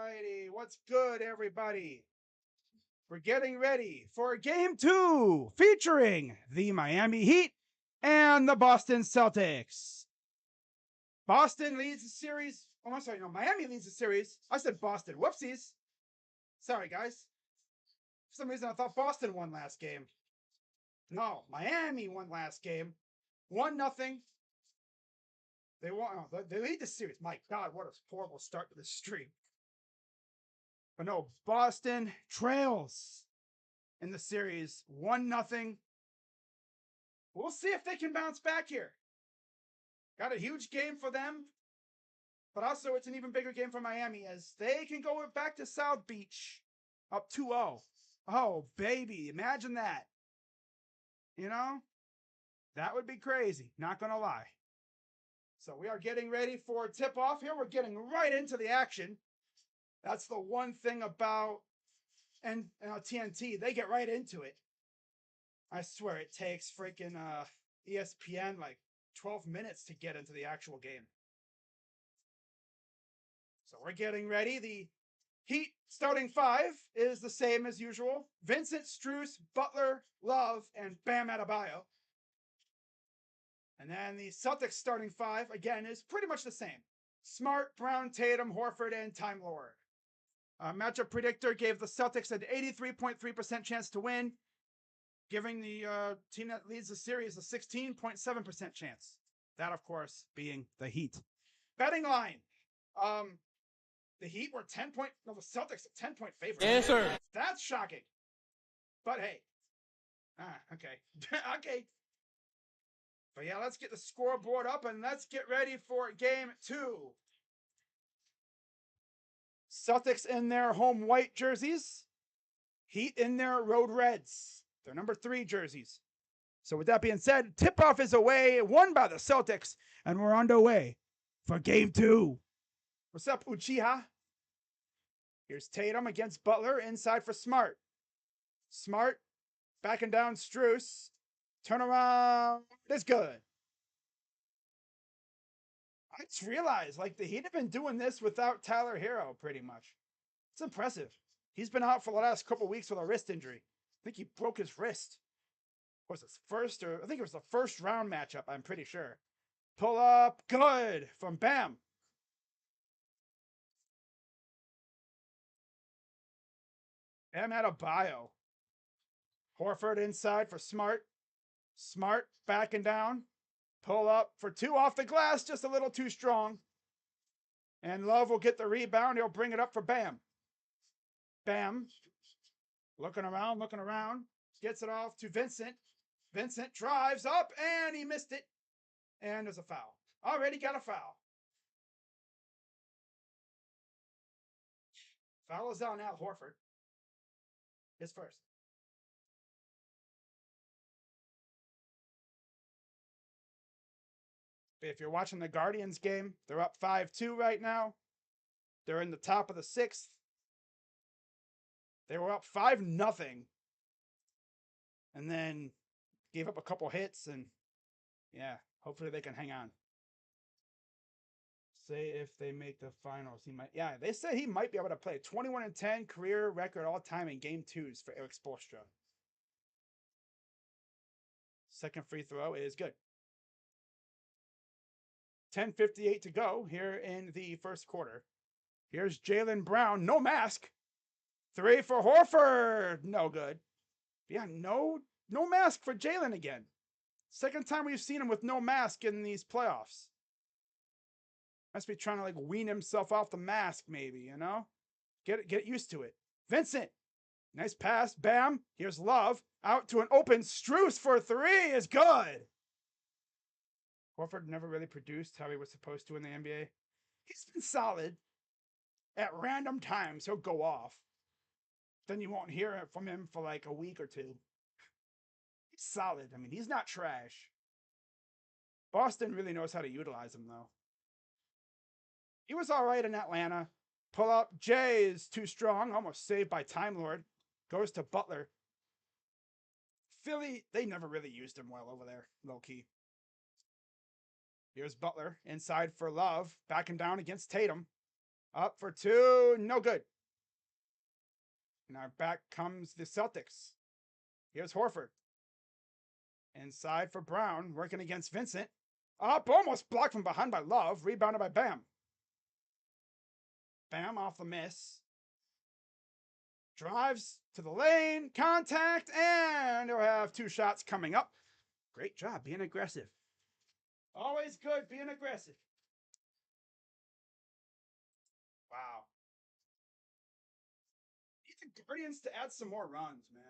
righty. What's good, everybody? We're getting ready for game 2 featuring the Miami Heat and the Boston Celtics. Boston leads the series. Oh, I'm sorry. No, Miami leads the series. I said Boston. Whoopsies. Sorry, guys. For some reason, I thought Boston won last game. No, Miami won last game. 1-0. They won. Oh, they lead the series. My God, what a horrible start to the stream. But no, Boston trails in the series 1-0. We'll see if they can bounce back here. Got a huge game for them, but also it's an even bigger game for Miami as they can go back to South Beach up 2-0. Oh, baby, imagine that. You know, that would be crazy. Not going to lie. So we are getting ready for tip-off here. We're getting right into the action. That's the one thing about TNT. They get right into it. I swear it takes freaking ESPN like 12 minutes to get into the actual game. So we're getting ready. The Heat starting 5 is the same as usual. Vincent, Strus, Butler, Love, and Bam Adebayo. And then the Celtics starting 5, again, is pretty much the same. Smart, Brown, Tatum, Horford, and Time Lord. Matchup predictor gave the Celtics an 83.3% chance to win, giving the team that leads the series a 16.7% chance. That, of course, being the Heat. Betting line. The Heat were the Celtics are 10-point favorites. Yes, sir. That's shocking. But hey. Okay. Okay. But yeah, let's get the scoreboard up and let's get ready for game 2. Celtics in their home white jerseys. Heat in their road reds. Their number 3 jerseys. So with that being said, tip-off is away, won by the Celtics, and we're underway for game 2. What's up, Uchiha? Here's Tatum against Butler, inside for Smart. Smart, backing down Strus. Turnaround is good. I just realized, like, the Heat have been doing this without Tyler Hero, pretty much. It's impressive. He's been out for the last couple weeks with a wrist injury. I think he broke his wrist. Was it I think it was the first round matchup, I'm pretty sure. Pull up, good, from Bam. Bam Adebayo. Horford inside for Smart. Smart backing down. Pull up for 2 off the glass, just a little too strong. And Love will get the rebound. He'll bring it up for Bam. Bam. Looking around. Gets it off to Vincent. Vincent drives up, and he missed it. And there's a foul. Already got a foul. Foul is on Al Horford. His first. If you're watching the Guardians game, they're up 5-2 right now. They're in the top of the 6th. They were up 5-0. And then gave up a couple hits, and yeah, hopefully they can hang on. Say if they make the finals, they said he might be able to play. 21-10 career record all time in game 2s for Eric Spoelstra. Second free throw is good. 10:58 to go here in the first quarter. Here's Jaylen Brown, no mask. 3 for Horford, no good. Yeah, no mask for Jaylen again. Second time we've seen him with no mask in these playoffs. Must be trying to like wean himself off the mask, maybe, you know? Get used to it. Vincent, nice pass, Bam. Here's Love, out to an open Strus for 3 is good. Horford never really produced how he was supposed to in the NBA. He's been solid. At random times, he'll go off. Then you won't hear it from him for like a week or 2. He's solid. I mean, he's not trash. Boston really knows how to utilize him, though. He was all right in Atlanta. Pull up. Jay is too strong. Almost saved by Time Lord. Goes to Butler. Philly, they never really used him well over there, low-key. Here's Butler inside for Love. Backing down against Tatum. Up for two. No good. Now back comes the Celtics. Here's Horford. Inside for Brown, working against Vincent. Up, almost blocked from behind by Love. Rebounded by Bam. Bam off the miss. Drives to the lane. Contact, and they'll have two shots coming up. Great job being aggressive. Always good being aggressive. Wow. Need the Guardians to add some more runs, man.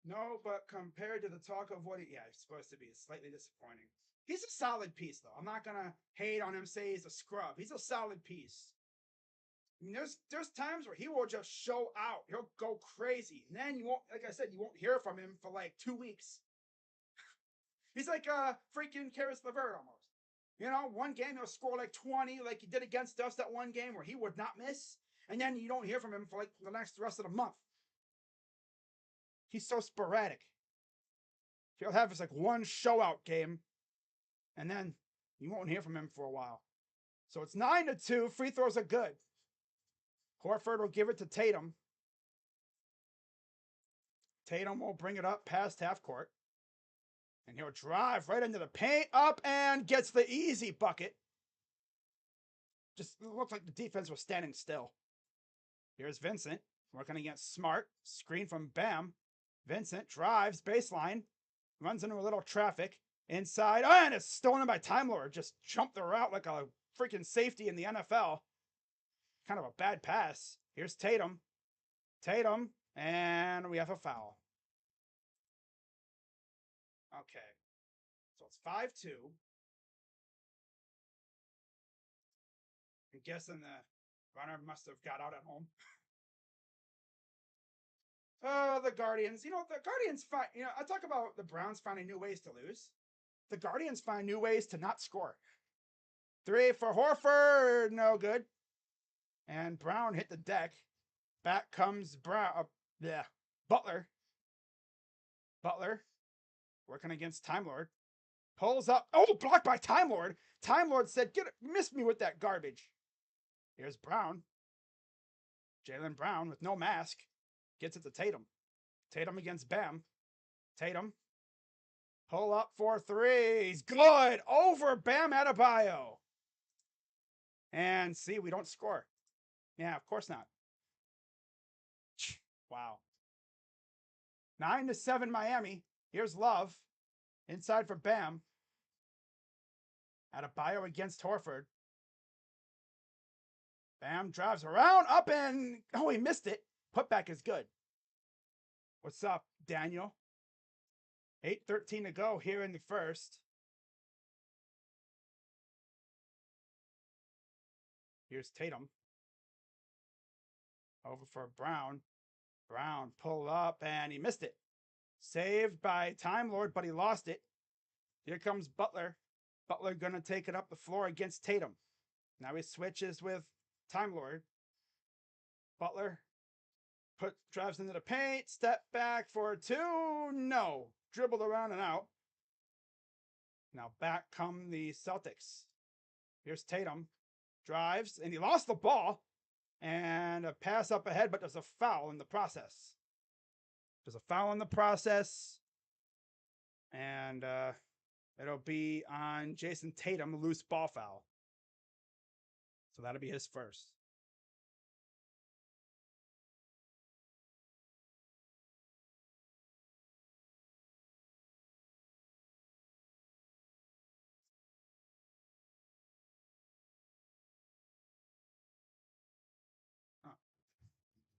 No, but compared to the talk of what he's supposed to be, it's slightly disappointing. He's a solid piece, though. I'm not gonna hate on him, say he's a scrub. He's a solid piece. I mean, there's times where he will just show out. He'll go crazy. And then you won't, like I said, you won't hear from him for like 2 weeks. He's like freaking Karis LeVert almost. You know, one game he'll score like 20, like he did against us that one game where he would not miss. And then you don't hear from him for like the rest of the month. He's so sporadic. He'll have this like one show out game, and then you won't hear from him for a while. So it's 9-2. Free throws are good. Horford will give it to Tatum. Tatum will bring it up past half court. And he'll drive right into the paint, up, and gets the easy bucket. Just looked like the defense was standing still. Here's Vincent working against Smart. Screen from Bam. Vincent drives baseline. Runs into a little traffic. Inside. Oh, and it's stolen by Time Lord. Just jumped the route like a freaking safety in the NFL. Kind of a bad pass. Here's Tatum. Tatum. And we have a foul. Okay. So it's 5-2. I'm guessing the runner must have got out at home. Oh, the Guardians. You know, the Guardians find, I talk about the Browns finding new ways to lose. The Guardians find new ways to not score. 3 for Horford. No good. And Brown hit the deck. Back comes Brown. Butler. Butler. Working against Time Lord. Pulls up. Oh, blocked by Time Lord. Time Lord said, miss me with that garbage. Here's Brown. Jaylen Brown with no mask. Gets it to Tatum. Tatum against Bam. Tatum. Pull up for threes. Good. Over Bam Adebayo. And see, we don't score. Yeah, of course not. Wow. 9-7 Miami. Here's Love. Inside for Bam. Adebayo against Horford. Bam drives around, up, and he missed it. Putback is good. What's up, Daniel? 8:13 to go here in the first. Here's Tatum. Over for Brown. Brown pulled up, and he missed it. Saved by Time Lord, but he lost it. Here comes Butler. Butler going to take it up the floor against Tatum. Now he switches with Time Lord. Butler drives into the paint. Step back for two. No. Dribbled around and out. Now back come the Celtics. Here's Tatum. Drives, and he lost the ball. And a pass up ahead, but there's a foul in the process. There's a foul in the process. And it'll be on Jason Tatum, a loose ball foul. So that'll be his first.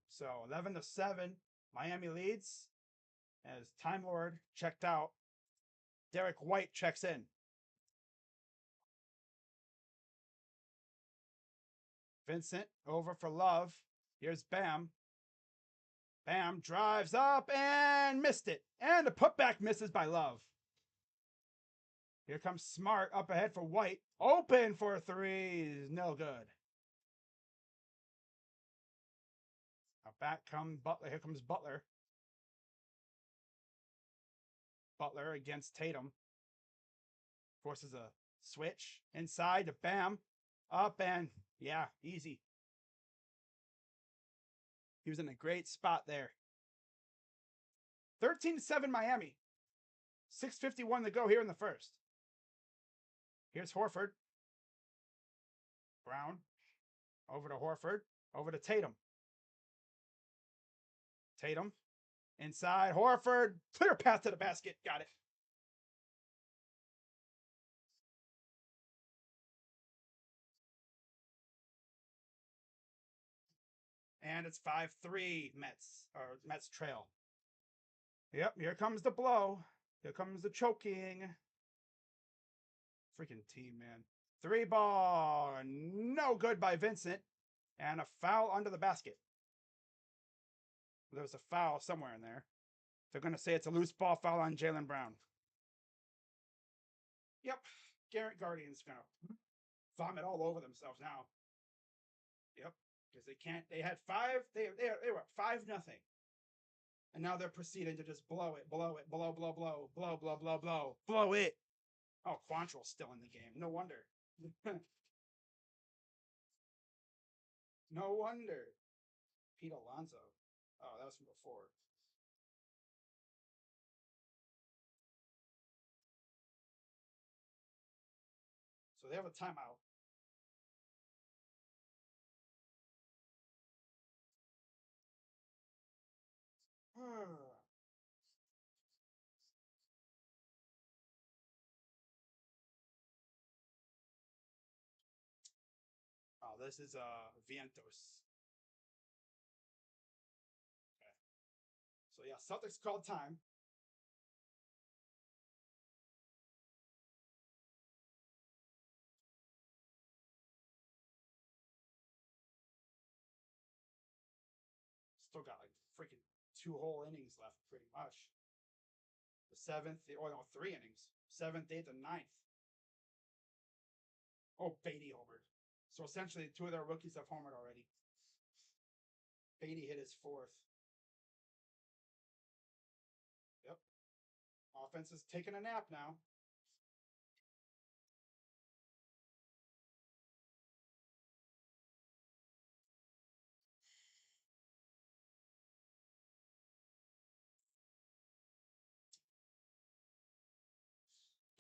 So 11-7, Miami leads as Time Lord checked out. Derek White checks in. Vincent over for Love. Here's Bam. Bam drives up and missed it. And the putback misses by Love. Here comes Smart up ahead for White. Open for threes. No good. Now back comes Butler. Here comes Butler. Butler against Tatum. Forces a switch inside to Bam. Up and yeah, easy. He was in a great spot there. 13-7 Miami. 6:51 to go here in the first. Here's Horford. Brown. Over to Horford. Over to Tatum. Tatum. Inside. Horford. Clear path to the basket. Got it. And it's 5-3 Mets. Or Mets trail. Yep, here comes the blow. Here comes the choking. Freaking team, man. 3-ball. No good by Vincent. And a foul under the basket. There was a foul somewhere in there. They're going to say it's a loose ball foul on Jaylen Brown. Yep. Garrett Guardian's going to vomit all over themselves now. Yep. Because they can't. They had five. They were up 5-0. And now they're proceeding to just blow it, blow it, blow, blow, blow, blow, blow, blow, blow, blow it. Oh, Quantrill's still in the game. No wonder. No wonder. Pete Alonso. Oh, that was from before. So they have a timeout. Oh, this is Vientos. Okay. So yeah, Celtics called time. Still got like freaking 2 whole innings left, pretty much. The seventh, or no, 3 innings. 7th, 8th, and 9th. Oh, Beatty homered. So essentially, 2 of their rookies have homered already. Beatty hit his 4th. Yep. Offense is taking a nap now.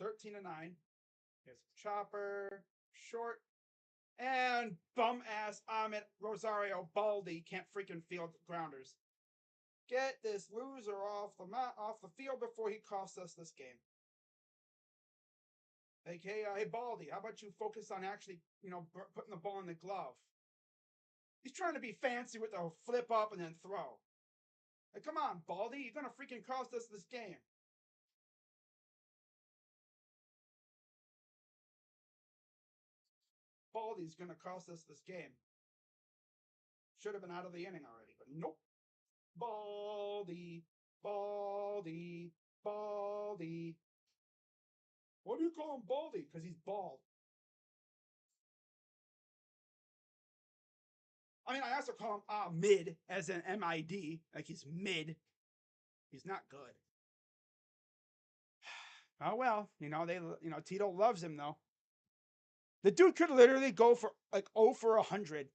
(13-9). Here's Chopper, short, and bum ass Ahmed Rosario Baldy can't freaking field grounders. Get this loser off the field before he costs us this game. Like, hey, Baldy, how about you focus on actually, putting the ball in the glove? He's trying to be fancy with a flip up and then throw. Like, come on, Baldy, you're gonna freaking cost us this game. Baldy's gonna cost us this game. Should have been out of the inning already, but nope. Baldy, Baldy, Baldy. What do you call him Baldy? Because he's bald. I mean, I also call him mid, as an MID, like he's mid. He's not good. Oh well, Tito loves him though. The dude could literally go for like 0 for 100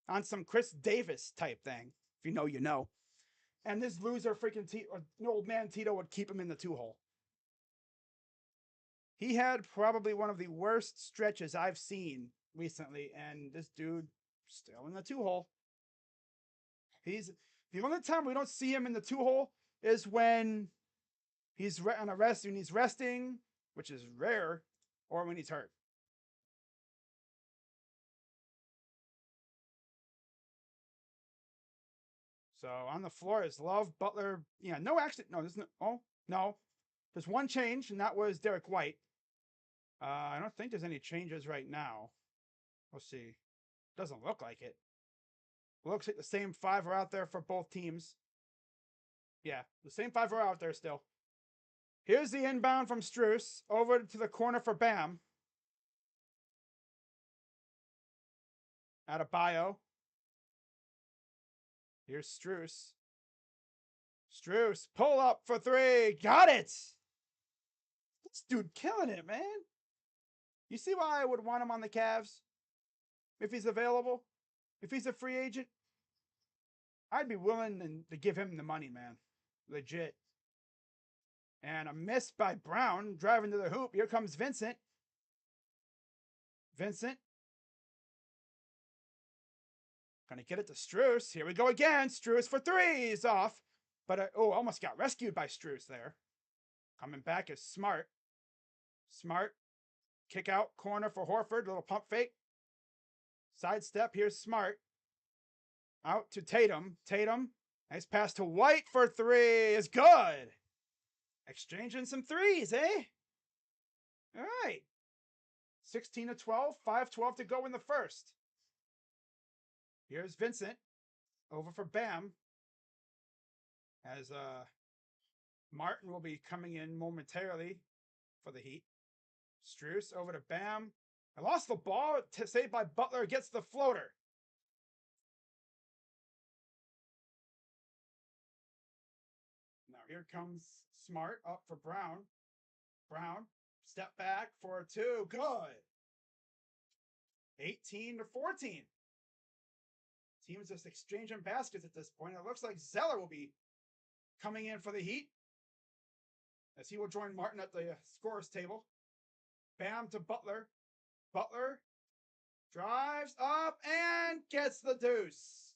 on some Chris Davis type thing. If you know, you know. And this loser freaking old man Tito would keep him in the 2-hole. He had probably one of the worst stretches I've seen recently, and this dude still in the 2-hole. He's the only time we don't see him in the 2-hole is when he's on a rest, when he's resting, which is rare, or when he's hurt. So on the floor is Love, Butler. Yeah, no, actually, no, there's no. Oh no, there's one change, and that was Derek White. I don't think there's any changes right now. We'll see. Doesn't look like it. Looks like the same 5 are out there for both teams. Yeah, the same 5 are out there still. Here's the inbound from Strus over to the corner for Bam. Out of Bio. Here's Strus. Strus, pull up for 3. Got it! This dude killing it, man. You see why I would want him on the Cavs? if he's available. If he's a free agent, I'd be willing to give him the money, man. Legit. And a miss by Brown, driving to the hoop. Here comes Vincent. Vincent. Gonna get it to Strus. Here we go again. Strus for three. He's off. But, almost got rescued by Strus there. Coming back is Smart. Smart. Kick out. Corner for Horford. Little pump fake. Sidestep. Here's Smart. Out to Tatum. Tatum. Nice pass to White for three. Is good. Exchanging some threes, eh? All right. 16 to 12. 5-12 to go in the first. Here's Vincent. Over for Bam. As Martin will be coming in momentarily for the Heat. Strus over to Bam. I lost the ball. Saved by Butler. Gets the floater. Now here comes Smart up for Brown. Brown. Step back for two. Good. 18 to 14. Teams just exchanging baskets at this point. It looks like Zeller will be coming in for the Heat, as he will join Martin at the scorer's table. Bam to Butler. Butler drives up and gets the deuce.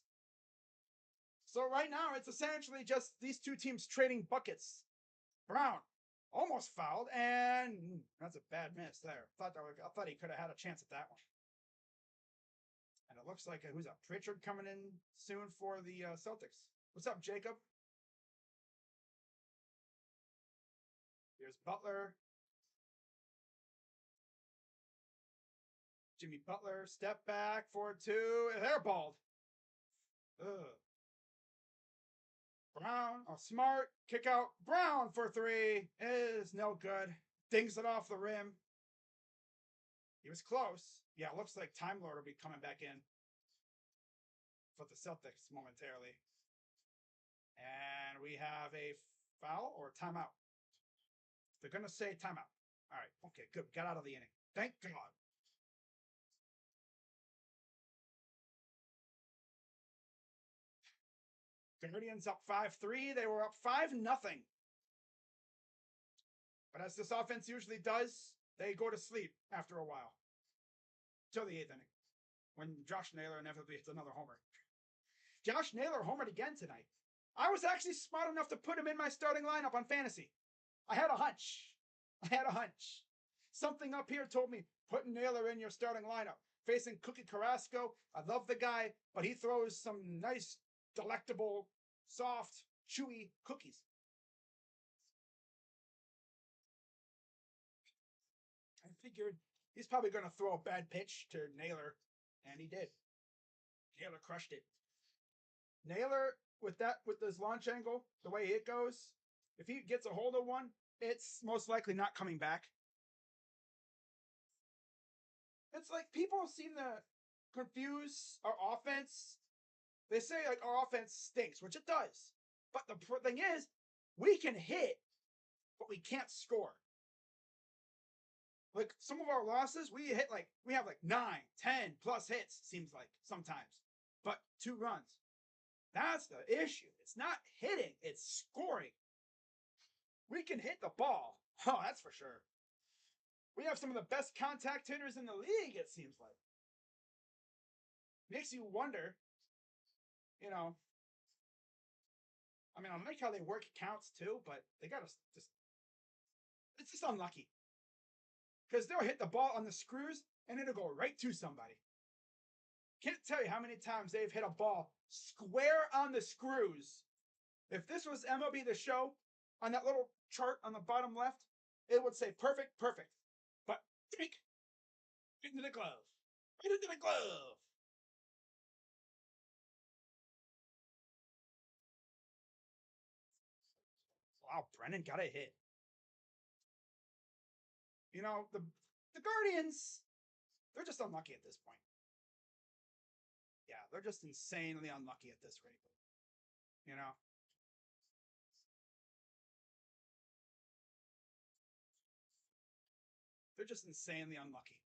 So right now, it's essentially just these two teams trading buckets. Brown almost fouled, and that's a bad miss there. I thought he could have had a chance at that one. And it looks like, who's up? Pritchard coming in soon for the Celtics. What's up, Jacob? Here's Butler. Jimmy Butler, step back for two. Airballed. Brown, Smart, kick out. Brown for three is no good. Dings it off the rim. He was close. Yeah, it looks like Time Lord will be coming back in for the Celtics momentarily. And we have a foul or timeout. They're going to say timeout. All right, okay, good. Got out of the inning. Thank God. Guardians up 5-3. They were up 5-0. But as this offense usually does, they go to sleep after a while. Till the 8th inning, when Josh Naylor inevitably hits another homer. Josh Naylor homered again tonight. I was actually smart enough to put him in my starting lineup on fantasy. I had a hunch. Something up here told me, put Naylor in your starting lineup. Facing Cookie Carrasco. I love the guy, but he throws some nice, delectable, soft, chewy cookies. I figured he's probably going to throw a bad pitch to Naylor, and he did. Naylor crushed it. Naylor, with his launch angle, the way it goes, if he gets a hold of one, it's most likely not coming back. It's like people seem to confuse our offense. They say like our offense stinks, which it does. But the thing is, we can hit, but we can't score. Like some of our losses, we have like 9, 10 plus hits, seems like sometimes. But 2 runs. That's the issue. It's not hitting, it's scoring. We can hit the ball. Oh, that's for sure. We have some of the best contact hitters in the league, it seems like. Makes you wonder, I mean, I like how they work counts too, but they gotta it's just unlucky. Because they'll hit the ball on the screws and it'll go right to somebody. Can't tell you how many times they've hit a ball square on the screws. If this was MLB The Show, on that little chart on the bottom left, it would say perfect. But into the glove. Right into the glove. Wow, Brennan got a hit. The Guardians, they're just unlucky at this point. Yeah, they're just insanely unlucky at this rate. They're just insanely unlucky.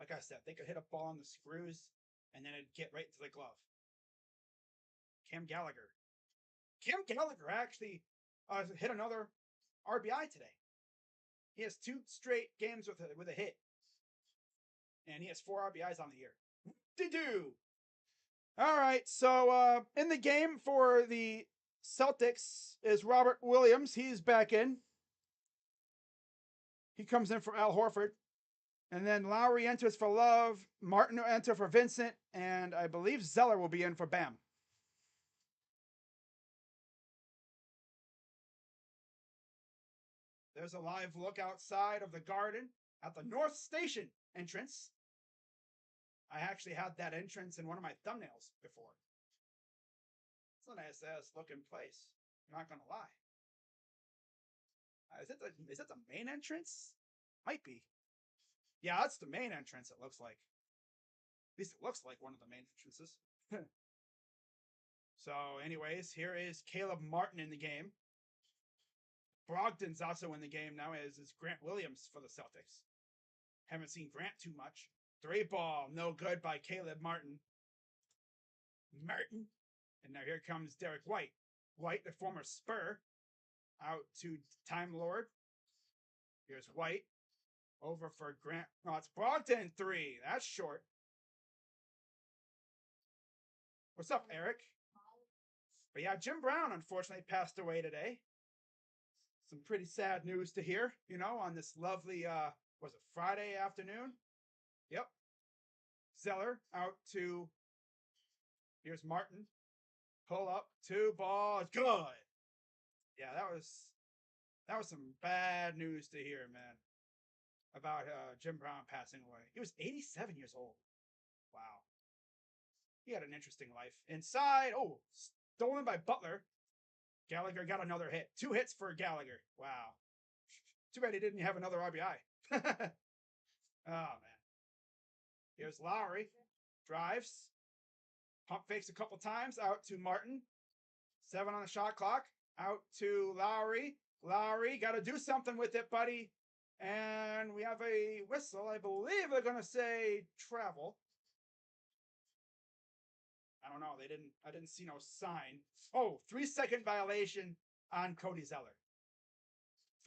Like I said, they could hit a ball on the screws and then it'd get right into the glove. Cam Gallagher. Cam Gallagher actually hit another RBI today. He has 2 straight games with a hit. And he has 4 RBIs on the year. Do. All right, so in the game for the Celtics is Robert Williams. He's back in. He comes in for Al Horford. And then Lowry enters for Love. Martin will enter for Vincent. And I believe Zeller will be in for Bam. There's a live look outside of the Garden at the North Station entrance. I actually had that entrance in one of my thumbnails before. It's a nice ass looking place. I'm not gonna lie. Is it the main entrance? Might be. Yeah, that's the main entrance, it looks like. At least it looks like one of the main entrances. So, anyways, here is Caleb Martin in the game. Brogdon's also in the game now, as is Grant Williams for the Celtics. Haven't seen Grant too much. 3-ball, no good by Caleb Martin. And now here comes Derek White. White, the former Spur, out to Time Lord. Here's White. Over for Grant. No, it's Brogdon 3. That's short. What's up, Eric? But yeah, Jim Brown unfortunately passed away today. Some pretty sad news to hear, you know, on this lovely, was it Friday afternoon? Yep. Zeller out to, here's Martin. Pull up, 2 balls, good. Yeah, that was some bad news to hear, man, about Jim Brown passing away. He was 87 years old. Wow. He had an interesting life. Inside, oh, stolen by Butler. Gallagher got another hit. 2 hits for Gallagher. Wow. Too bad he didn't have another RBI. Oh, man. Here's Lowry. Drives. Pump fakes a couple times. Out to Martin. 7 on the shot clock. Out to Lowry. Lowry, got to do something with it, buddy. And we have a whistle. I believe they're going to say travel. I don't know. I didn't see no sign. Oh, 3-second violation on Cody Zeller.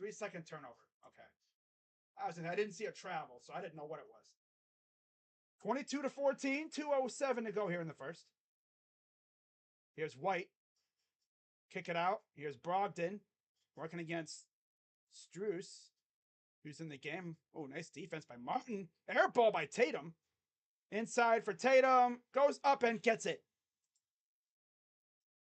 3-second turnover. Okay. I didn't see a travel, so I didn't know what it was. 22-14, 2:07 to go here in the first. Here's White. Kick it out. Here's Brogdon working against Strus, who's in the game. Oh, nice defense by Martin. Air ball by Tatum. Inside for Tatum. Goes up and gets it.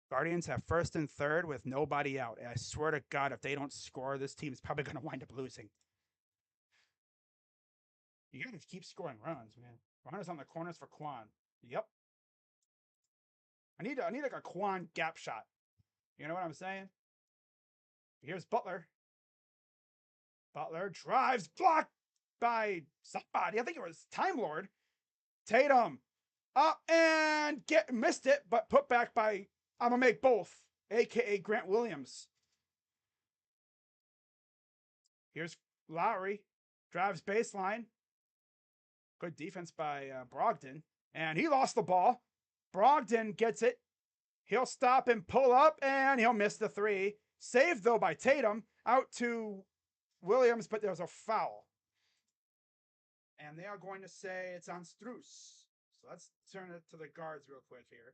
Guardians have first and third with nobody out. I swear to God, if they don't score, this team is probably going to wind up losing. You got to keep scoring runs, man. Runners on the corners for Quan. Yep. I need like a Quan gap shot. You know what I'm saying? Here's Butler. Butler drives, blocked by somebody. I think it was Time Lord. Tatum up and missed it, but put back by, I'm going to make both, a.k.a. Grant Williams. Here's Lowry. Drives baseline. Good defense by Brogdon. And he lost the ball. Brogdon gets it. He'll stop and pull up, and he'll miss the 3. Saved, though, by Tatum. Out to Williams, but there's a foul. And they are going to say it's on Strus. So let's turn it to the guards real quick here.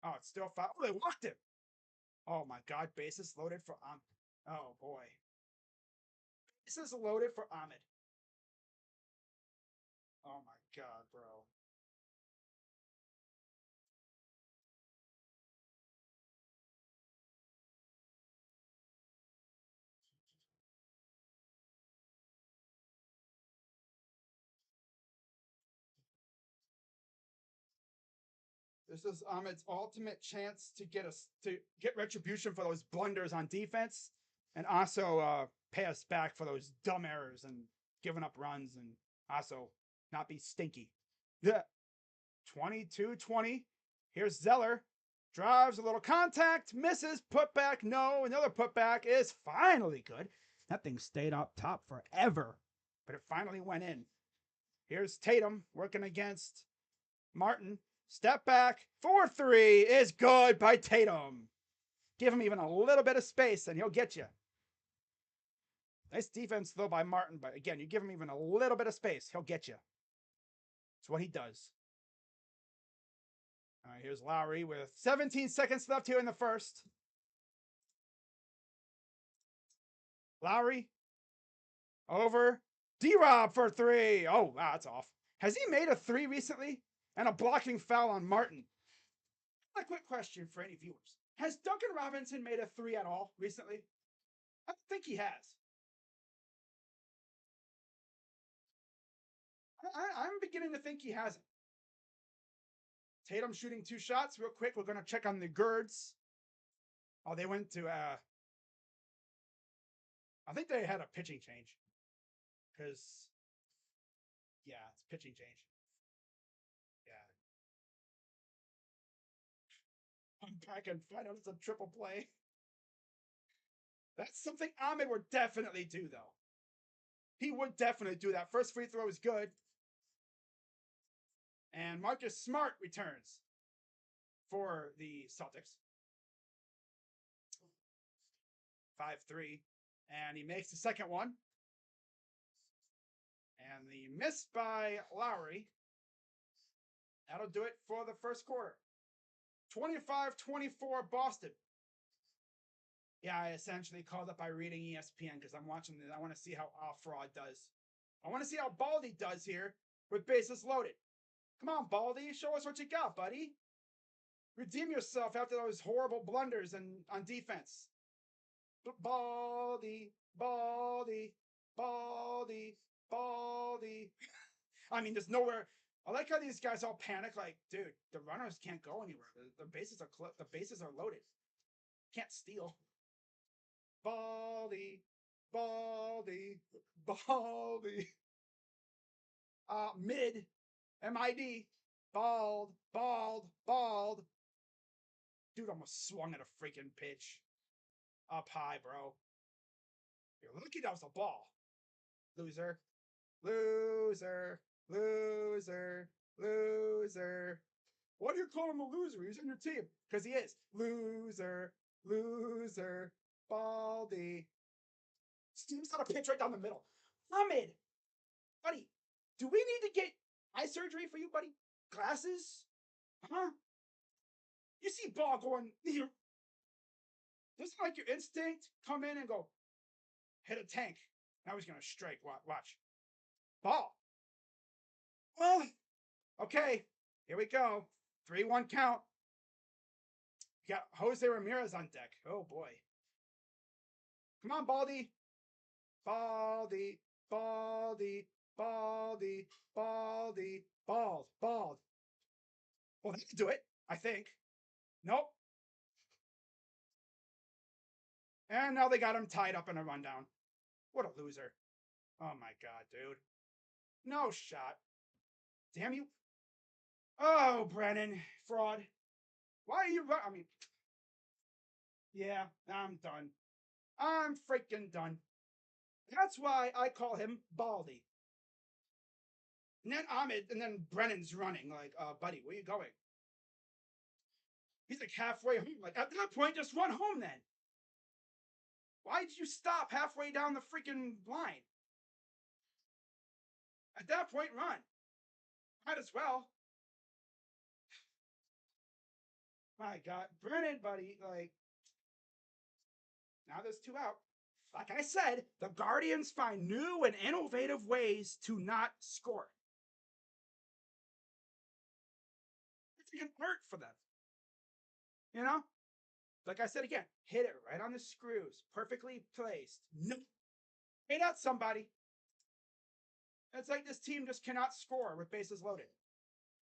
Oh, it's still foul. Oh, they walked him. Oh, my God. Bases loaded for Ahmed. Oh, boy. Bases loaded for Ahmed. Oh, my God, bro. This is Ahmed's ultimate chance to get retribution for those blunders on defense, and also pay us back for those dumb errors and giving up runs, and also not be stinky. Yeah. 22-20. Here's Zeller. Drives a little contact, misses, putback, no. Another putback is finally good. That thing stayed up top forever. but it finally went in. Here's Tatum working against Martin. Step back. 4-3 is good by Tatum. Give him even a little bit of space and he'll get you. Nice defense, though, by Martin. But again, you give him even a little bit of space, he'll get you. That's what he does. All right, here's Lowry with 17 seconds left here in the first. Lowry over D-Rob for 3. Oh, wow, that's off. Has he made a 3 recently? And a blocking foul on Martin. A quick question for any viewers. Has Duncan Robinson made a 3 at all recently? I don't think he has. I'm beginning to think he hasn't. Tatum shooting 2 shots real quick. We're going to check on the girds. Oh, they went to, I think they had a pitching change. Because, yeah, it's pitching change. Yeah. I'm back and find out it's a triple play. That's something Ahmed would definitely do, though. He would definitely do that. First free throw is good. And Marcus Smart returns for the Celtics. 5-3. And he makes the second one. And the miss by Lowry. That'll do it for the first quarter. 25-24 Boston. Yeah, I essentially called up by reading ESPN because I'm watching this. I want to see how Fraud does. I want to see how Baldy does here with bases loaded. Come on, Baldy. Show us what you got, buddy. Redeem yourself after those horrible blunders on defense. Baldy, Baldy, Baldy, Baldy. I mean, there's nowhere. I like how these guys all panic. Like, dude, the runners can't go anywhere. The bases are loaded. Can't steal. Baldy, Baldy, Baldy. Mid, M-I-D. Bald, bald, bald. Dude almost swung at a freaking pitch. Up high, bro. You're lucky that was a ball. Loser. Loser. Loser. Loser. Why do you call him a loser? He's on your team. Because he is. Loser. Loser. Baldy. Steve's got a pitch right down the middle. Ahmed. Buddy, do we need to get eye surgery for you, buddy? Glasses? Huh? You see ball going here. Doesn't like your instinct come in and go, hit a tank. Now he's going to strike. Watch. Ball. Well, okay. Here we go. 3-1 count. We got Jose Ramirez on deck. Oh, boy. Come on, Baldy. Baldy. Baldy. Baldy. Baldy. Bald. Bald. Well, that could do it, I think. Nope. And now they got him tied up in a rundown. What a loser. Oh, my God, dude. No shot. Damn you. Oh, Brennan. Fraud. Why are you... I mean... Yeah, I'm done. I'm freaking done. That's why I call him Baldy. And then Ahmed, and then Brennan's running. Like, buddy, where you going? He's like halfway home. Like, at that point, just run home then. Why did you stop halfway down the freaking line? At that point, run. Might as well. My God. Brennan, buddy, like... Now there's 2 out. Like I said, the Guardians find new and innovative ways to not score. It's like an art for them. You know? Like I said again, hit it right on the screws. Perfectly placed. No. Hit out somebody. It's like this team just cannot score with bases loaded.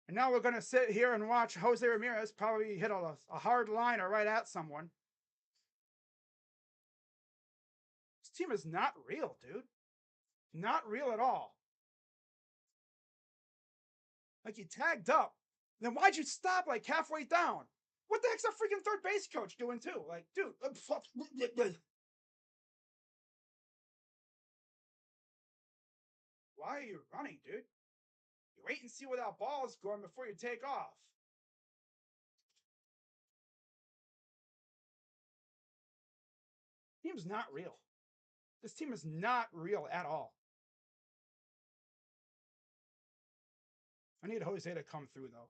And now we're going to sit here and watch Jose Ramirez probably hit a hard liner right at someone. This team is not real, dude. Not real at all. Like, you tagged up. Then why'd you stop like halfway down? What the heck's that freaking third base coach doing too? Like, dude. Why are you running, dude? You wait and see where that ball is going before you take off. Team's not real. This team is not real at all. I need Jose to come through, though.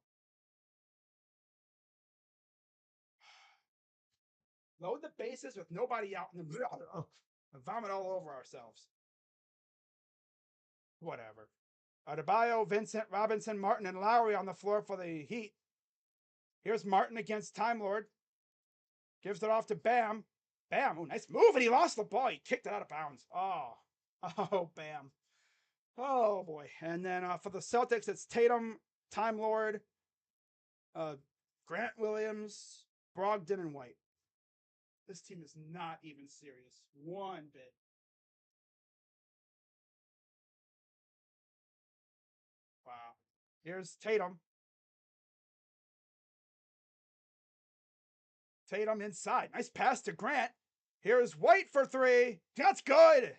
Load the bases with nobody out and vomit all over ourselves. Whatever. Adebayo, Vincent, Robinson, Martin, and Lowry on the floor for the Heat. Here's Martin against Time Lord. Gives it off to Bam. Bam. Oh, nice move. And he lost the ball. He kicked it out of bounds. Oh, Bam. Oh, boy. And then for the Celtics, it's Tatum, Time Lord, Grant Williams, Brogdon, and White. This team is not even serious. One bit. Wow. Here's Tatum. Tatum inside. Nice pass to Grant. Here's White for three. That's good.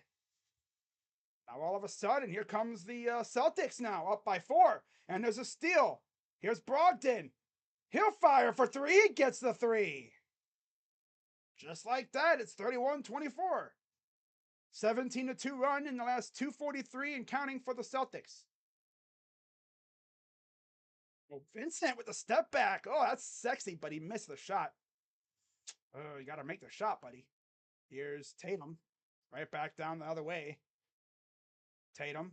Now all of a sudden, here comes the Celtics now, up by 4. And there's a steal. Here's Brogdon. He'll fire for 3. He gets the 3. Just like that, it's 31-24. 17-2 run in the last 2:43 and counting for the Celtics. Oh, Vincent with the step back. Oh, that's sexy, but he missed the shot. Oh, you got to make the shot, buddy. Here's Tatum. Right back down the other way. Tatum.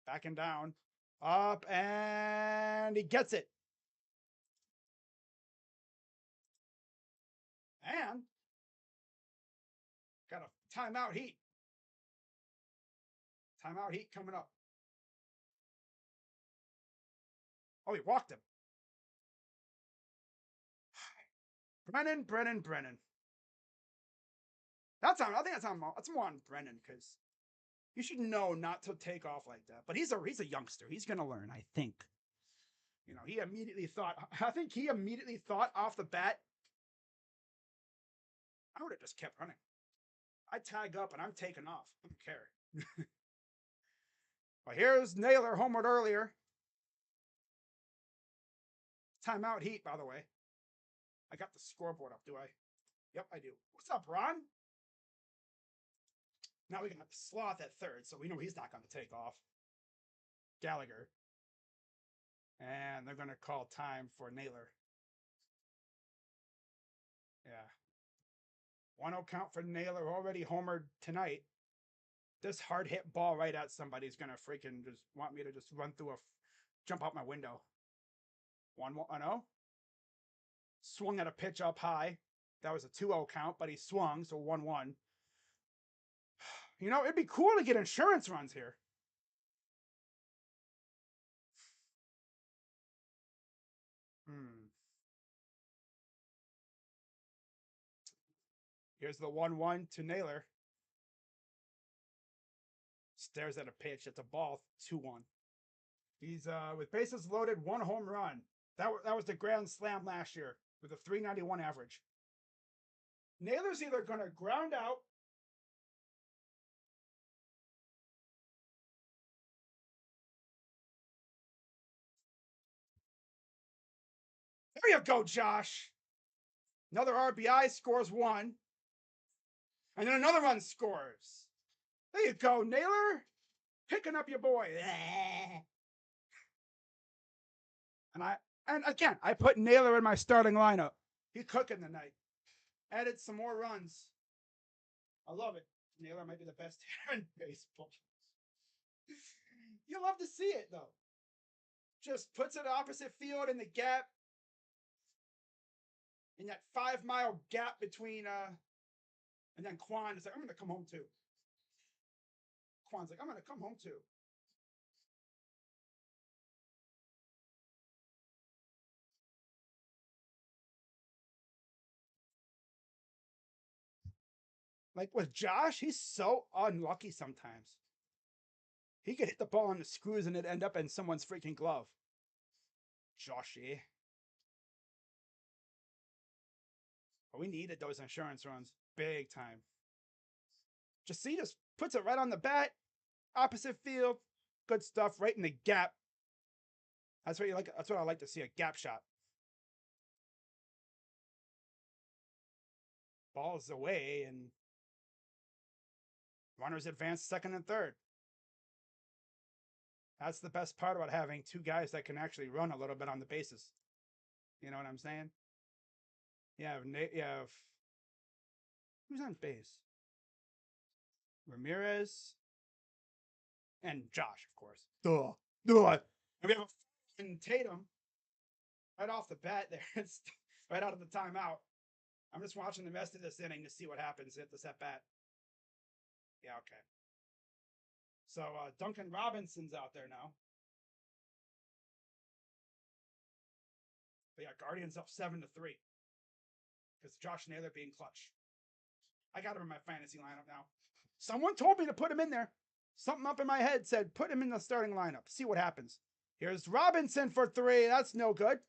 Backing down. Up, and he gets it. And got a timeout Heat. Timeout Heat coming up. Oh, he walked him. Brennan. That's on. I think that's more on Brennan because you should know not to take off like that. But he's a youngster. He's gonna learn, I think. You know, he immediately thought. I think he immediately thought off the bat. I would have just kept running. I tag up and I'm taking off. I don't care. Well, here's Naylor homered earlier. Timeout Heat, by the way. I got the scoreboard up, do I? Yep, I do. What's up, Ron? Now we got Sloth at third, so we know he's not going to take off. Gallagher. And they're going to call time for Naylor. Yeah. 1-0 count for Naylor, already homered tonight. This hard hit ball right at somebody's going to freaking just want me to just run through jump out my window. 1-0. Swung at a pitch up high. That was a 2-0 count, but he swung, so 1-1. You know, it'd be cool to get insurance runs here. Here's the 1-1 to Naylor. Stares at a pitch. It's a ball. 2-1. He's with bases loaded, 1 home run. That was the grand slam last year with a 391 average. Naylor's either going to ground out there you go, Josh. Another RBI, scores 1. And then another run scores. There you go, Naylor. Picking up your boy. And again, I put Naylor in my starting lineup. He cooking tonight. Added some more runs. I love it. Naylor might be the best hitter in baseball. You love to see it, though. Just puts it opposite field in the gap. In that 5-mile gap between and then Quan is like, I'm gonna come home too. Quan's like, I'm gonna come home too. Like with Josh, he's so unlucky sometimes. He could hit the ball on the screws and it'd end up in someone's freaking glove. Joshy. But we needed those insurance runs big time. Just puts it right on the bat. Opposite field. Good stuff. Right in the gap. That's what you like. That's what I like to see, a gap shot. Ball's away, and runners advance second and third. That's the best part about having two guys that can actually run a little bit on the bases. You know what I'm saying? You have who's on base? Ramirez and Josh, of course. Duh. And we have a Tatum right off the bat there. It's right out of the timeout. I'm just watching the rest of this inning to see what happens at this at bat. Yeah, okay. So Duncan Robinson's out there now. But yeah, Guardians up 7-3 because Josh Naylor being clutch. I got him in my fantasy lineup now. Someone told me to put him in there. Something up in my head said put him in the starting lineup. See what happens. Here's Robinson for 3. That's no good.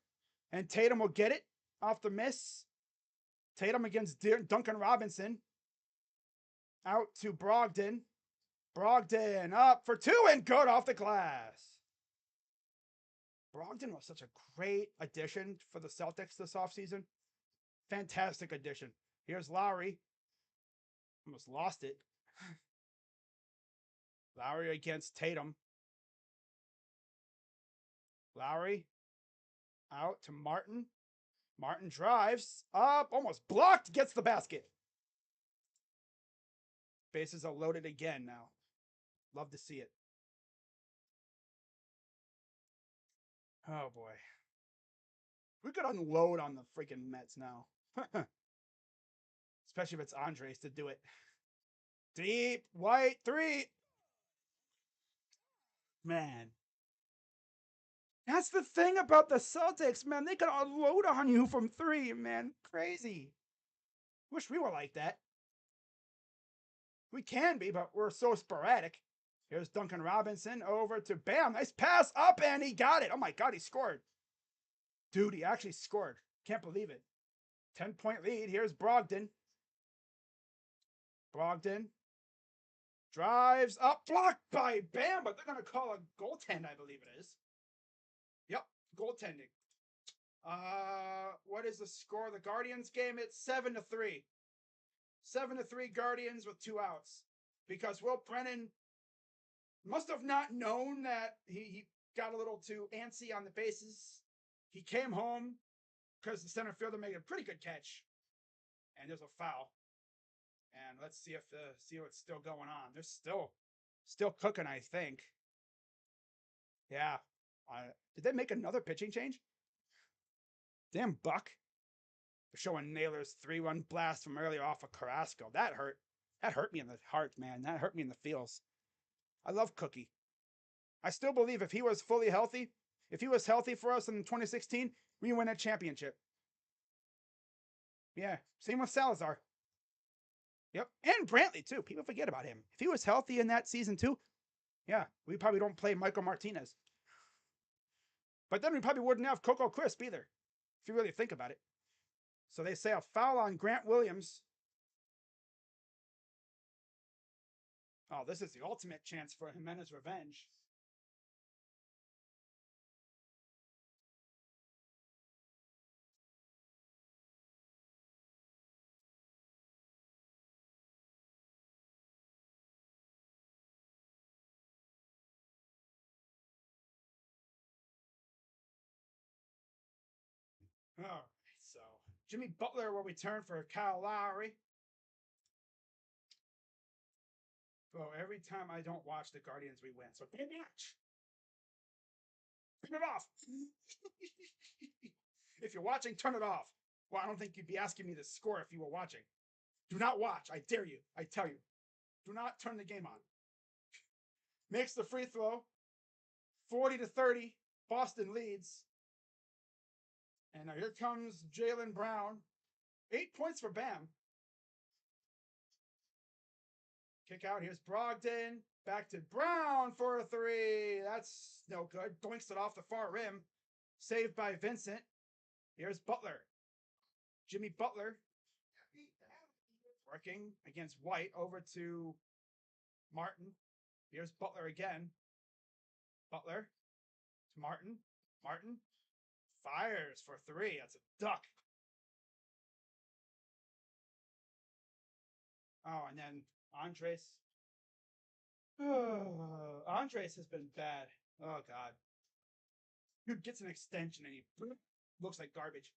And Tatum will get it off the miss. Tatum against Duncan Robinson. Out to Brogdon. Brogdon up for 2 and good off the glass. Brogdon was such a great addition for the Celtics this offseason. Fantastic addition. Here's Lowry. Almost lost it. Lowry against Tatum. Lowry out to Martin. Martin drives up, almost blocked, gets the basket. Bases are loaded again now. Love to see it. Oh boy. We could unload on the freaking Mets now. Especially if it's Andres to do it. Deep, white, 3. Man. That's the thing about the Celtics, man. They can unload on you from 3, man. Crazy. Wish we were like that. We can be, but we're so sporadic. Here's Duncan Robinson over to Bam. Nice pass up, and he got it. Oh my God, he scored. Dude, he actually scored. Can't believe it. 10-point lead. Here's Brogdon. Brogdon drives up, blocked by Bam, but they're going to call a goaltend, I believe it is. Yep, goaltending. What is the score of the Guardians game? It's 7-3. 7-3 Guardians with 2 outs. Because Will Brennan must have not known that he got a little too antsy on the bases. He came home because the center fielder made a pretty good catch. And there's a foul. And let's see what's still going on. They're still cooking, I think. Yeah. Did they make another pitching change? Damn Buck. They're showing Naylor's 3-run blast from earlier off of Carrasco. That hurt. That hurt me in the heart, man. That hurt me in the feels. I love Cookie. I still believe if he was fully healthy, if he was healthy for us in 2016, we win a championship. Yeah. Same with Salazar. Yep. And Brantley, too. People forget about him. If he was healthy in that season, too, yeah, we probably don't play Michael Martinez. But then we probably wouldn't have Coco Crisp either, if you really think about it. So they say a foul on Grant Williams. Oh, this is the ultimate chance for Jimenez revenge. All right, so Jimmy Butler will return for Kyle Lowry. Bro, every time I don't watch the Guardians, we win. So pay match. Turn it off. If you're watching, turn it off. Well, I don't think you'd be asking me to score if you were watching. Do not watch. I dare you. I tell you. Do not turn the game on. Makes the free throw. 40-30. Boston leads. And now here comes Jaylen Brown. 8 points for Bam. Kick out. Here's Brogdon. Back to Brown for a 3. That's no good. Doinks it off the far rim. Saved by Vincent. Here's Butler. Jimmy Butler. Working against White over to Martin. Here's Butler again. Butler to Martin. Martin fires for three. That's a duck. Oh, and then Andres. Andres has been bad. Oh, God. Dude gets an extension and he looks like garbage.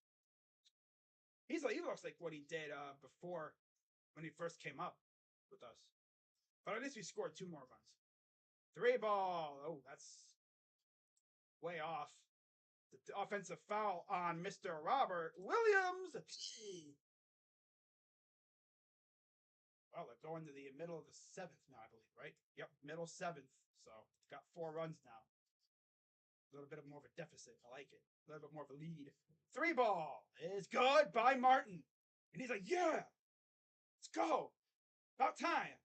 He looks like what he did before when he first came up with us. But at least we scored 2 more runs. 3 ball. Oh, that's way off. The offensive foul on Mr. Robert Williams. Well, they're going to the middle of the 7th now, I believe, right? Yep, middle 7th. So got 4 runs now. A little bit of more of a deficit. I like it. A little bit more of a lead. 3 ball is good by Martin. And he's like, yeah, let's go. About time.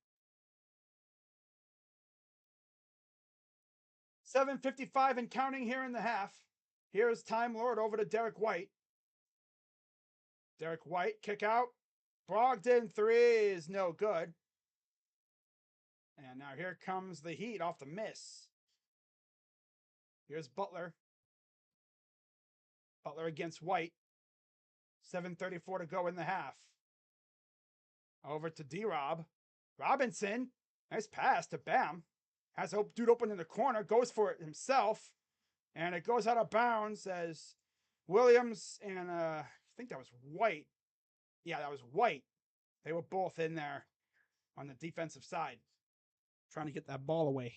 7:55 and counting here in the half. Here's Time Lord over to Derek White. Derek White, kick out. Brogdon, 3 is no good. And now here comes the Heat off the miss. Here's Butler. Butler against White. 7:34 to go in the half. Over to D-Rob. Robinson. Nice pass to Bam. Has a dude open in the corner. Goes for it himself. And it goes out of bounds as Williams and I think that was White. Yeah, that was White. They were both in there on the defensive side, trying to get that ball away.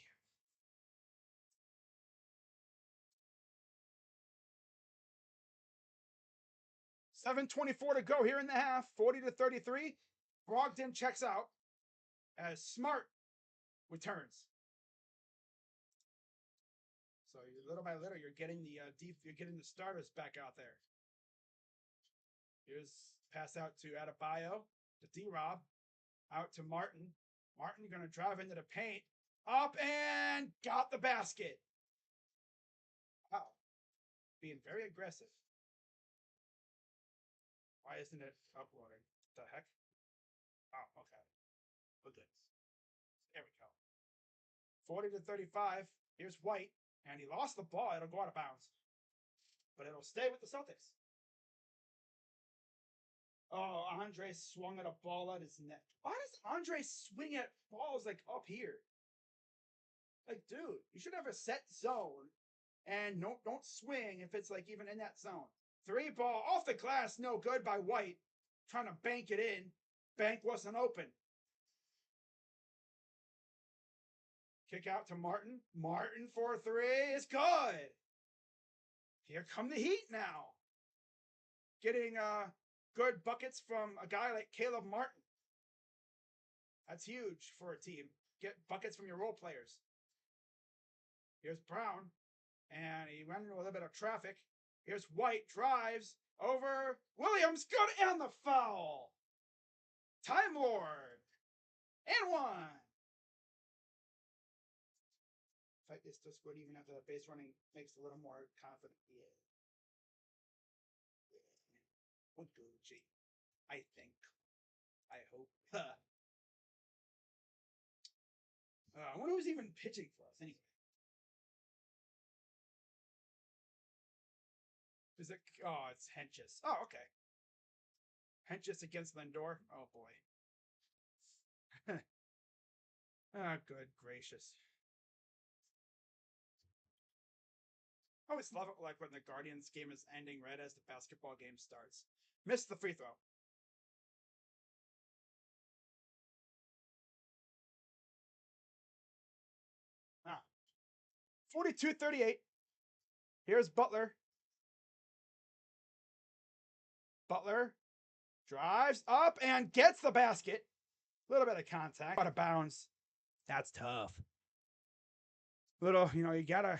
$7:24 to go here in the half. 40-33. Brogdon checks out as Smart returns. So little by little, you're getting the starters back out there. Here's pass out to Adebayo, to D-Rob, out to Martin. Martin going to drive into the paint, up and got the basket. Wow, being very aggressive. Why isn't it uploading? What the heck? Oh, okay. We're good. There we go. 40-35. Here's White, and he lost the ball. It'll go out of bounds, but it'll stay with the Celtics. Oh, Andre swung at a ball at his neck. Why does Andre swing at balls like up here? Like, dude, you should have a set zone and don't swing if it's like even in that zone. 3 ball off the glass, no good by White. Trying to bank it in. Bank wasn't open. Kick out to Martin. Martin for 3 is good. Here come the Heat now. Getting good buckets from a guy like Caleb Martin. That's huge for a team. Get buckets from your role players. Here's Brown, and he went into a little bit of traffic. Here's White, drives over Williams, good, and the foul. Time Lord, and 1. In fact, it's just good even after the base running makes a little more confident. Yeah. What Gucci, I think. I hope. I wonder who's even pitching for us anyway. Is it? Oh, it's Henches. Oh, okay. Henches against Lindor. Oh boy. Oh, good gracious. I always love it like when the Guardians game is ending right as the basketball game starts. Missed the free throw. Ah. 42-38. Here's Butler. Butler drives up and gets the basket. A little bit of contact. Out of bounds. That's tough. Little, you gotta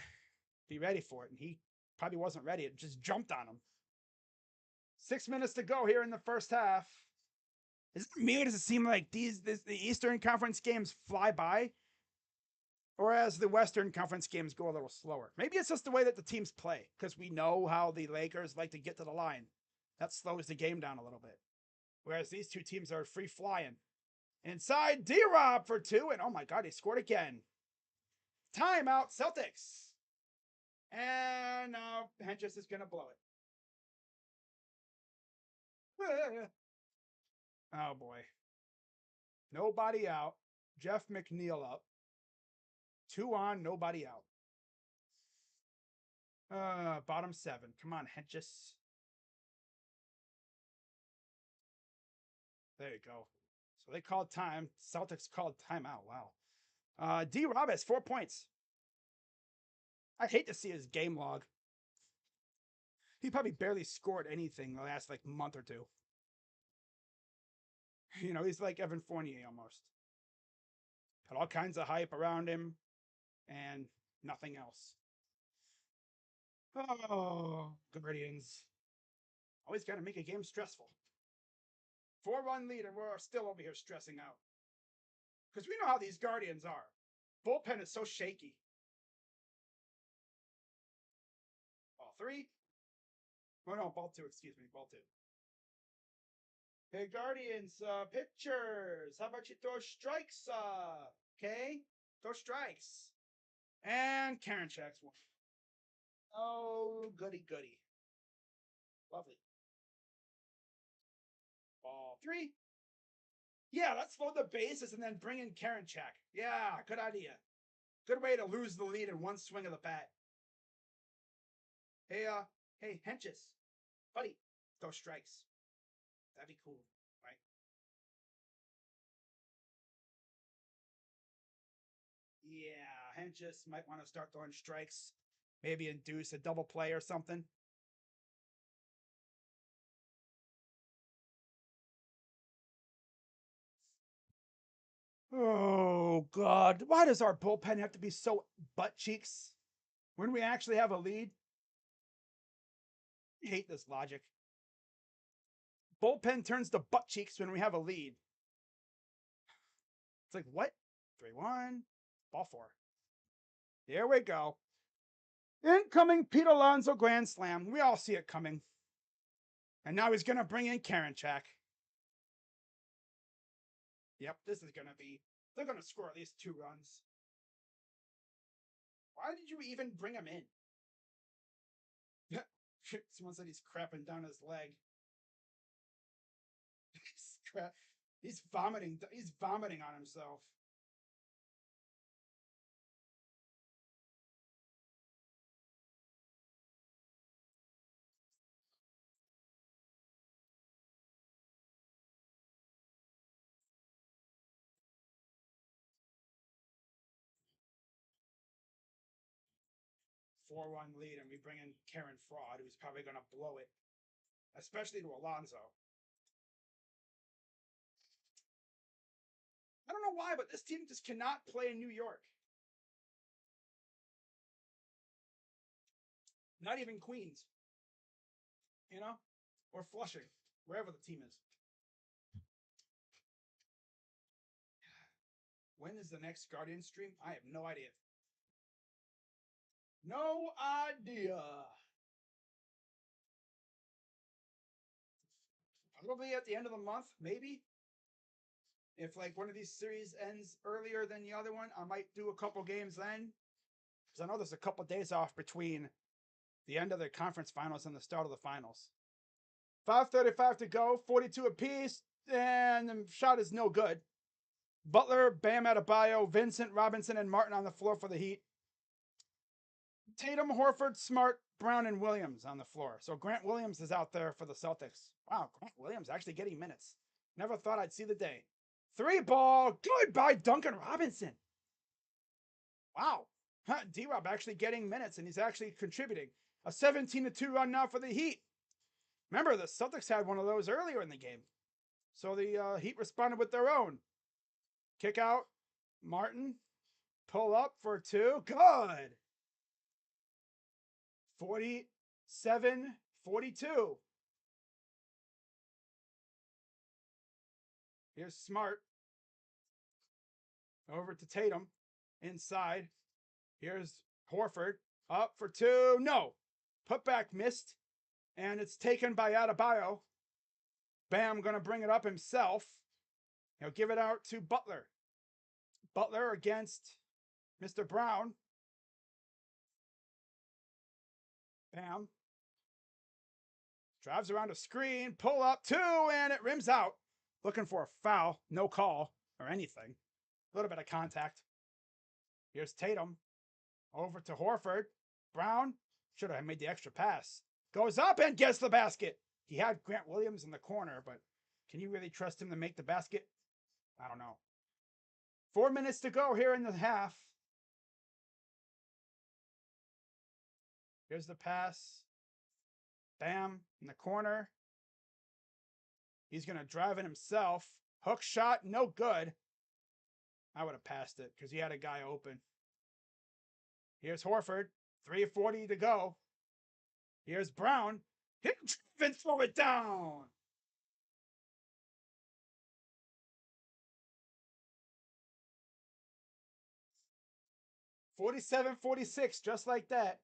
be ready for it. And he probably wasn't ready. It just jumped on him. 6 minutes to go here in the first half. Is it me or does it seem like the Eastern Conference games fly by? Whereas the Western Conference games go a little slower. Maybe it's just the way that the teams play, because we know how the Lakers like to get to the line. That slows the game down a little bit. Whereas these two teams are free flying. Inside, D-Rob for 2, and oh my God, he scored again. Timeout, Celtics. And now Henches is going to blow it. Oh, boy. Nobody out. Jeff McNeil up. 2 on, nobody out. Bottom 7. Come on, Henches. There you go. So they called time. Celtics called timeout. Wow. D-Rob has 4 points. I hate to see his game log. He probably barely scored anything the last like month or two. You know, he's like Evan Fournier almost. Had all kinds of hype around him and nothing else. Oh, Guardians. Always got to make a game stressful. 4-run lead, and we're still over here stressing out. Because we know how these Guardians are. Bullpen is so shaky. Ball 3. Oh, no, ball 2, excuse me, ball 2. Hey, Guardians, pitchers, how about you throw strikes, okay? Throw strikes. And Karen checks one. Oh, goody, goody. Lovely. Ball 3. Yeah, let's load the bases and then bring in Karen check. Yeah, good idea. Good way to lose the lead in one swing of the bat. Hey, Henches, buddy, throw strikes. That'd be cool, right? Yeah, Henches might want to start throwing strikes. Maybe induce a double play or something. Oh, God. Why does our bullpen have to be so butt cheeks when we actually have a lead? I hate this logic. Bullpen turns to butt cheeks when we have a lead. It's like, what? 3-1. Ball 4. Here we go. Incoming Pete Alonso grand slam. We all see it coming. And now he's going to bring in Karinchak. Yep, this is going to be... They're going to score at least 2 runs. Why did you even bring him in? Someone said he's crapping down his leg. He's vomiting. He's vomiting on himself. Four-one lead, and we bring in Karen Fraud, who's probably going to blow it, especially to Alonso. I don't know why, but this team just cannot play in New York. Not even Queens. You know? Or Flushing. Wherever the team is. When is the next Guardian stream? I have no idea. No idea. Probably at the end of the month, maybe. If like one of these series ends earlier than the other one, I might do a couple games then. Because I know there's a couple days off between the end of the conference finals and the start of the finals. 5:35 to go, 42 apiece, and the shot is no good. Butler, Bam Adebayo, Vincent, Robinson, and Martin on the floor for the Heat. Tatum, Horford, Smart, Brown, and Williams on the floor. So Grant Williams is out there for the Celtics. Wow, Grant Williams actually getting minutes. Never thought I'd see the day. 3-ball, goodbye, Duncan Robinson. Wow. D-Rob actually getting minutes, and he's actually contributing. A 17-2 run now for the Heat. Remember, the Celtics had one of those earlier in the game. So the Heat responded with their own. Kick out, Martin. Pull up for 2. Good. 47-42. Here's Smart. Over to Tatum. Inside. Here's Horford. Up for 2. No. Putback missed. And it's taken by Adebayo. Bam going to bring it up himself. He'll give it out to Butler. Butler against Mr. Brown. Bam. Drives around a screen, pull up two, and it rims out. Looking for a foul, no call or anything. A little bit of contact. Here's Tatum. Over to Horford. Brown should have made the extra pass. Goes up and gets the basket. He had Grant Williams in the corner, but can you really trust him to make the basket? I don't know. 4 minutes to go here in the half. Here's the pass. Bam, in the corner. He's going to drive it himself. Hook shot, no good. I would have passed it because he had a guy open. Here's Horford. 3:40 to go. Here's Brown. Hit and throw it down. (47-46), just like that.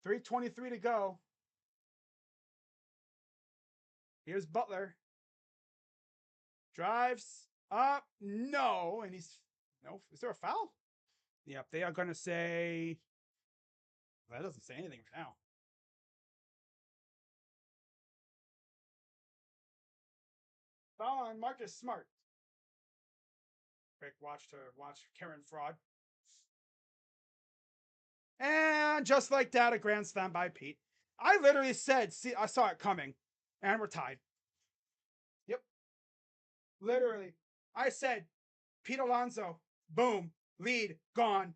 3:23 to go. Here's Butler. Drives up. No. And he's... No. Is there a foul? Yep. They are going to say... That doesn't say anything right now. Foul on Marcus Smart. Quick watch Karen Fraud. And just like that, a grand slam by Pete. I literally said, see, I saw it coming. And we're tied. Yep. Literally. I said, Pete Alonso, boom, lead, gone.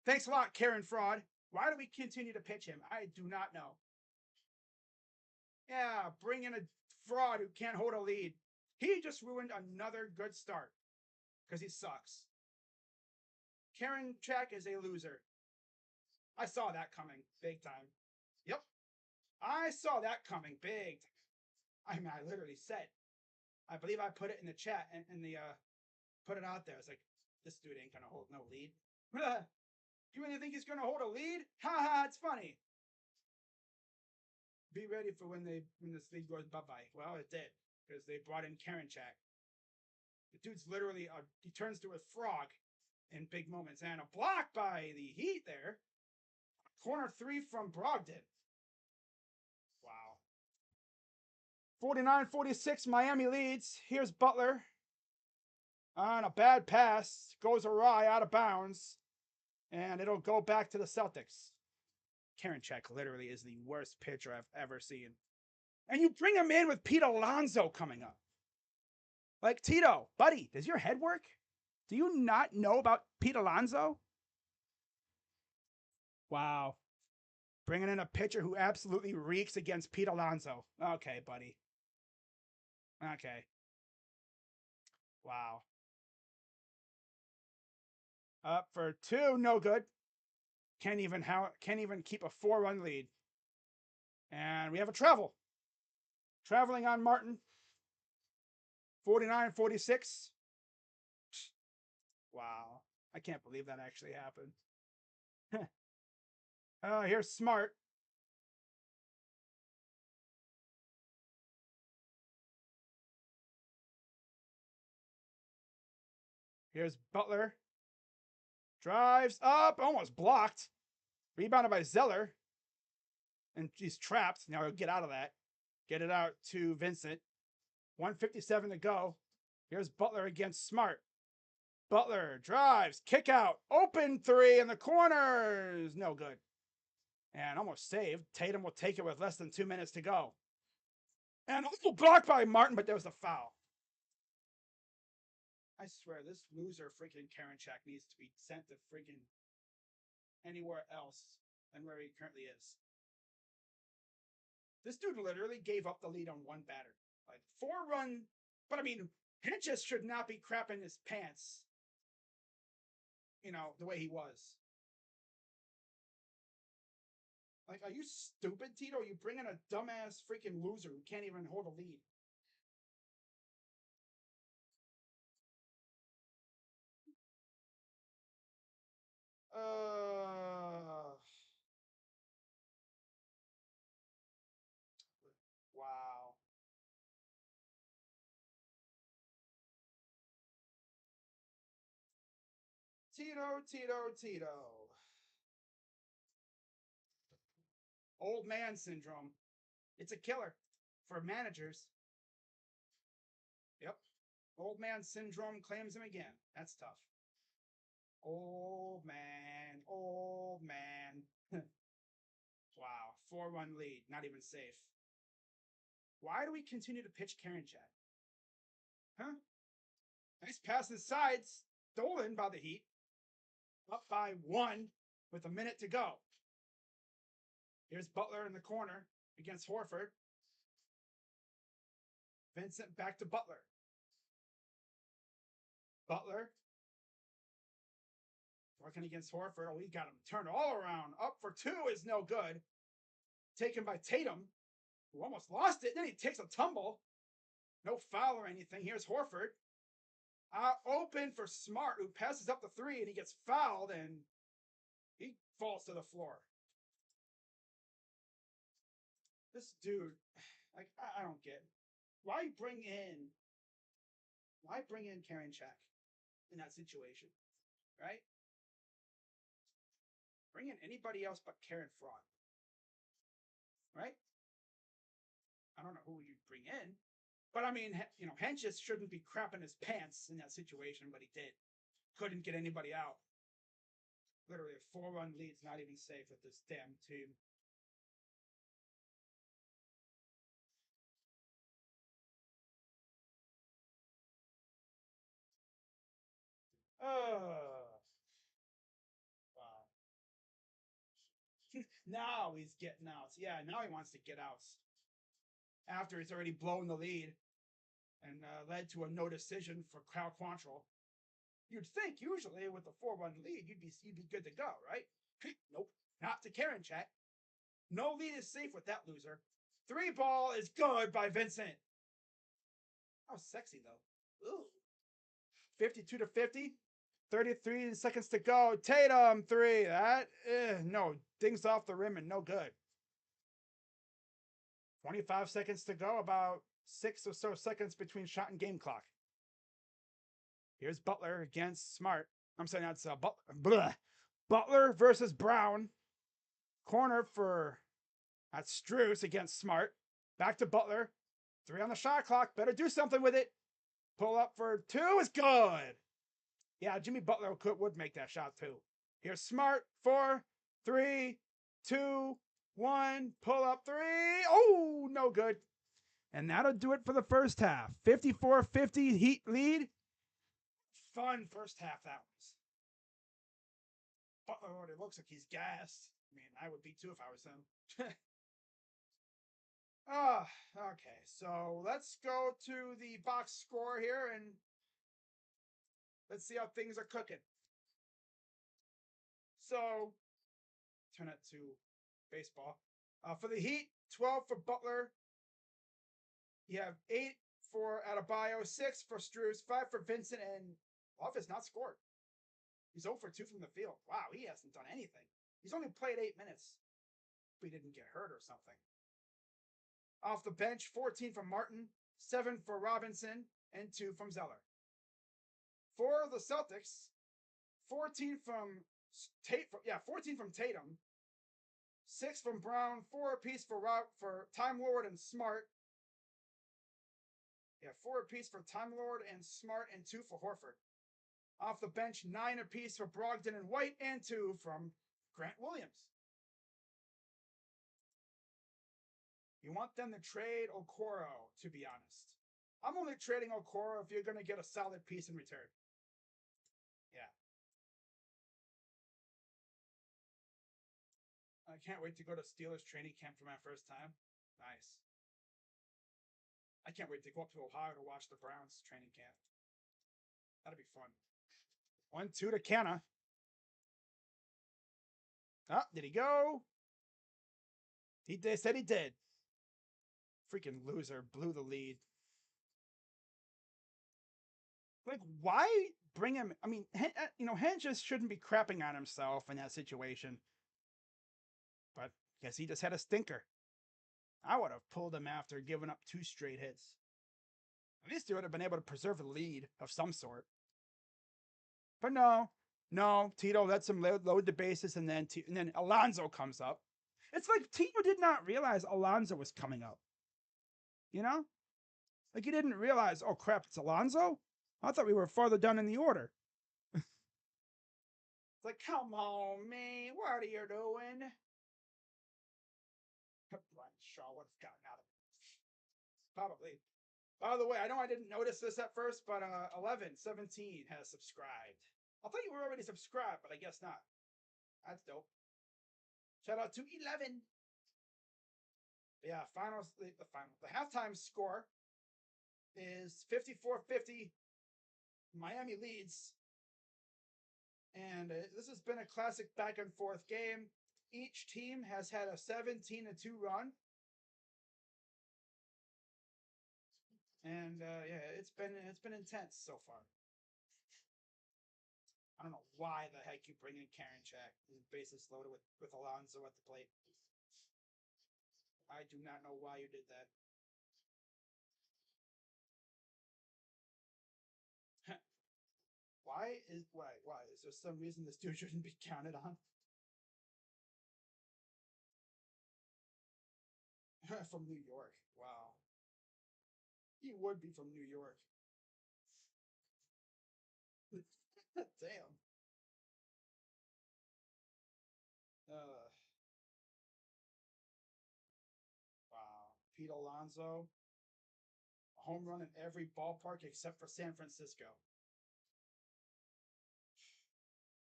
Thanks a lot, Karen Fraud. Why do we continue to pitch him? I do not know. Yeah, bring in a fraud who can't hold a lead. He just ruined another good start because he sucks. Karen Check is a loser. I saw that coming big time. Yep. I saw that coming big. I mean, I literally said, I believe I put it in the chat and in the put it out there. It's like, this dude ain't gonna hold no lead. You really think he's gonna hold a lead? Ha ha, it's funny. Be ready for when this league goes bye-bye. Well, it did, because they brought in Karen Check. The dude's literally he turns to a frog in big moments. And a block by the Heat there. Corner three from Brogdon. Wow. 49-46, Miami leads. Here's Butler. On a bad pass. Goes awry, out of bounds. And it'll go back to the Celtics. Karen Check literally is the worst pitcher I've ever seen. And you bring him in with Pete Alonso coming up. Like, Tito, buddy, does your head work? Do you not know about Pete Alonso? Wow. Bringing in a pitcher who absolutely reeks against Pete Alonso. Okay, buddy. Okay. Wow. Up for two, no good. Can't even keep a 4-run lead. And we have a travel. Traveling on Martin. 49-46. Wow. I can't believe that actually happened. Here's Smart. Here's Butler. Drives up. Almost blocked. Rebounded by Zeller. And he's trapped. Now he'll get out of that. Get it out to Vincent. 1:57 to go. Here's Butler against Smart. Butler drives, kick out, open three in the corners. No good. And almost saved. Tatum will take it with less than 2 minutes to go. And also blocked by Martin, but there was a foul. I swear, this loser freaking Karen Check needs to be sent to freaking anywhere else than where he currently is. This dude literally gave up the lead on one batter. Like, 4-run, but I mean, Hinchis should not be crapping his pants. You know, the way he was. Like, are you stupid, Tito? You bring in a dumbass freaking loser who can't even hold a lead. Wow. Tito. Old man syndrome. It's a killer for managers. Yep. Old man syndrome claims him again. That's tough. Old man. Old man. Wow. 4-1 lead. Not even safe. Why do we continue to pitch Karen Chat? Huh? Nice pass inside. Stolen by the Heat. Up by 1 with a minute to go. Here's Butler in the corner against Horford. Vincent back to Butler. Butler working against Horford. Oh, he got him turned all around. Up for 2 is no good. Taken by Tatum, who almost lost it. Then he takes a tumble. No foul or anything. Here's Horford. Open for Smart, who passes up the 3, and he gets fouled, and he falls to the floor. This dude, like, I don't get it. Why bring in Karen Check in that situation, right? Bring in anybody else but Karen Fraud, right? I don't know who you'd bring in, but I mean, you know, Henches shouldn't be crapping his pants in that situation, but he did. Couldn't get anybody out. Literally a 4-1 lead's not even safe with this damn team. Oh, wow. Now he's getting out. Yeah, now he wants to get out. After he's already blown the lead and led to a no decision for Cal Quantrill. You'd think usually with a 4-1 lead, you'd be good to go, right? Nope, not to Karen Chat. No lead is safe with that loser. 3 ball is good by Vincent. How sexy though. Ooh. 52 to 50. 33 seconds to go. Tatum 3. That no, dings off the rim and no good. 25 seconds to go. About 6 or so seconds between shot and game clock. Here's Butler against Smart. I'm saying that's Butler. Butler versus Brown. Corner for that's Strus against Smart. Back to Butler. 3 on the shot clock. Better do something with it. Pull up for 2 is good. Yeah, Jimmy Butler would make that shot too. Here's Smart. 4, 3, 2, 1. Pull up 3. Oh, no good. And that'll do it for the first half. 54-50 Heat lead. Fun first half that was. Butler already looks like he's gassed. I mean, I would be too if I was him. Okay. So let's go to the box score here and let's see how things are cooking. So, turn it to baseball. For the Heat, 12 for Butler. You have 8 for Adebayo, 6 for Strus, 5 for Vincent, and Love has not scored. He's 0 for 2 from the field. Wow, he hasn't done anything. He's only played 8 minutes. If he didn't get hurt or something. Off the bench, 14 from Martin, 7 for Robinson, and 2 from Zeller. For the Celtics, 14 from Tatum, 6 from Brown, 4 apiece for Time Lord and Smart. Yeah, 4 apiece for Time Lord and Smart, and 2 for Horford. Off the bench, 9 apiece for Brogdon and White, and 2 from Grant Williams. You want them to trade Okoro, to be honest. I'm only trading Okoro if you're going to get a solid piece in return. Yeah. I can't wait to go to Steelers training camp for my first time. Nice. I can't wait to go up to Ohio to watch the Browns training camp. That'll be fun. 1-2 to Canna. Ah, did he go? He said he did. Freaking loser. Blew the lead. Like, why bring him? I mean, Hedges shouldn't be crapping on himself in that situation. But I guess he just had a stinker. I would have pulled him after giving up 2 straight hits. At least he would have been able to preserve a lead of some sort. But no, Tito lets him load the bases, and then Alonzo comes up. It's like Tito did not realize Alonso was coming up. You know, like he didn't realize. Oh crap, it's Alonso. I thought we were farther down in the order. It's like, come on, man, what are you doing? Brian Shaw would have gotten out of it. Probably. By the way, I know I didn't notice this at first, but 1117 has subscribed. I thought you were already subscribed, but I guess not. That's dope. Shout out to 11. But yeah, the halftime score is 54-50. Miami leads. And this has been a classic back and forth game. Each team has had a 17-2 run. And yeah, it's been intense so far. I don't know why the heck you bring in Karen Jack. His bases loaded with Alonso at the plate. I do not know why you did that. Why is there some reason this dude shouldn't be counted on? From New York. Wow. He would be from New York. Damn. Uh, wow. Pete Alonso. A home run in every ballpark except for San Francisco.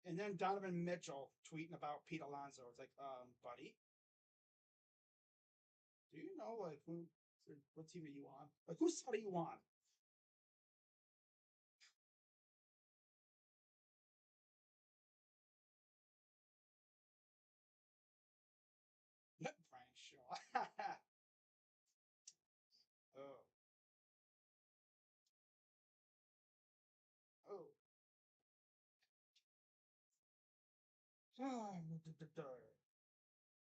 And then Donovan Mitchell tweeting about Pete Alonso. It's like, buddy, do you know like what team are you on? Like, whose side are you on? Brian Shaw. Oh. Oh.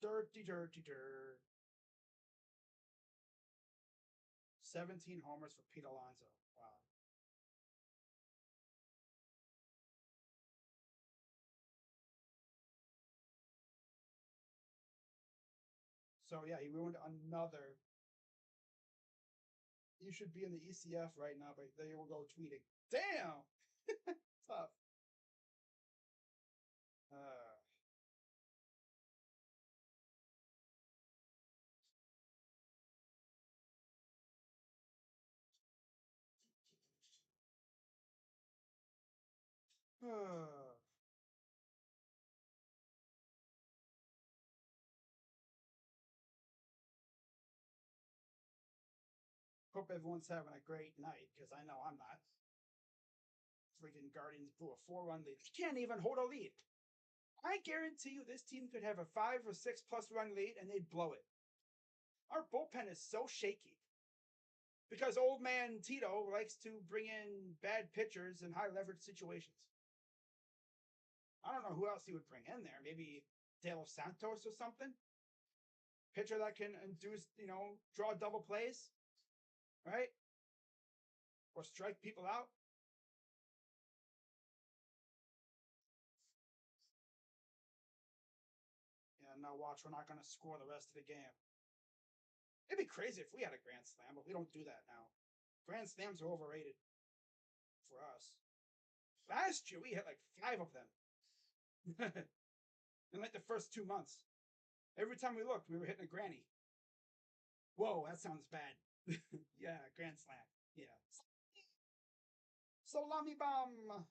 Dirty, dirty, dirt. 17 homers for Pete Alonso. Wow. So yeah, he ruined another. You should be in the ECF right now, but they will go tweeting. Damn. Tough. Uh, uh, Hope everyone's having a great night because I know I'm not. Freaking Guardians blew a 4-run lead. They can't even hold a lead. I guarantee you this team could have a 5 or 6+ run lead and they'd blow it. Our bullpen is so shaky because old man Tito likes to bring in bad pitchers in high leverage situations. I don't know who else he would bring in there. Maybe De Los Santos or something. Pitcher that can induce, draw double plays, right? Or strike people out. Yeah, now watch, we're not going to score the rest of the game. It'd be crazy if we had a grand slam, but we don't do that now. Grand slams are overrated for us. Last year we hit like 5 of them in like the first 2 months. Every time we looked, we were hitting a granny. Whoa, that sounds bad. Yeah, grand slam. Yeah. Salami bomb.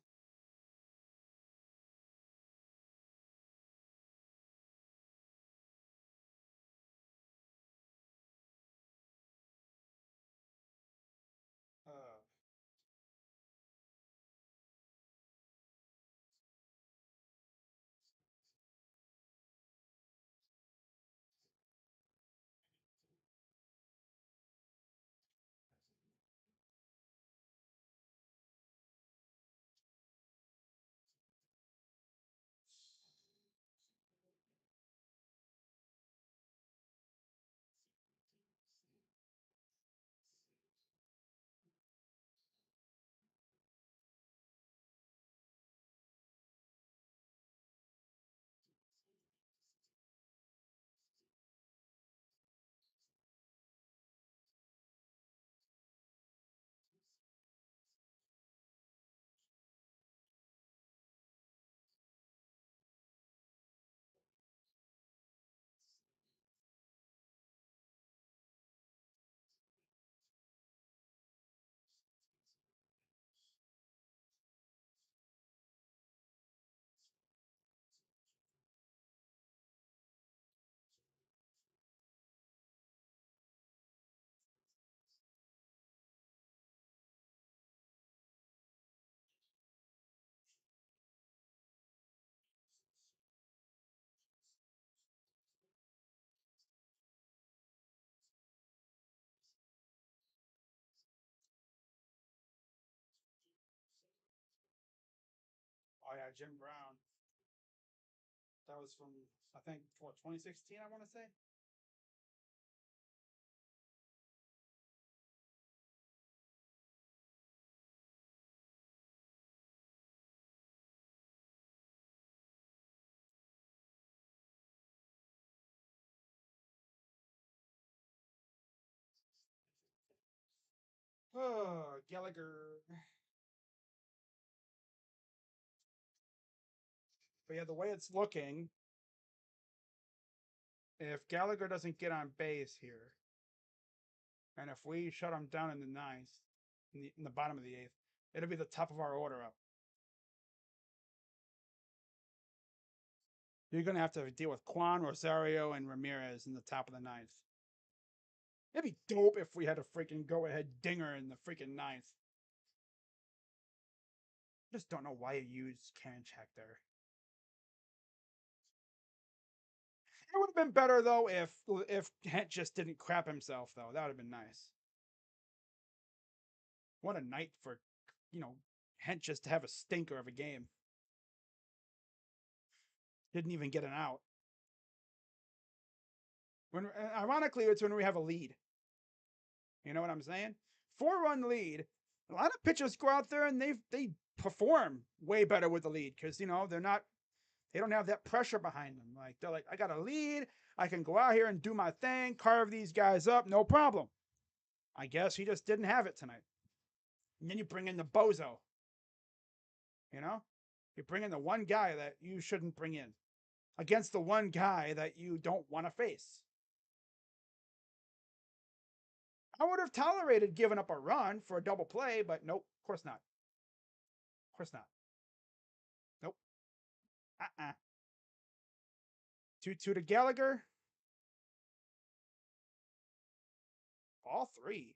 Uh, Jim Brown. That was from, I think, what, 2016, I want to say? Oh, Gallagher. But yeah, the way it's looking, if Gallagher doesn't get on base here, and if we shut him down in the ninth, in the bottom of the eighth, it'll be the top of our order up. You're going to have to deal with Quan, Rosario, and Ramirez in the top of the ninth. It'd be dope if we had a freaking go ahead dinger in the freaking ninth. Just don't know why you used Karinchak there. It would have been better though if Hent just didn't crap himself though. That would have been nice. What a night for, Hent just to have a stinker of a game. Didn't even get an out. When ironically, it's when we have a lead. You know what I'm saying? 4-run lead. A lot of pitchers go out there and they perform way better with the lead because they don't have that pressure behind them. Like they're like, I got a lead, I can go out here and do my thing, carve these guys up, no problem. I guess he just didn't have it tonight. And then you bring in the bozo. You bring in the one guy that you shouldn't bring in against the one guy that you don't want to face. I would have tolerated giving up a run for a double play, but nope, of course not. Of course not. Nope. 2-2 to Gallagher. Ball 3.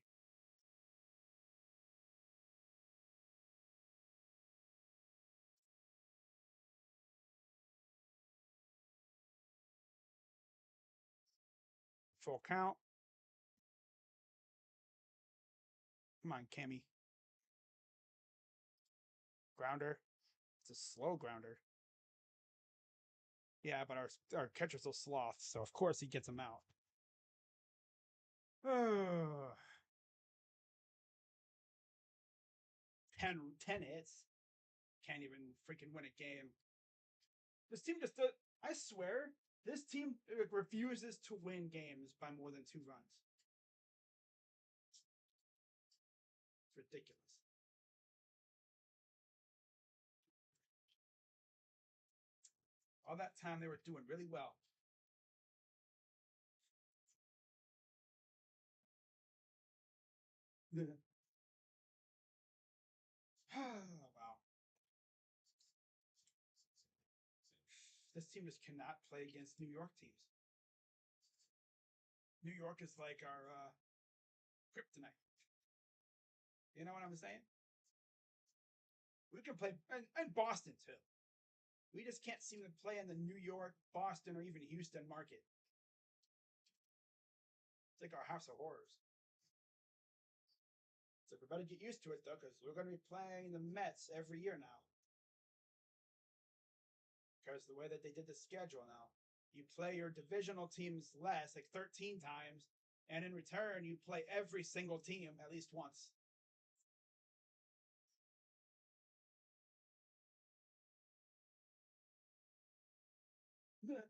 Full count. Come on, Cammy. Grounder. It's a slow grounder. Yeah, but our catcher's a sloth, so of course he gets him out. 10 hits. Can't even freaking win a game. This team just does. I swear, this team refuses to win games by more than 2 runs. It's ridiculous. All that time they were doing really well. Wow. This team just cannot play against New York teams. New York is like our kryptonite. You know what I'm saying? We can play, and Boston too. We just can't seem to play in the New York, Boston, or even Houston market. It's like our house of horrors. So we better get used to it though, because we're going to be playing the Mets every year now. Because the way that they did the schedule now, you play your divisional teams less, like 13 times, and in return, you play every single team at least once. Let's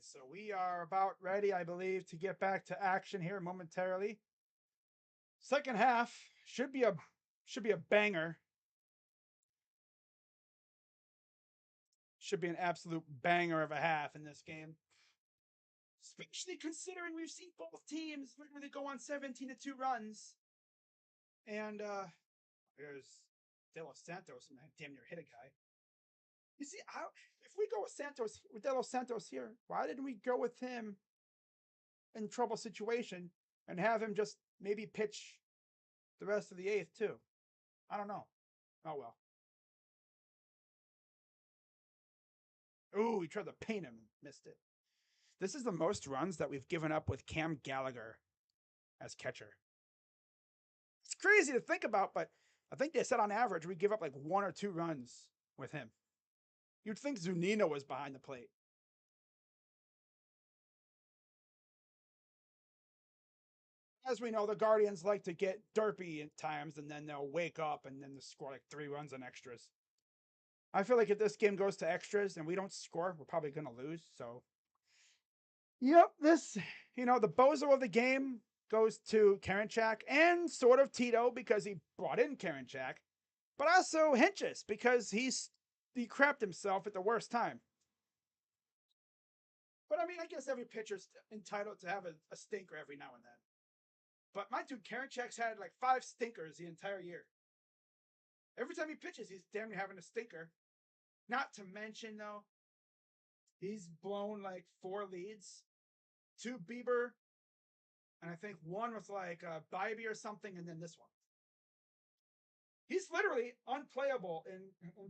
So we are about ready, I believe, to get back to action here momentarily. Second half should be a banger. Should be an absolute banger of a half in this game. Especially considering we've seen both teams literally go on 17-2 runs. And there's De Los Santos, and I damn near hit a guy. You see, if we go with De Los Santos here, why didn't we go with him in trouble situation and have him just maybe pitch the rest of the eighth too? I don't know. Oh well. Ooh, he tried to paint him, missed it. This is the most runs that we've given up with Cam Gallagher as catcher. It's crazy to think about, but I think they said on average we give up like 1 or 2 runs with him. You'd think Zunino was behind the plate. As we know, the Guardians like to get derpy at times, and then they'll wake up and then they'll score like 3 runs on extras. I feel like if this game goes to extras and we don't score, we're probably going to lose. So, yep, the bozo of the game goes to Karinchak and sort of Tito because he brought in Karinchak, but also Hinches because he crapped himself at the worst time. But I mean, I guess every pitcher's entitled to have a stinker every now and then. But my dude Karinchak's had like 5 stinkers the entire year. Every time he pitches, he's damn near having a stinker. Not to mention, though, he's blown like 4 leads, 2 Bieber, and I think 1 was like Bybee or something, and then this one. He's literally unplayable in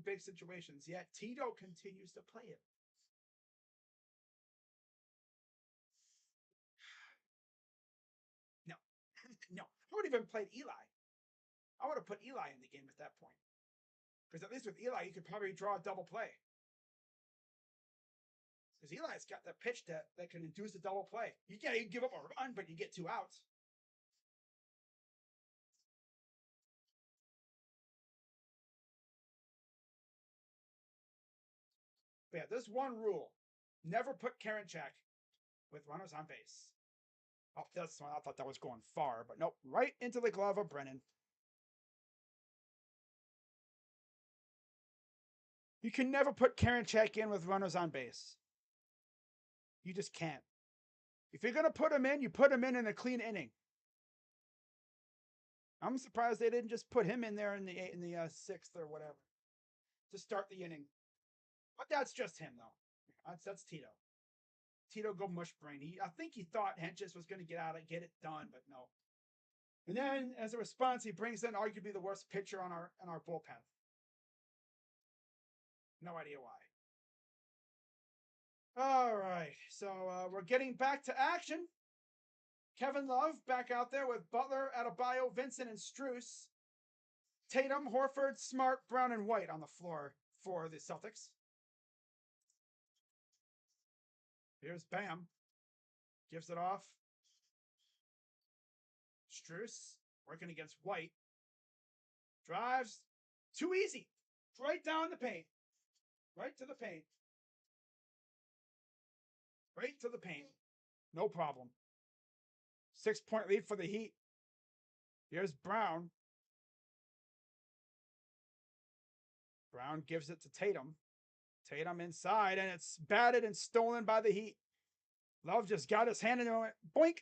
big situations, yet Tito continues to play it. No, no. I would have even played Eli. I would have put Eli in the game at that point. Because at least with Eli, you could probably draw a double play. Because Eli's got that pitch that can induce a double play. You give up a run, but you get 2 outs. But yeah, there's one rule. Never put Karinchak with runners on base. Oh, that's one. I thought that was going far, but nope. Right into the glove of Brennan. You can never put Karinchak in with runners on base. You just can't. If you're going to put him in, you put him in a clean inning. I'm surprised they didn't just put him in there in the 6th or whatever to start the inning. But that's just him, though. That's Tito. Tito go mush brain. I think he thought Henches was going to get it done, but no. And then, as a response, he brings in arguably the worst pitcher on our bullpen. No idea why. All right, so we're getting back to action. Kevin Love back out there with Butler, Adebayo, Vincent, and Strus. Tatum, Horford, Smart, Brown, and White on the floor for the Celtics. Here's Bam. Gives it off. Strus working against White. Drives. Too easy. Right down the paint. Right to the paint. Right to the paint. No problem. 6-point lead for the Heat. Here's Brown. Brown gives it to Tatum. Tatum inside, and it's batted and stolen by the Heat. Love just got his hand into it. Boink.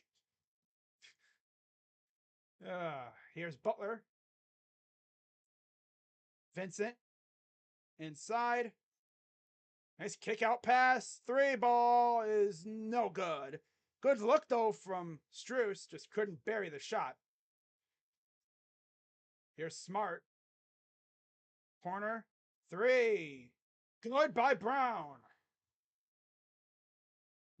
Here's Butler. Vincent. Inside. Nice kick out pass. 3 ball is no good. Good look, though, from Strus. Just couldn't bury the shot. Here's Smart. Corner. 3. Good by Brown.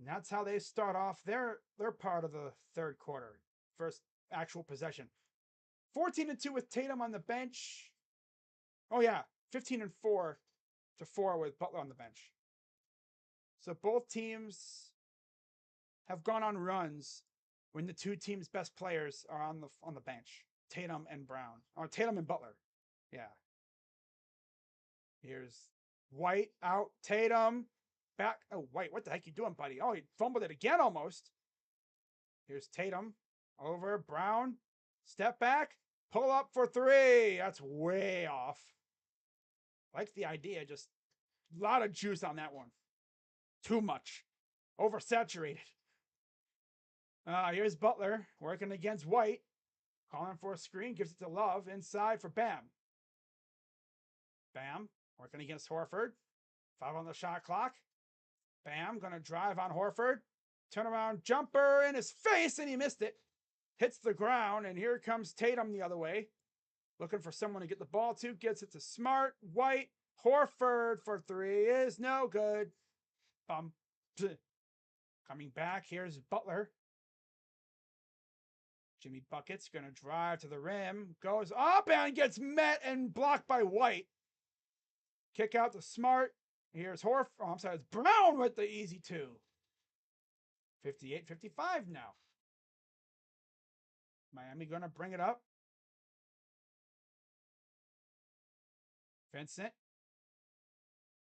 And that's how they start off their part of the third quarter. First actual possession. 14-2 with Tatum on the bench. Oh, yeah. 15-4 to 4 with Butler on the bench. So both teams have gone on runs when the 2 teams' best players are on the bench. Tatum and Brown. Or Tatum and Butler. Yeah. Here's White out. Tatum. back. Oh, White, what the heck you doing, buddy? Oh, he fumbled it again almost. Here's Tatum over Brown. Step back. Pull up for three. That's way off. Like the idea, just a lot of juice on that one. Too much. Oversaturated. Here's Butler working against White. Calling for a screen. Gives it to Love. Inside for Bam. Bam. Working against Horford. 5 on the shot clock. Bam. Going to drive on Horford. Turnaround jumper in his face, and he missed it. Hits the ground, and here comes Tatum the other way. Looking for someone to get the ball to. Gets it to Smart. White. Horford for three is no good. Coming back, here's Butler. Jimmy Bucket's going to drive to the rim. Goes up and gets met and blocked by White. Kick out to Smart. Here's Horford. Oh, I'm sorry, it's Brown with the easy two. 58-55 now. Miami going to bring it up. Vincent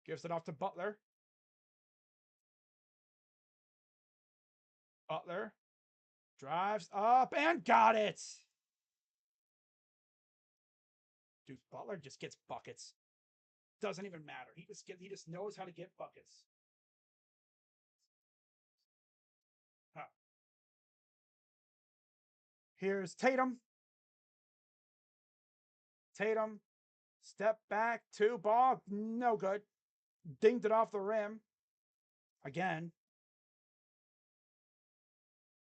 gives it off to Butler. Butler drives up and got it. Dude, Butler just gets buckets. Doesn't even matter. He just knows how to get buckets. Huh. Here's Tatum. Tatum, step back, 2 ball, no good. Dinged it off the rim. Again.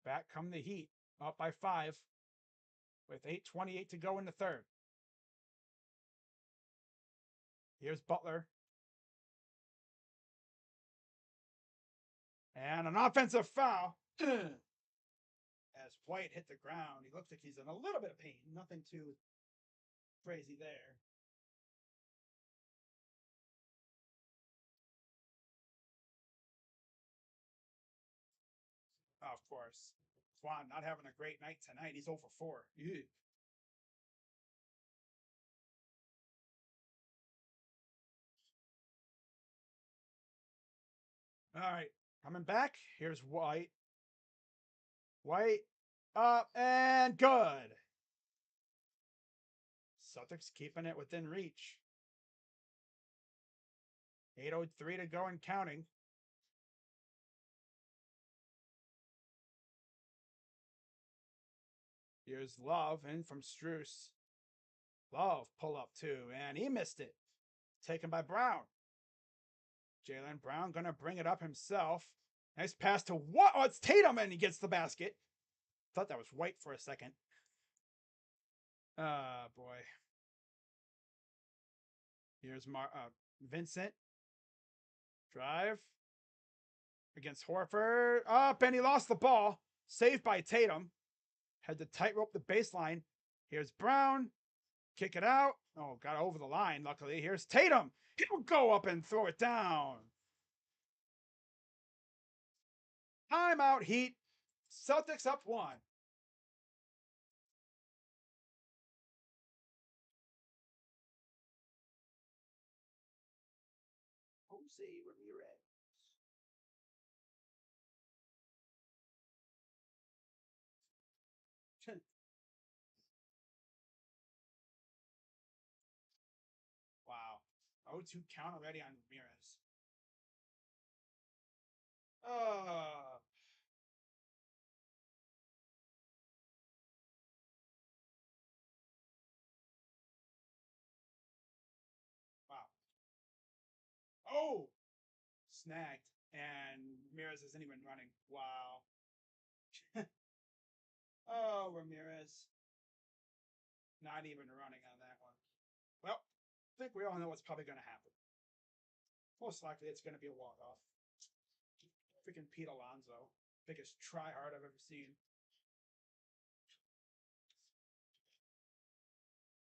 Back come the Heat, up by 5 with 8:28 to go in the third. Here's Butler. And an offensive foul. As White hit the ground, he looks like he's in a little bit of pain. Nothing too crazy there. Oh, of course. Quan not having a great night tonight. He's 0 for 4. Ew. All right, coming back. Here's White. White up and good. Celtics keeping it within reach. 8:03 to go and counting. Here's Love in from Strus. Love pull up too, and he missed it. Taken by Brown. Jaylen Brown gonna bring it up himself. Nice pass to what? Oh, it's Tatum, and he gets the basket. Thought that was White for a second. Boy. Here's Vincent. Drive against Horford. Up, and he lost the ball. Saved by Tatum. Had to tightrope the baseline. Here's Brown. Kick it out. Oh, got over the line, luckily. Here's Tatum. He'll go up and throw it down. Timeout, Heat. Celtics up 1. Jose Ramirez. Wow. 0-2 count already on Ramirez. Wow. Oh! Snagged. And Ramirez isn't even running. Wow. Oh, Ramirez. Not even running on that one. Well, I think we all know what's probably going to happen. Most likely it's going to be a walk-off. Freaking Pete Alonso. Biggest tryhard I've ever seen.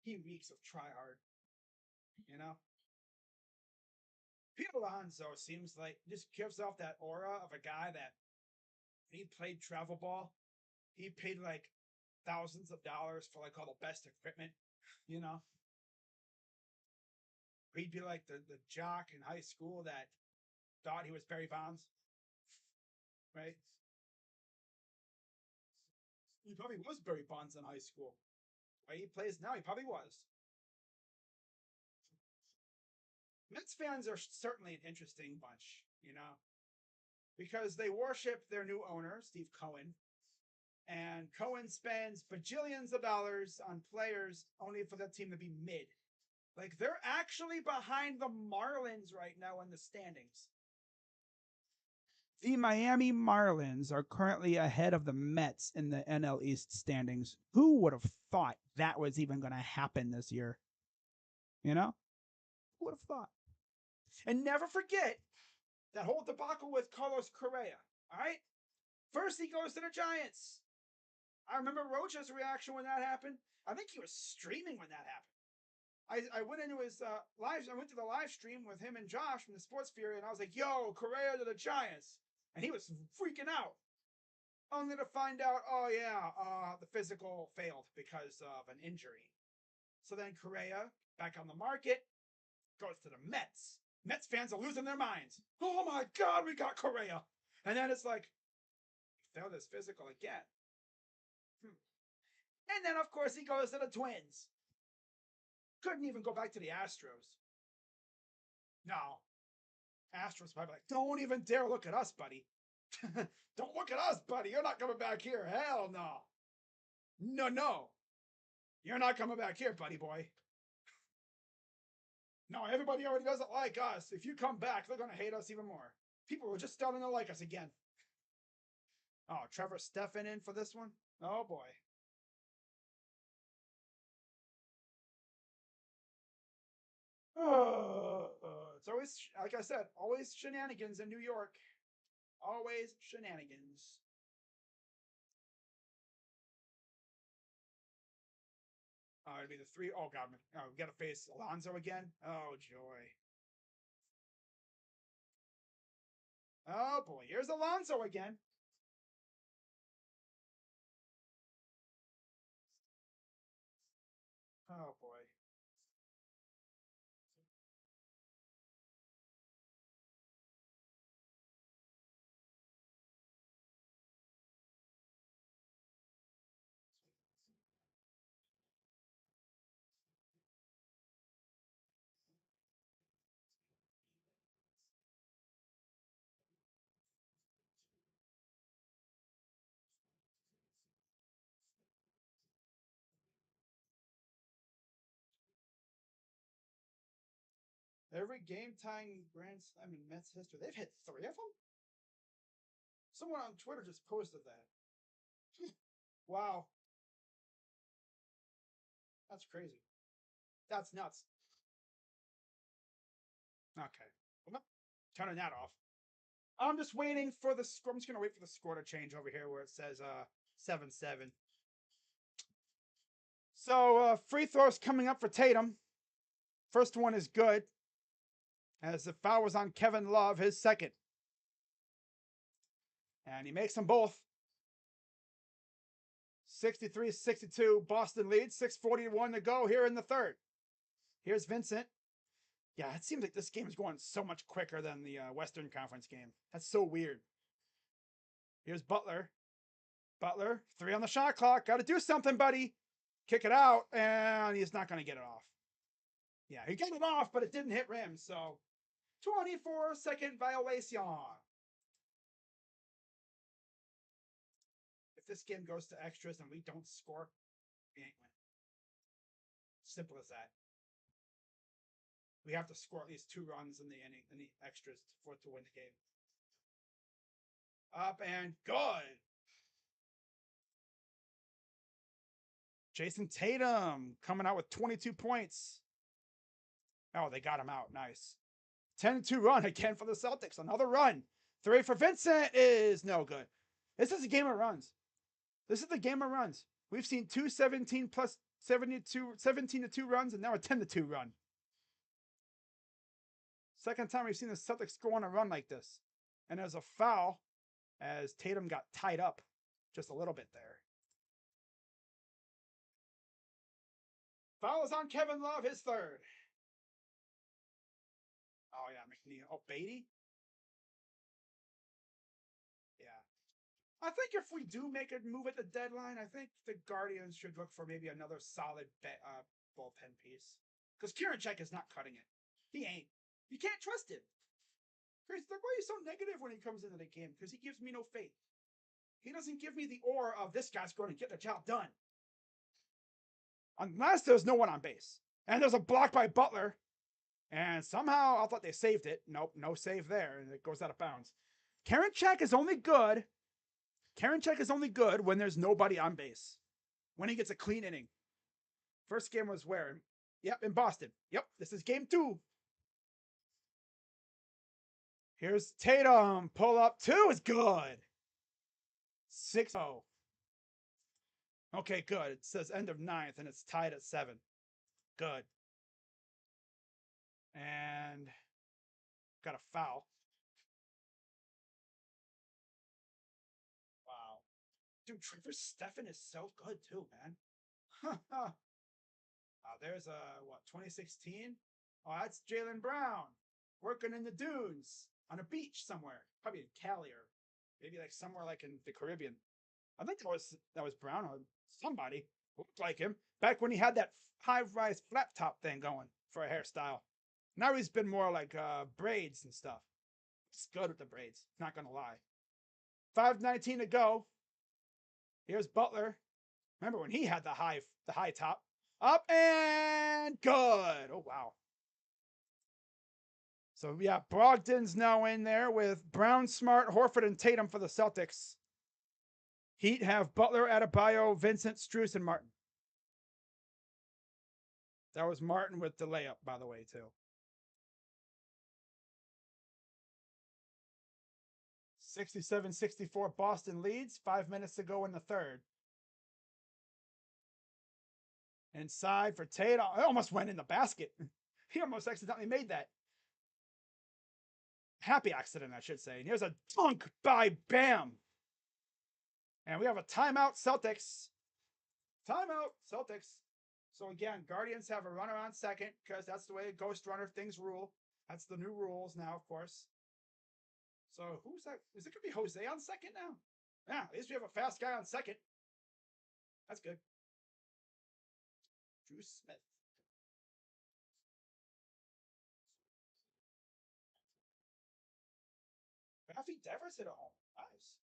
He reeks of tryhard. You know? Pete Alonso seems like just gives off that aura of a guy that he played travel ball. He paid like thousands of dollars for like all the best equipment, you know? He'd be like the jock in high school that thought he was Barry Bonds, right? He probably was Barry Bonds in high school. The way he plays now, he probably was. Mets fans are certainly an interesting bunch, because they worship their new owner, Steve Cohen, and Cohen spends bajillions of dollars on players only for the team to be mid. Like, they're actually behind the Marlins right now in the standings. The Miami Marlins are currently ahead of the Mets in the NL East standings. Who would have thought that was even going to happen this year? Who would have thought? And never forget that whole debacle with Carlos Correa. All right? First, he goes to the Giants. I remember Rocha's reaction when that happened. I think he was streaming when that happened. I went into his live. I went to the live stream with him and Josh from the Sports Fury, and I was like, "Yo, Correa to the Giants," and he was freaking out. Only to find out, oh yeah, the physical failed because of an injury. So then Correa, back on the market, goes to the Mets. Mets fans are losing their minds. Oh my God, we got Correa, and then it's like, he failed his physical again. And then of course he goes to the Twins. Couldn't even go back to the Astros. No. Astros probably like, don't even dare look at us, buddy. Don't look at us, buddy. You're not coming back here. Hell no. No. You're not coming back here, buddy boy. No, everybody already doesn't like us. If you come back, they're going to hate us even more. People are just starting to like us again. Oh, Trevor Stephan in for this one? Oh, boy. It's always, like I said, always shenanigans in New York. Always shenanigans. It'd be the three. Oh, God. Oh, we got to face Alonso again. Oh, joy. Oh, boy. Here's Alonso again. Oh, boy. Every game tying Grand Slam in Mets history. They've hit three of them? Someone on Twitter just posted that. Wow. That's crazy. That's nuts. Okay. Well, turning that off. I'm just waiting for the score. I'm just going to wait for the score to change over here where it says 7-7. So free throws coming up for Tatum. First one is good, as the foul was on Kevin Love, his second. And he makes them both. 63-62, Boston leads. 6:41 to go here in the third. Here's Vincent. Yeah, it seems like this game is going so much quicker than the Western Conference game. That's so weird. Here's Butler. Butler, 3 on the shot clock. Got to do something, buddy. Kick it out, and he's not going to get it off. Yeah, he got it off, but it didn't hit rim, so 24-second violation. If this game goes to extras and we don't score, we ain't winning. Simple as that. We have to score at least 2 runs in the inning, in the extras for it to win the game. Up and good. Jason Tatum coming out with 22 points. Oh, they got him out. Nice. 10-2 run again for the Celtics. Another run. 3 for Vincent is no good. This is a game of runs. This is the game of runs. We've seen 2 17 plus 72, 17-2 runs, and now a 10-2 run. Second time we've seen the Celtics go on a run like this. And there's a foul as Tatum got tied up just a little bit there. Foul is on Kevin Love, his third. Oh, yeah, McNeil. Oh, Beatty? I think if we do make a move at the deadline, I think the Guardians should look for maybe another solid bullpen piece. Because Kieranchek is not cutting it. He ain't. You can't trust him. Chris, like, why are you so negative when he comes into the game? Because he gives me no faith. He doesn't give me the aura of this guy's going to get the job done. Unless there's no one on base. And there's a block by Butler. And somehow I thought they saved it. Nope, no save there. And it goes out of bounds. Kieranchek is only good. Kieranchek is only good when there's nobody on base. When he gets a clean inning. First game was where? Yep, in Boston. Yep, this is game 2. Here's Tatum. Pull up 2 is good. 6-0. Okay, good. It says end of 9th, and it's tied at 7. Good. And got a foul. Wow. Dude, Trevor Stephan is so good too, man. There's a, 2016? Oh, that's Jaylen Brown working in the dunes on a beach somewhere. Probably in Cali or maybe like somewhere like in the Caribbean. I think that was Brown or somebody who looked like him back when he had that high-rise flat top thing going for a hairstyle. Now he's been more like braids and stuff. It's good with the braids, not gonna lie. 5:19 to go. Here's Butler. Remember when he had the high top? Up and good. Oh wow. So yeah, Brogdon's now in there with Brown, Smart, Horford, and Tatum for the Celtics. Heat have Butler, Adebayo, Vincent, Strus, and Martin. That was Martin with the layup, by the way, too. 67-64 Boston leads. 5 minutes to go in the third. Inside for Tatum. It almost went in the basket. He almost accidentally made that. Happy accident, I should say. And here's a dunk by Bam. And we have a timeout, Celtics. Timeout, Celtics. So again, Guardians have a runner on second because that's the way ghost runner things rule. That's the new rules now, of course. So who's that? Is it going to be Jose on second now? Yeah, at least we have a fast guy on second. That's good. Drew Smith. Rafi Devers hit a home. Nice.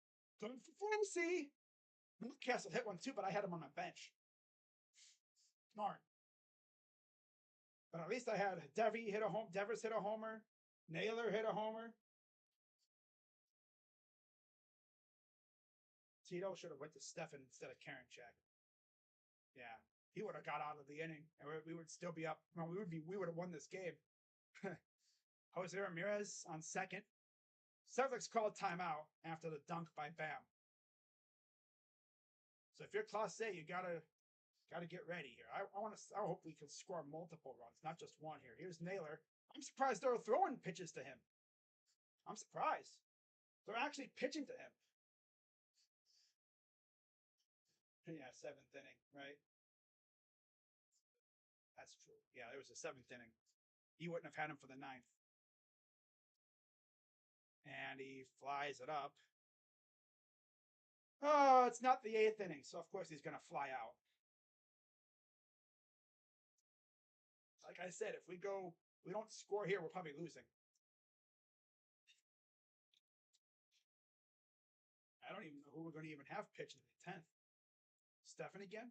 Going for fancy. Newcastle hit one too, but I had him on my bench. Smart. But at least I had Devers hit a homer. Naylor hit a homer. Tito should have went to Stephan instead of Kieranchek. Yeah, he would have got out of the inning, and we would still be up. Well, we would have won this game. Jose Ramirez on second. Celtics called timeout after the dunk by Bam. So if you're Class A, you gotta get ready here. I hope we can score multiple runs, not just one here. Here's Naylor. I'm surprised they're throwing pitches to him. I'm surprised. They're actually pitching to him. Yeah, 7th inning, right? That's true. Yeah, it was the 7th inning. He wouldn't have had him for the 9th. And he flies it up. Oh, it's not the 8th inning, so of course he's going to fly out. Like I said, if we don't score here, we're probably losing. I don't even know who we're going to even have pitch in the 10th. Stephan again?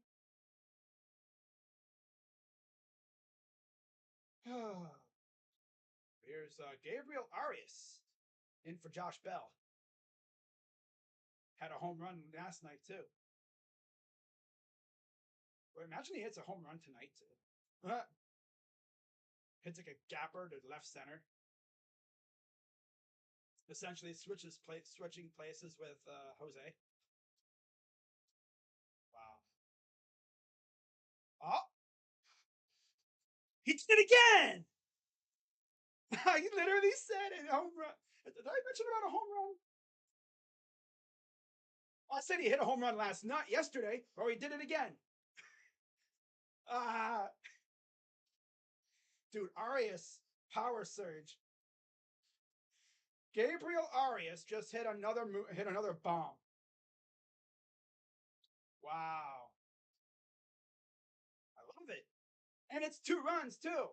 Here's Gabriel Arias in for Josh Bell. Had a home run last night, too. Well, imagine he hits a home run tonight, too. Hits like a gapper to left center. Essentially switching places with Jose. Wow. Oh! He did it again! He literally said it. Home run. Did I mention about a home run? I said he hit a home run yesterday, or he did it again. Dude, Arias, power surge. Gabriel Arias just hit another bomb. Wow. I love it. And it's 2 runs, too,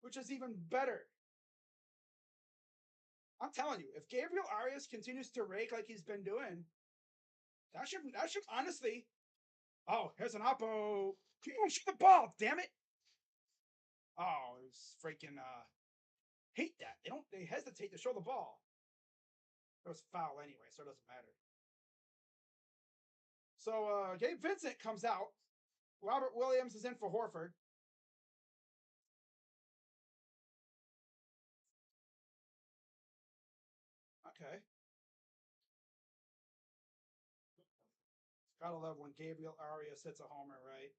which is even better. I'm telling you, if Gabriel Arias continues to rake like he's been doing, that should honestly. Oh, here's an oppo. Come on, shoot the ball, damn it. Oh, it's freaking hate that. They hesitate to show the ball. It was foul anyway, so it doesn't matter. So Gabe Vincent comes out. Robert Williams is in for Horford. Okay. Gotta love when Gabriel Arias hits a homer, right?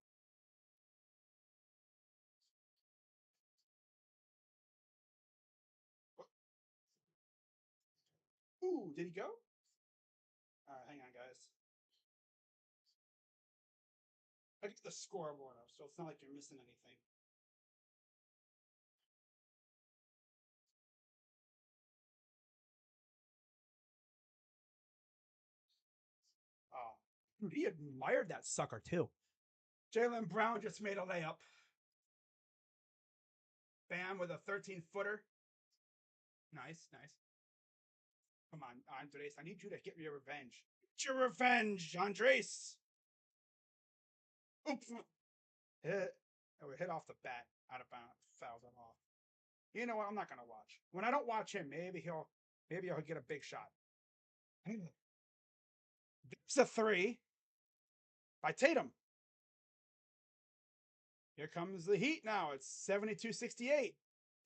Ooh, did he go? All right, hang on, guys. I get the scoreboard up, so it's not like you're missing anything. Oh, dude, he admired that sucker too. Jaylen Brown just made a layup. Bam with a 13-footer. Nice, nice. Come on, Andres. I need you to get your revenge. Get your revenge, Andres. Oops. Hit. Oh, hit off the bat. Out of bounds. Fouled him off. You know what? I'm not gonna watch. When I don't watch him, maybe he'll get a big shot. There's a three by Tatum. Here comes the Heat now. It's 72-68.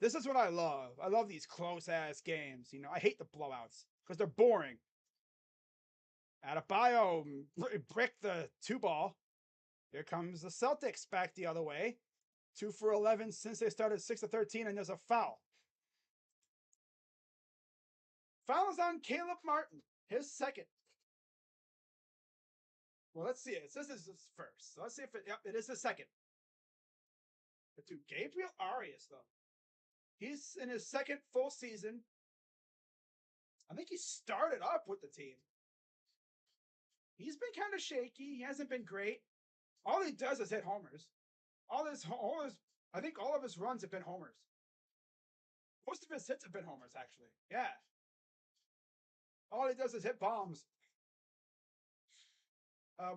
This is what I love. I love these close ass games. You know, I hate the blowouts because they're boring. Adebayo brick the 2 ball. Here comes the Celtics back the other way. 2 for 11 since they started 6-13, and there's a foul. Foul is on Caleb Martin, his second. Well, let's see. It says this is first. So let's see if it is the second. But to Gabriel Arias, though. He's in his second full season. I think he started up with the team. He's been kind of shaky. He hasn't been great. All he does is hit homers. I think all of his runs have been homers. Most of his hits have been homers, actually. Yeah. All he does is hit bombs.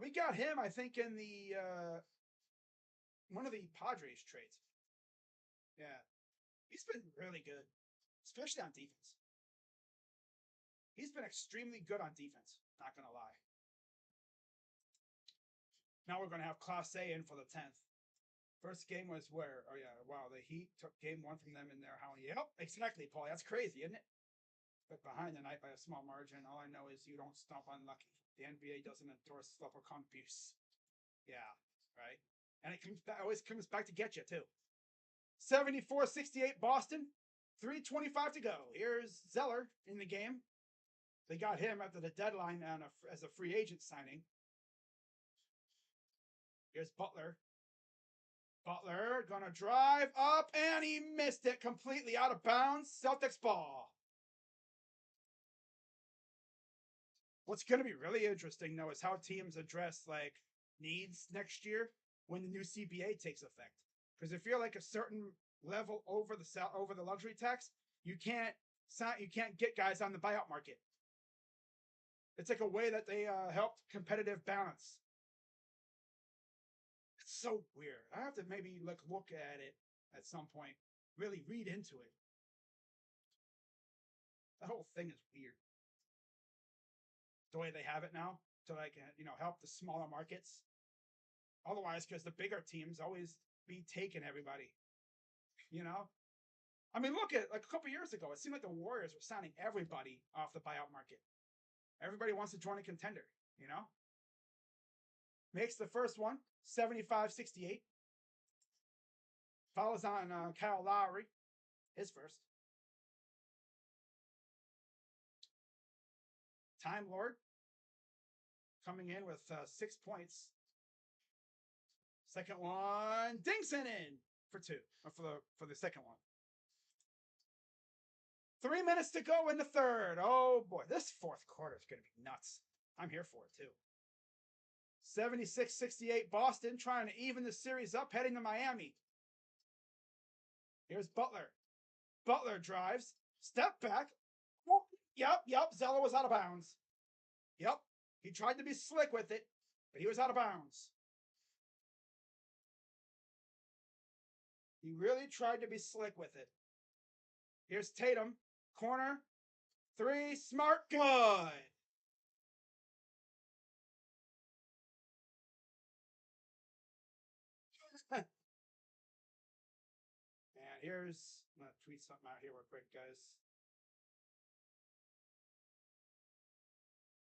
We got him, I think, in the one of the Padres trades. Yeah. He's been really good, especially on defense. He's been extremely good on defense, not going to lie. Now we're going to have Class A in for the 10th. First game was where? Oh, yeah. Wow. The Heat took game 1 from them in there. How? Yep. Exactly, Paul. That's crazy, isn't it? But behind the night by a small margin. All I know is you don't stomp unlucky. The NBA doesn't endorse leprechaun abuse. Yeah. Right. And always comes back to get you, too. 74-68 Boston. 3:25 to go. Here's Zeller in the game. They got him after the deadline as a free agent signing. Here's Butler. Butler gonna drive up, and he missed it completely out of bounds. Celtics ball. What's going to be really interesting, though, is how teams address like needs next year when the new CBA takes effect. Because if you're like a certain level over the luxury tax, you can't get guys on the buyout market. It's like a way that they helped competitive balance. It's so weird. I have to maybe look at it at some point, really read into it. The whole thing is weird. The way they have it now to help the smaller markets. Otherwise, because the bigger teams always be taking everybody. You know, I mean, look at like a couple years ago, it seemed like the Warriors were signing everybody off the buyout market. Everybody wants to join a contender. You know, makes the first one 75-68. Follows on Kyle Lowry, his first. Time Lord coming in with 6 points. Second one, Dingson in for 2 for the second one. 3 minutes to go in the third. Oh boy, this fourth quarter is going to be nuts. I'm here for it too. 76-68 Boston, trying to even the series up, heading to Miami. Here's Butler. Butler drives. Step back. Whoop. Yep. Zeller was out of bounds. Yep. He tried to be slick with it, but he was out of bounds. He really tried to be slick with it. Here's Tatum. Corner. 3. Smart. Good. And here's, I'm going to tweet something out here real quick, guys.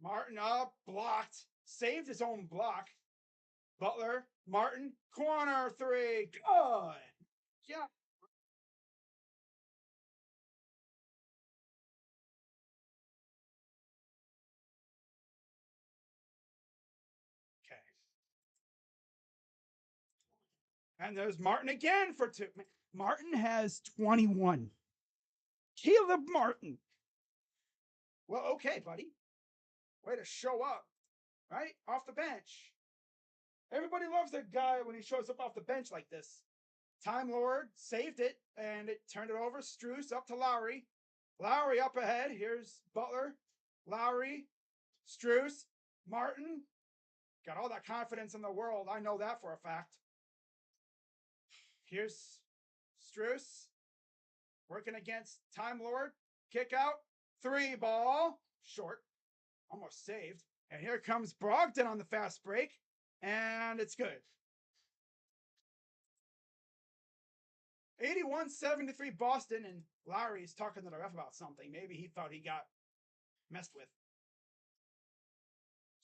Martin up, blocked, saved his own block. Butler, Martin, corner 3, good. Yeah. Okay. And there's Martin again for 2. Martin has 21. Caleb Martin. Well, okay, buddy. Way to show up, right? Off the bench. Everybody loves a guy when he shows up off the bench like this. Time Lord saved it, and it turned it over. Strus up to Lowry. Lowry up ahead. Here's Butler. Lowry. Strus. Martin. Got all that confidence in the world. I know that for a fact. Here's Strus. Working against Time Lord. Kick out. 3 ball. Short. Almost saved. And here comes Brogdon on the fast break. And it's good. 81-73 Boston, and Lowry's talking to the ref about something. Maybe he thought he got messed with.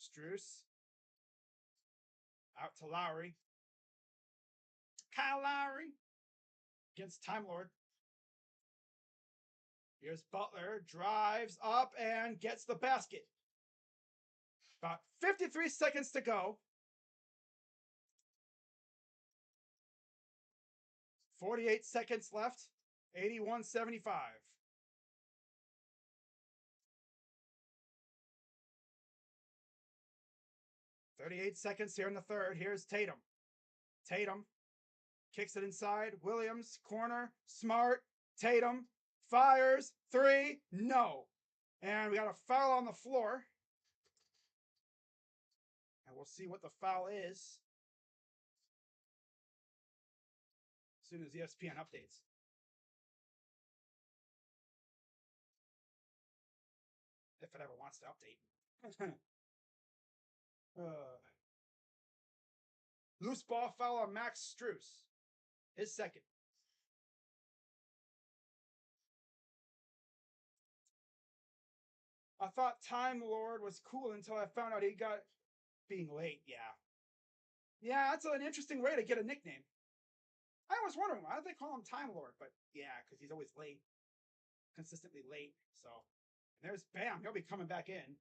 Strus. Out to Lowry. Kyle Lowry against Time Lord. Here's Butler. Drives up and gets the basket. About 53 seconds to go. 48 seconds left. 81-75. 38 seconds here in the third. Here's Tatum. Tatum kicks it inside. Williams, corner, Smart. Tatum fires. 3. No. And we got a foul on the floor. And we'll see what the foul is as soon as ESPN updates. If it ever wants to update. Loose ball foul on Max Strus. His second. I thought Time Lord was cool until I found out he got being late. Yeah, that's an interesting way to get a nickname. I was wondering, why do they call him Time Lord? But yeah, because he's always late. Consistently late. So there's Bam. He'll be coming back in.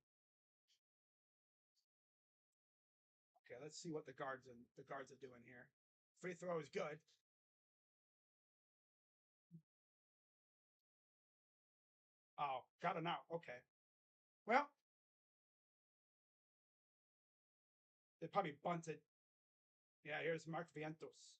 Okay, let's see what the guards are doing here. Free throw is good. Oh, got it out. Okay. Well, they probably bunted. Yeah, here's Mark Vientos.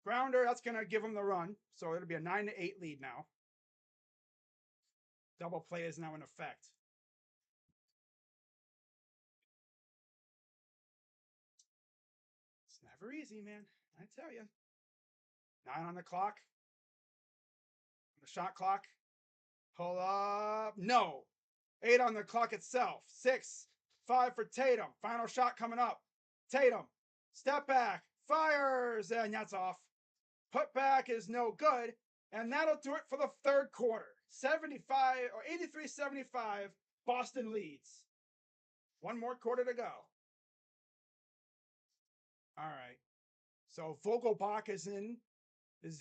Grounder, that's going to give them the run. So it'll be a 9-8 lead now. Double play is now in effect. It's never easy, man. I tell you. 9 on the clock. The shot clock. Pull up. No. 8 on the clock itself. 6. 5 for Tatum. Final shot coming up. Tatum. Step back. Fires. And that's off. Put back is no good. And that'll do it for the third quarter. 75 or 83-75. Boston leads. One more quarter to go. All right. So Vogelbach is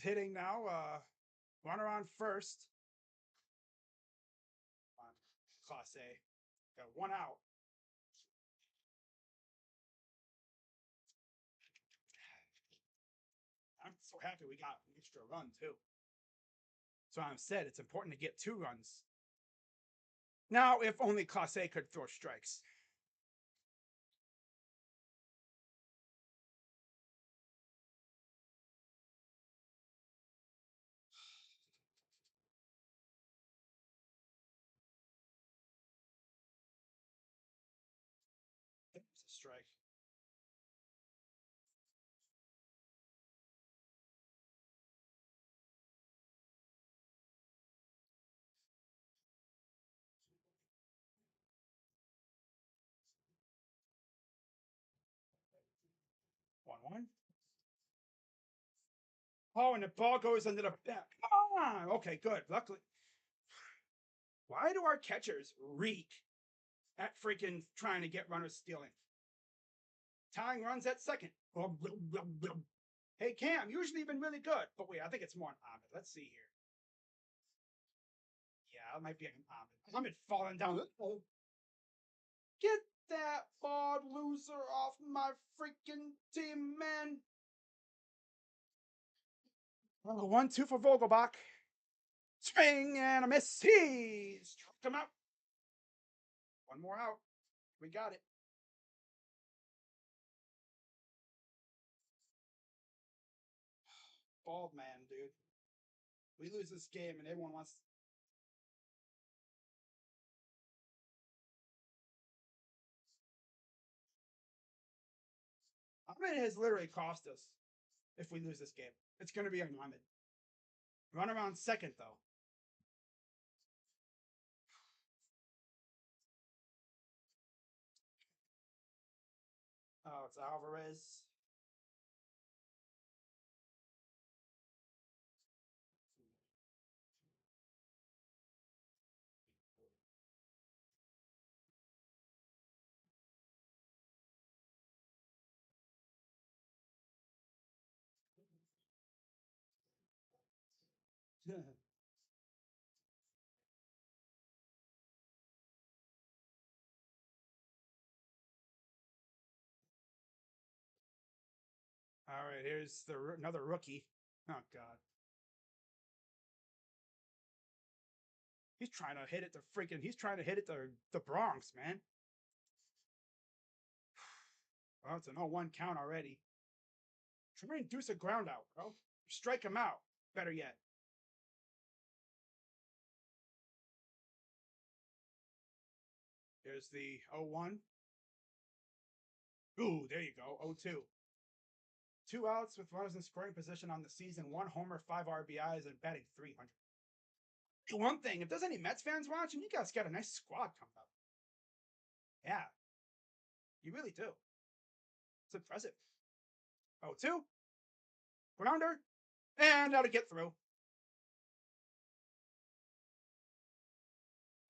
hitting now. Runner on first. On Class A. Got 1 out. I'm so So happy we got an extra run, too. So I said it's important to get 2 runs. Now, if only Class A could throw strikes. It's a strike. One. Oh, and the ball goes into the back. Come on. Okay, good. Luckily. Why do our catchers reek at freaking trying to get runners stealing? Tying runs at second. Hey, Cam, usually been really good. But wait, I think it's more an Ahmed. Let's see here. Yeah, it might be an Ahmed. Ahmed falling down. Get that bald loser off my freaking team, man. 1-2 for Vogelbach. Swing and a miss. He's struck him out. One more out. We got it. Bald man, dude. We lose this game and everyone wants. Ahmed has literally cost us if we lose this game. It's going to be on Ahmed. Run around second, though. Oh, it's Alvarez. All right, here's another rookie. Oh God, he's trying to hit it to freaking. He's trying to hit it to the Bronx, man. Well, it's an 0-1 count already. Try and induce a ground out, bro. Strike him out. Better yet. Here's the 0-1. Ooh, there you go. 0-2. 2 outs with runners in scoring position on the season. 1 homer, 5 RBIs, and batting 300. One thing, if there's any Mets fans watching, you guys got a nice squad coming up. Yeah, you really do. It's impressive. 0-2. Grounder. And now to get through.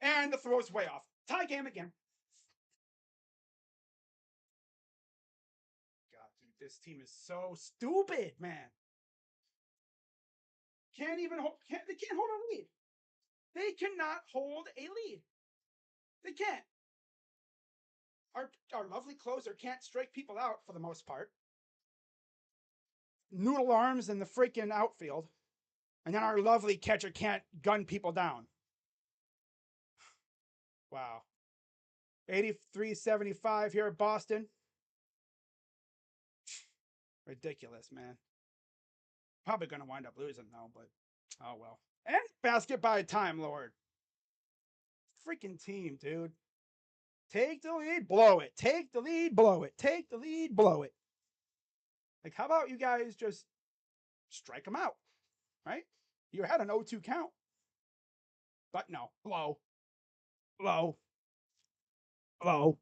And the throw's way off. Tie game again. God, dude, this team is so stupid, man. Can't even hold. They can't hold a lead. They cannot hold a lead. They can't. Our lovely closer can't strike people out for the most part. Noodle arms in the freaking outfield. And then our lovely catcher can't gun people down. Wow. 83-75 here at Boston. Ridiculous, man. Probably going to wind up losing, though, but oh well. And basket by Time Lord. Freaking team, dude. Take the lead, blow it. Take the lead, blow it. Take the lead, blow it. Like, how about you guys just strike them out, right? You had an 0-2 count. But no, blow. Blow. Blow.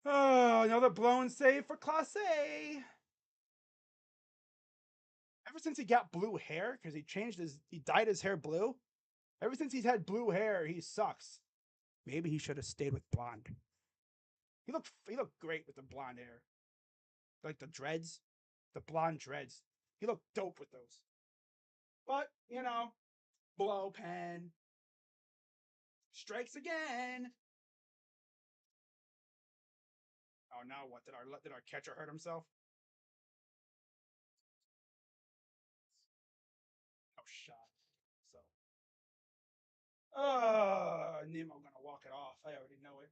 Oh, another blown save for Class A. Ever since he got blue hair, because he dyed his hair blue. Ever since he's had blue hair, he sucks. Maybe he should have stayed with blonde. He looked great with the blonde hair. Like the dreads, the blonde dreads. He looked dope with those. But, blow pen. Strikes again. Oh, now what? Did our catcher hurt himself? Nemo gonna walk it off. I already know it.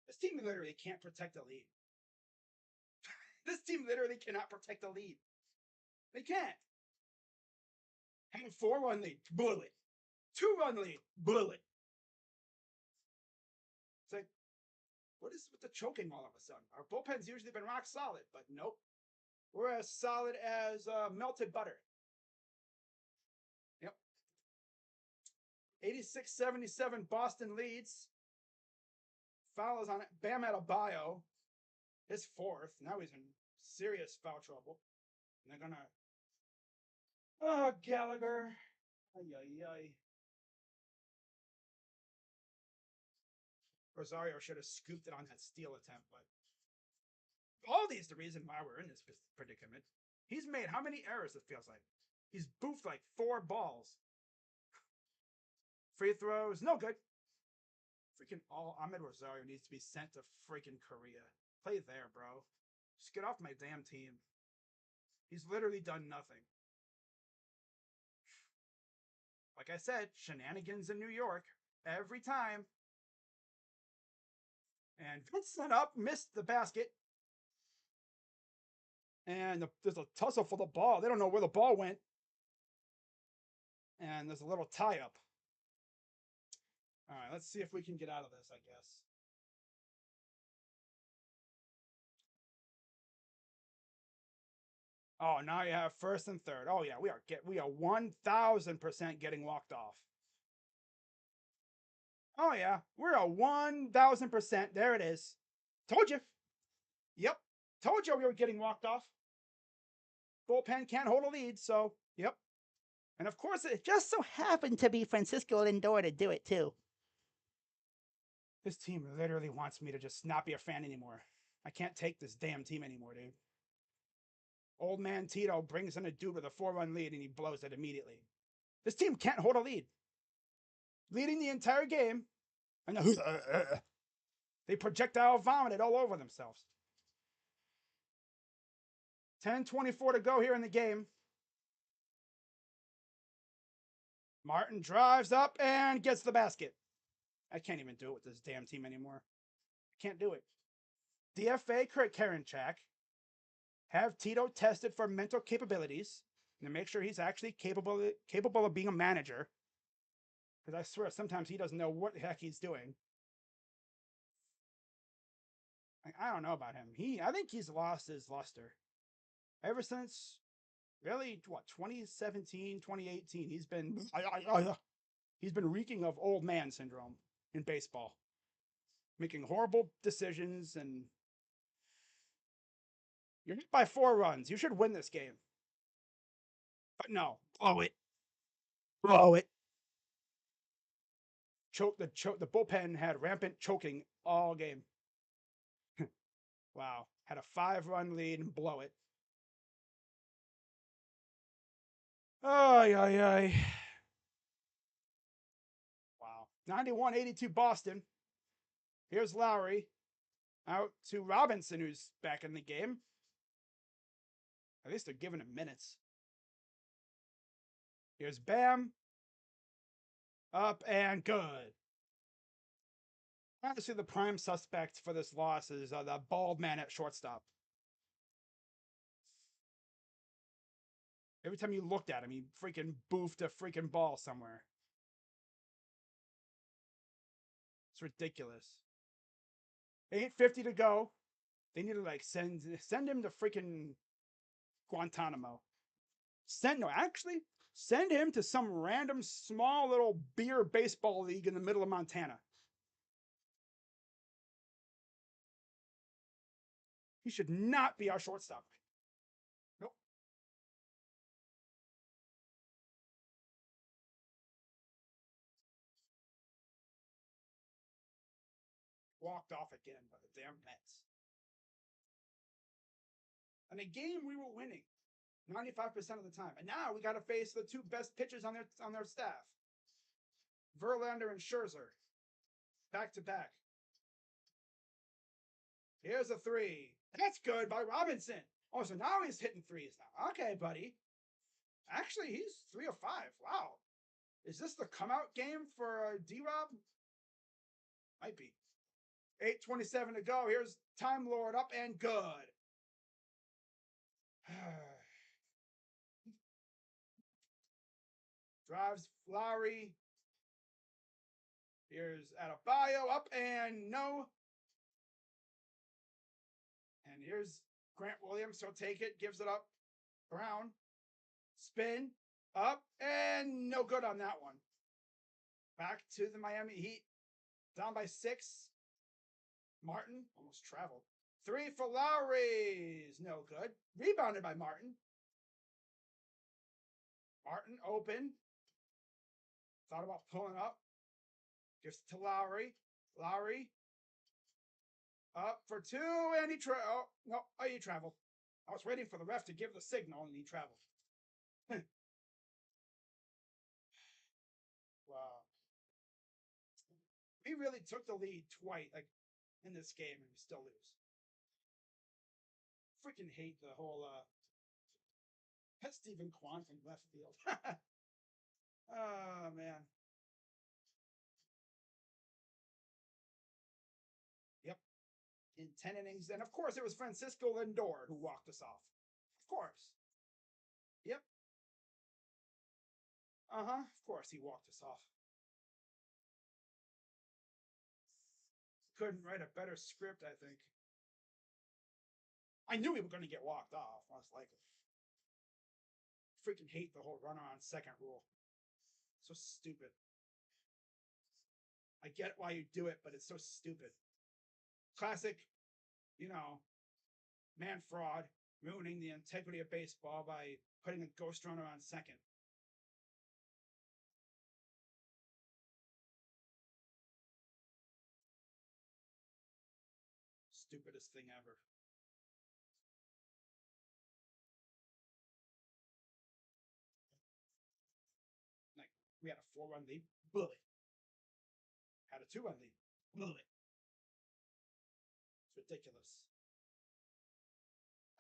This team literally can't protect the lead. This team literally cannot protect the lead. They can't. Had a 4-1 lead, blew it. 2-1 lead, blew it. It's like, what is with the choking all of a sudden? Our bullpen's usually been rock solid, but nope. We're as solid as melted butter. Yep. 86-77 Boston leads. Fouls on it. Bam Adebayo. His fourth. Now he's in serious foul trouble. And they're gonna. Oh, Gallagher. Ay, ay, ay. Rosario should have scooped it on that steal attempt, but Baldy's the reason why we're in this predicament. He's made how many errors, it feels like? He's boofed like 4 balls. Free throws, no good. Freaking Ahmed Rosario needs to be sent to freaking Korea. Play there, bro. Just get off my damn team. He's literally done nothing. Like I said, shenanigans in New York every time. And Vince set up, missed the basket. And there's a tussle for the ball. They don't know where the ball went. And there's a little tie-up. All right, let's see if we can get out of this, I guess. Oh, now you have first and third. Oh yeah, we are 1,000% getting walked off. Oh yeah, we're a 1,000%. There it is. Told you. Yep. Told you we were getting walked off. Bullpen can't hold a lead, so yep. And of course, it just so happened to be Francisco Lindor to do it too. This team literally wants me to just not be a fan anymore. I can't take this damn team anymore, dude. Old man Tito brings in a dude with a 4-1 lead and he blows it immediately. This team can't hold a lead. Leading the entire game, and they projectile vomited all over themselves. 10:24 to go here in the game. Martin drives up and gets the basket. I can't even do it with this damn team anymore. I can't do it. DFA Kurt Karinchak. Have Tito tested for mental capabilities and make sure he's actually capable of being a manager. Because I swear sometimes he doesn't know what the heck he's doing. I don't know about him. I think he's lost his luster. Ever since, really, 2017, 2018, he's been reeking of old man syndrome in baseball. Making horrible decisions, and you're hit by 4 runs. You should win this game. But no, blow it. Blow it. The bullpen had rampant choking all game. Wow. Had a 5-run lead and blow it. Ay, ay, ay. Wow. 91-82 Boston. Here's Lowry. Out to Robinson, who's back in the game. At least they're giving him minutes. Here's Bam. Up and good. Honestly, the prime suspect for this loss is the bald man at shortstop. Every time you looked at him, he freaking boofed a freaking ball somewhere. It's ridiculous. 8:50 to go. They need to like send him to freaking Guantanamo. Send him to some random small little beer baseball league in the middle of Montana. He should not be our shortstop. Nope. Walked off again by the damn Mets. And a game we were winning 95% of the time. And now we got to face the 2 best pitchers on their staff. Verlander and Scherzer. Back to back. Here's a 3. That's good by Robinson. Oh, so now he's hitting 3s now. Okay, buddy. Actually, he's 3 of 5. Wow. Is this the come out game for D-Rob? Might be. 8:27 to go. Here's Time Lord up and good. Drives Lowry. Here's Adebayo up and no. And here's Grant Williams. He'll take it. Gives it up. Brown. Spin. Up. And no good on that one. Back to the Miami Heat. Down by 6. Martin almost traveled. 3 for Lowry's. No good. Rebounded by Martin. Martin open. Thought about pulling up. Gives it to Lowry. Lowry. Up for 2. And he oh, no. Oh, he traveled. I was waiting for the ref to give the signal and he traveled. Wow. We really took the lead twice, like in this game, and we still lose. Freaking hate the whole Stephen Kwan from left field. Oh man. Yep. In 10 innings, and of course it was Francisco Lindor who walked us off. Of course. Yep. Of course he walked us off. Couldn't write a better script, I think. I knew we were going to get walked off. I was like, freaking hate the whole runner on second rule. So stupid. I get why you do it, but it's so stupid. Classic, man fraud, ruining the integrity of baseball by putting a ghost runner on second. Stupidest thing ever. Like, we had a 4-run lead, blew it. Had a 2-run lead, blew it. It's ridiculous.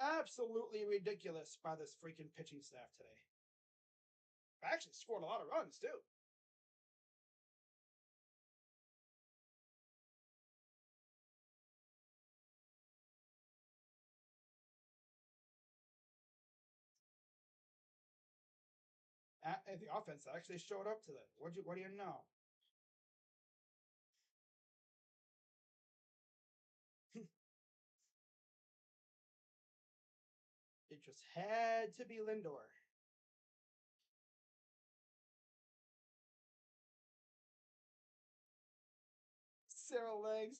Absolutely ridiculous by this freaking pitching staff today. I actually scored a lot of runs, too. And the offense actually showed up today. What do you know? It just had to be Lindor. Sarah Legs.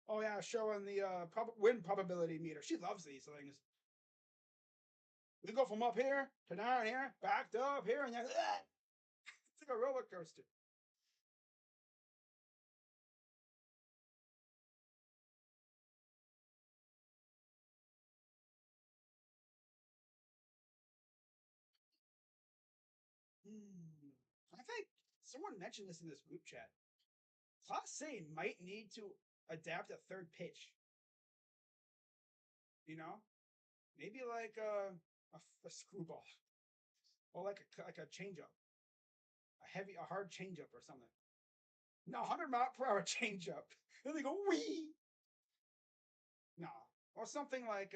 Oh yeah, showing the win probability meter. She loves these things. We go from up here to down here, back to up here, and then it's like a roller coaster. I think someone mentioned this in this group chat. Class A might need to adapt a third pitch. Maybe like a screwball, or like a changeup, a hard changeup or something. No, 100-mile-per-hour changeup. And they go wee. No, or something like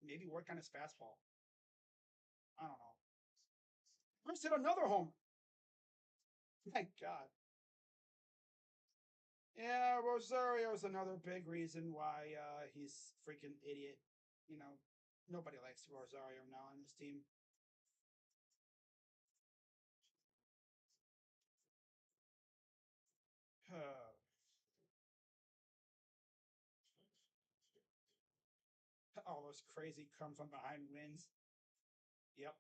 maybe work on his fastball. I don't know. Chris hit another home. My God. Yeah, Rosario's another big reason why he's freaking idiot. Nobody likes Rosario now on this team. All those crazy come from behind wins. Yep.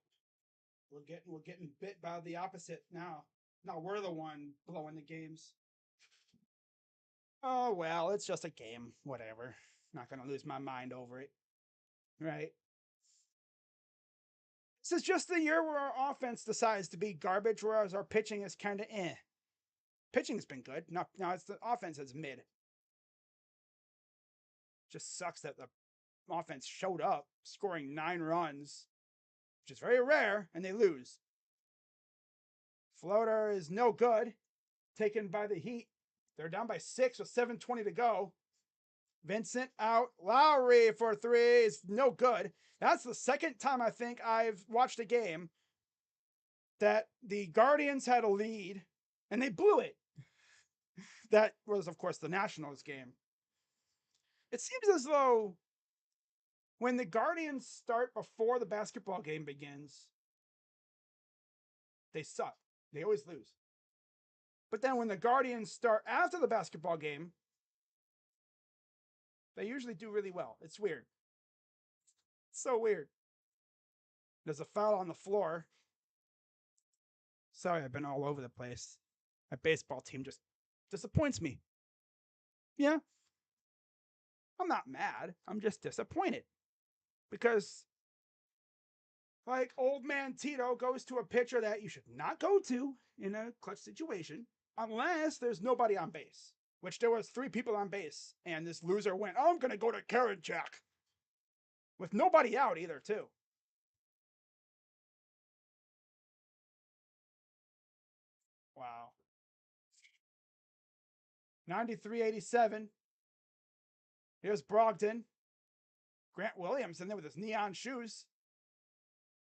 We're getting bit by the opposite now. Now we're the one blowing the games. Oh well, it's just a game. Whatever. Not gonna lose my mind over it. Right? This is just the year where our offense decides to be garbage, whereas our pitching is kind of eh. Pitching's been good. Now it's the offense is mid. Just sucks that the offense showed up, scoring 9 runs which is very rare, and they lose. Floater is no good, taken by the Heat. They're down by 6 with 7:20 to go. Vincent out. Lowry for 3 is no good. That's the second time I think I've watched a game that the Guardians had a lead and they blew it. That was, of course, the Nationals game. It seems as though when the Guardians start before the basketball game begins, they suck. They always lose. But then when the Guardians start after the basketball game, they usually do really well. It's weird. It's so weird. There's a foul on the floor. Sorry, I've been all over the place. My baseball team just disappoints me. Yeah. I'm not mad. I'm just disappointed. Because, like, old man Tito goes to a pitcher that you should not go to in a clutch situation unless there's nobody on base. Which there was 3 people on base. And this loser went, oh, I'm going to go to Karinchak. With nobody out either, too. Wow. 93-87. Here's Brogdon. Grant Williams in there with his neon shoes.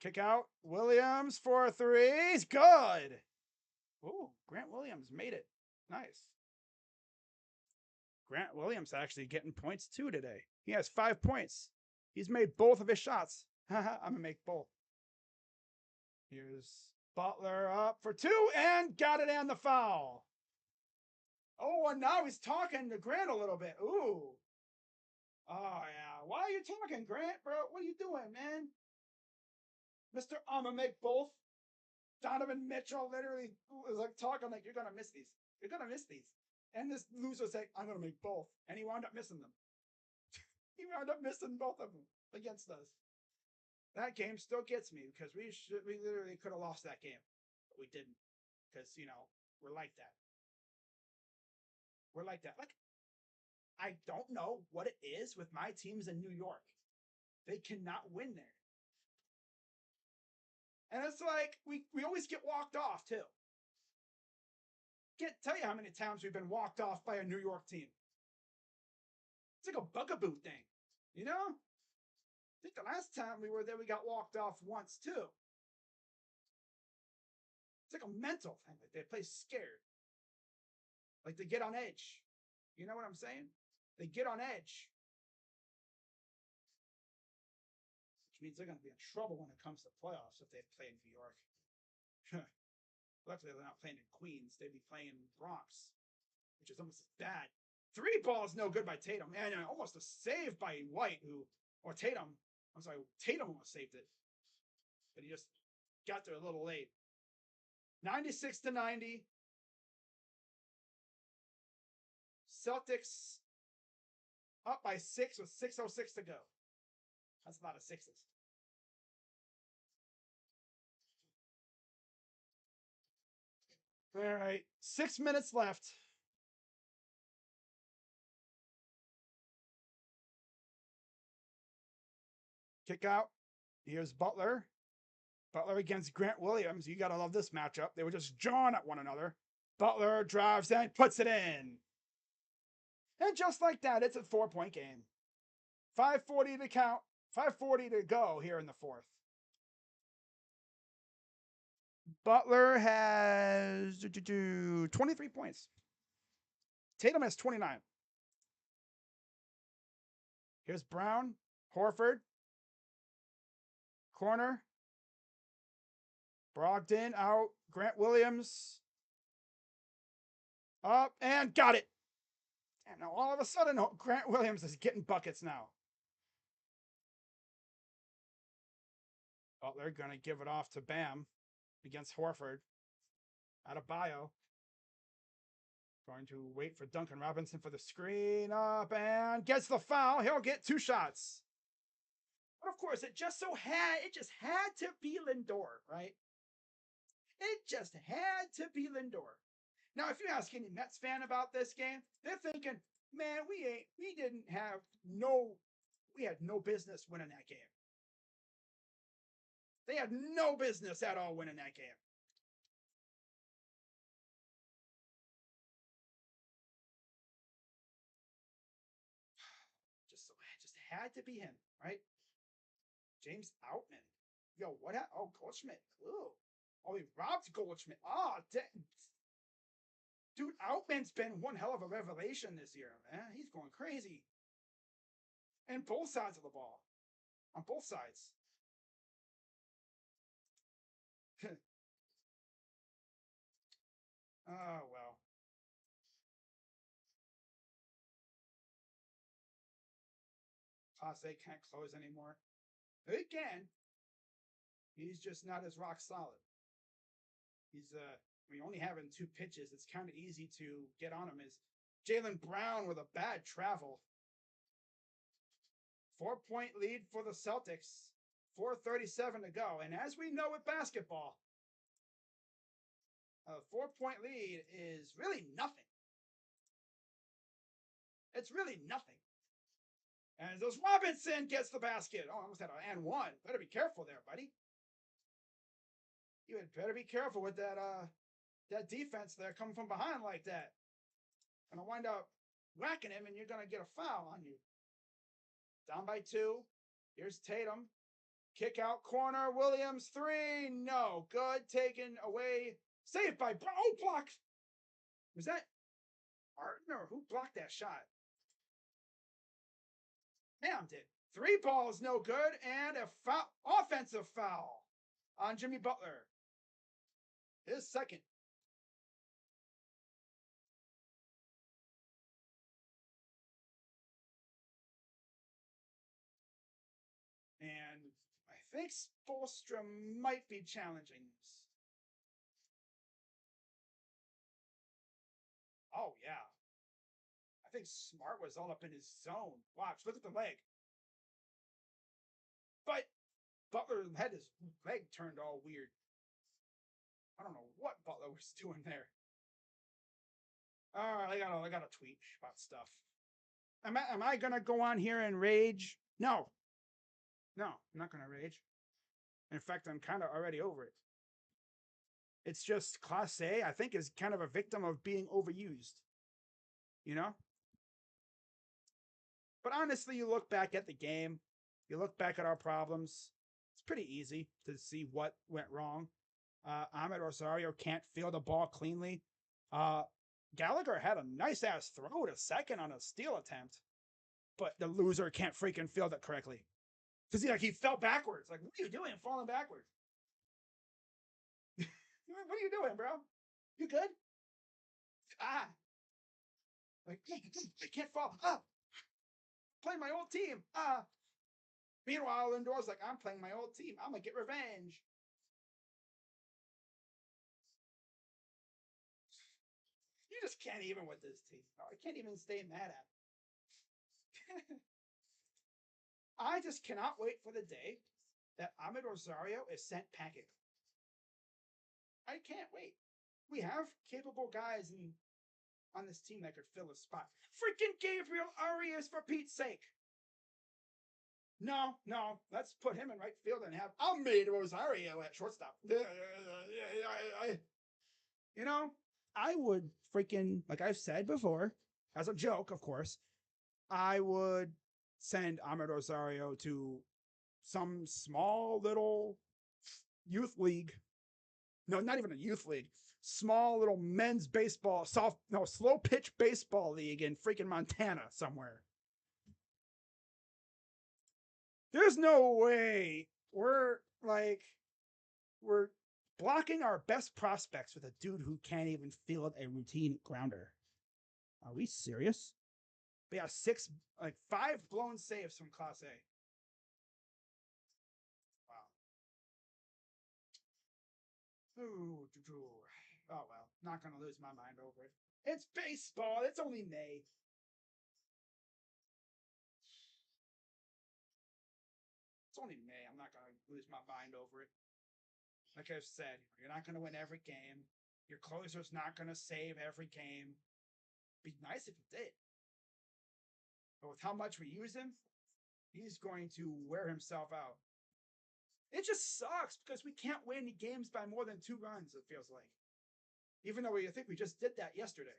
Kick out. Williams for 3. He's good. Ooh, Grant Williams made it. Nice. Grant Williams actually getting points too today. He has 5 points. He's made both of his shots. I'm going to make both. Here's Butler up for 2 and got it and the foul. Oh, and now he's talking to Grant a little bit. Ooh. Oh, yeah. Why are you talking, Grant, bro? What are you doing, man? Mr. I'ma make both. Donovan Mitchell literally was like talking like, you're going to miss these. You're going to miss these. And this loser said, I'm going to make both. And he wound up missing them. He wound up missing both of them against us. That game still gets me because we literally could have lost that game. But we didn't. Because, you know, we're like that. We're like that. Like, I don't know what it is with my teams in New York. They cannot win there. And it's like, we always get walked off, too. Can't tell you how many times we've been walked off by a New York team. It's like a bugaboo thing, you know? I think the last time we were there, we got walked off once, too. It's like a mental thing. Like they play scared. Like they get on edge. You know what I'm saying? They get on edge. Which means they're going to be in trouble when it comes to playoffs if they play in New York. Luckily, they're not playing in Queens. They'd be playing in Bronx, which is almost as bad. 3 balls no good by Tatum. And almost a save by White, or Tatum. I'm sorry, Tatum almost saved it. But he just got there a little late. 96-90. Celtics up by 6 with 6:06 to go. That's a lot of sixes. All right, 6 minutes left. Kick out. Here's Butler. Butler against Grant Williams. You got to love this matchup. They were just jawing at one another. Butler drives and puts it in. And just like that, it's a 4-point game. 5:40 to count. 5:40 to go here in the 4th. Butler has 23 points. Tatum has 29. Here's Brown. Horford. Corner. Brogdon out. Grant Williams. Up and got it. And now all of a sudden, Grant Williams is getting buckets now. Butler going to give it off to Bam against Horford. Adebayo. Going to wait for Duncan Robinson for the screen. Up and gets the foul. He'll get 2 shots. But of course, it just had to be Lindor, right? It just had to be Lindor. Now, if you ask any Mets fan about this game, they're thinking, man, we had no business winning that game. They had no business at all winning that game. Just had to be him, right? James Outman. Yo, what happened? Oh, Goldschmidt. Ooh. Oh, he robbed Goldschmidt. Oh, dude, Outman's been one hell of a revelation this year, man. He's going crazy. And both sides of the ball. On both sides. Oh, well. Class A can't close anymore. He can. He's just not as rock solid. He's only having 2 pitches. It's kind of easy to get on him. Is Jaylen Brown with a bad travel. 4-point lead for the Celtics. 4:37 to go. And as we know with basketball, a 4-point lead is really nothing. It's really nothing. And as Robinson gets the basket. Oh, I almost had an and one. Better be careful there, buddy. You had better be careful with that defense there coming from behind like that. Gonna wind up whacking him, and you're gonna get a foul on you. Down by 2. Here's Tatum. Kick out corner. Williams 3. No good. Taken away. Saved by Brown. Oh, blocked. Was that Martin or who blocked that shot? Damn did. 3 balls, no good, and a foul, offensive foul on Jimmy Butler. His second. And I think Spoelstra might be challenging this. Oh, yeah. I think Smart was all up in his zone. Watch, look at the leg. But Butler had his leg turned all weird. I don't know what Butler was doing there. All right, I got a tweet about stuff. Am I gonna go on here and rage? No, I'm not gonna rage. In fact, I'm kind of already over it. It's just Class A, I think, is kind of a victim of being overused. You know? But honestly, you look back at the game, you look back at our problems, it's pretty easy to see what went wrong. Ahmed Rosario can't field the ball cleanly. Gallagher had a nice ass throw to second on a steal attempt, but the loser can't freaking field it correctly. Because he fell backwards. Like, what are you doing falling backwards? What are you doing, bro? You good? Like, I can't fall. Playing my old team. Meanwhile, Lindor's like, I'm playing my old team. I'm gonna get revenge. You just can't even with this team. I can't even stay mad at him. I just cannot wait for the day that Ahmed Rosario is sent packing. I can't wait. We have capable guys on this team that could fill a spot. Freaking Gabriel Arias, for Pete's sake. No. Let's put him in right field and have Ahmed Rosario at shortstop. You know, I would freaking, like I've said before, as a joke, of course, I would send Ahmed Rosario to some small little youth league. No, not even a youth league. Small little men's baseball, slow pitch baseball league in freaking Montana somewhere. There's no way we're blocking our best prospects with a dude who can't even field a routine grounder. Are we serious? We have 5 blown saves from Class A. Wow. Ooh, oh well, not gonna lose my mind over it. It's baseball. It's only May. It's only May. I'm not gonna lose my mind over it. Like I've said, you're not gonna win every game. Your closer's not gonna save every game. Be nice if he did. But with how much we use him, he's going to wear himself out. It just sucks because we can't win games by more than 2 runs, it feels like. Even though I think we just did that yesterday.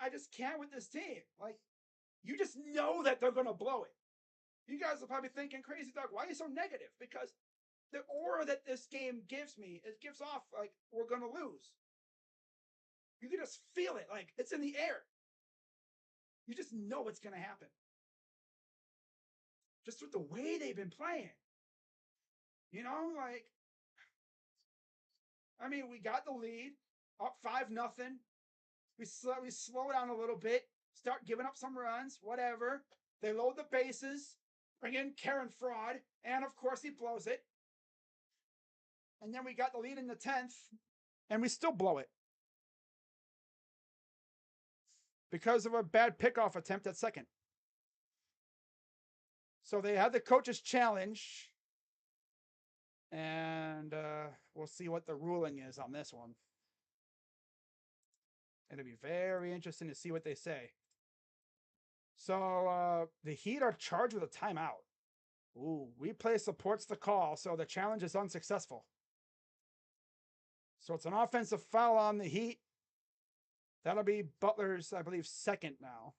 I just can't with this team. Like, you just know that they're going to blow it. You guys are probably thinking, Crazy Dog, why are you so negative? Because the aura that this game gives me, it gives off like we're going to lose. You can just feel it, like it's in the air. You just know what's going to happen. Just with the way they've been playing. You know, like, I mean, we got the lead, up 5-0. We slow down a little bit, start giving up some runs, whatever. They load the bases, bring in Karen Fraud, and of course he blows it. And then we got the lead in the 10th, and we still blow it. Because of a bad pickoff attempt at second. So they had the coach's challenge, and we'll see what the ruling is on this one. It'll be very interesting to see what they say. So the Heat are charged with a timeout. Ooh, replay supports the call, so the challenge is unsuccessful. So it's an offensive foul on the Heat. That'll be Butler's, I believe, second now.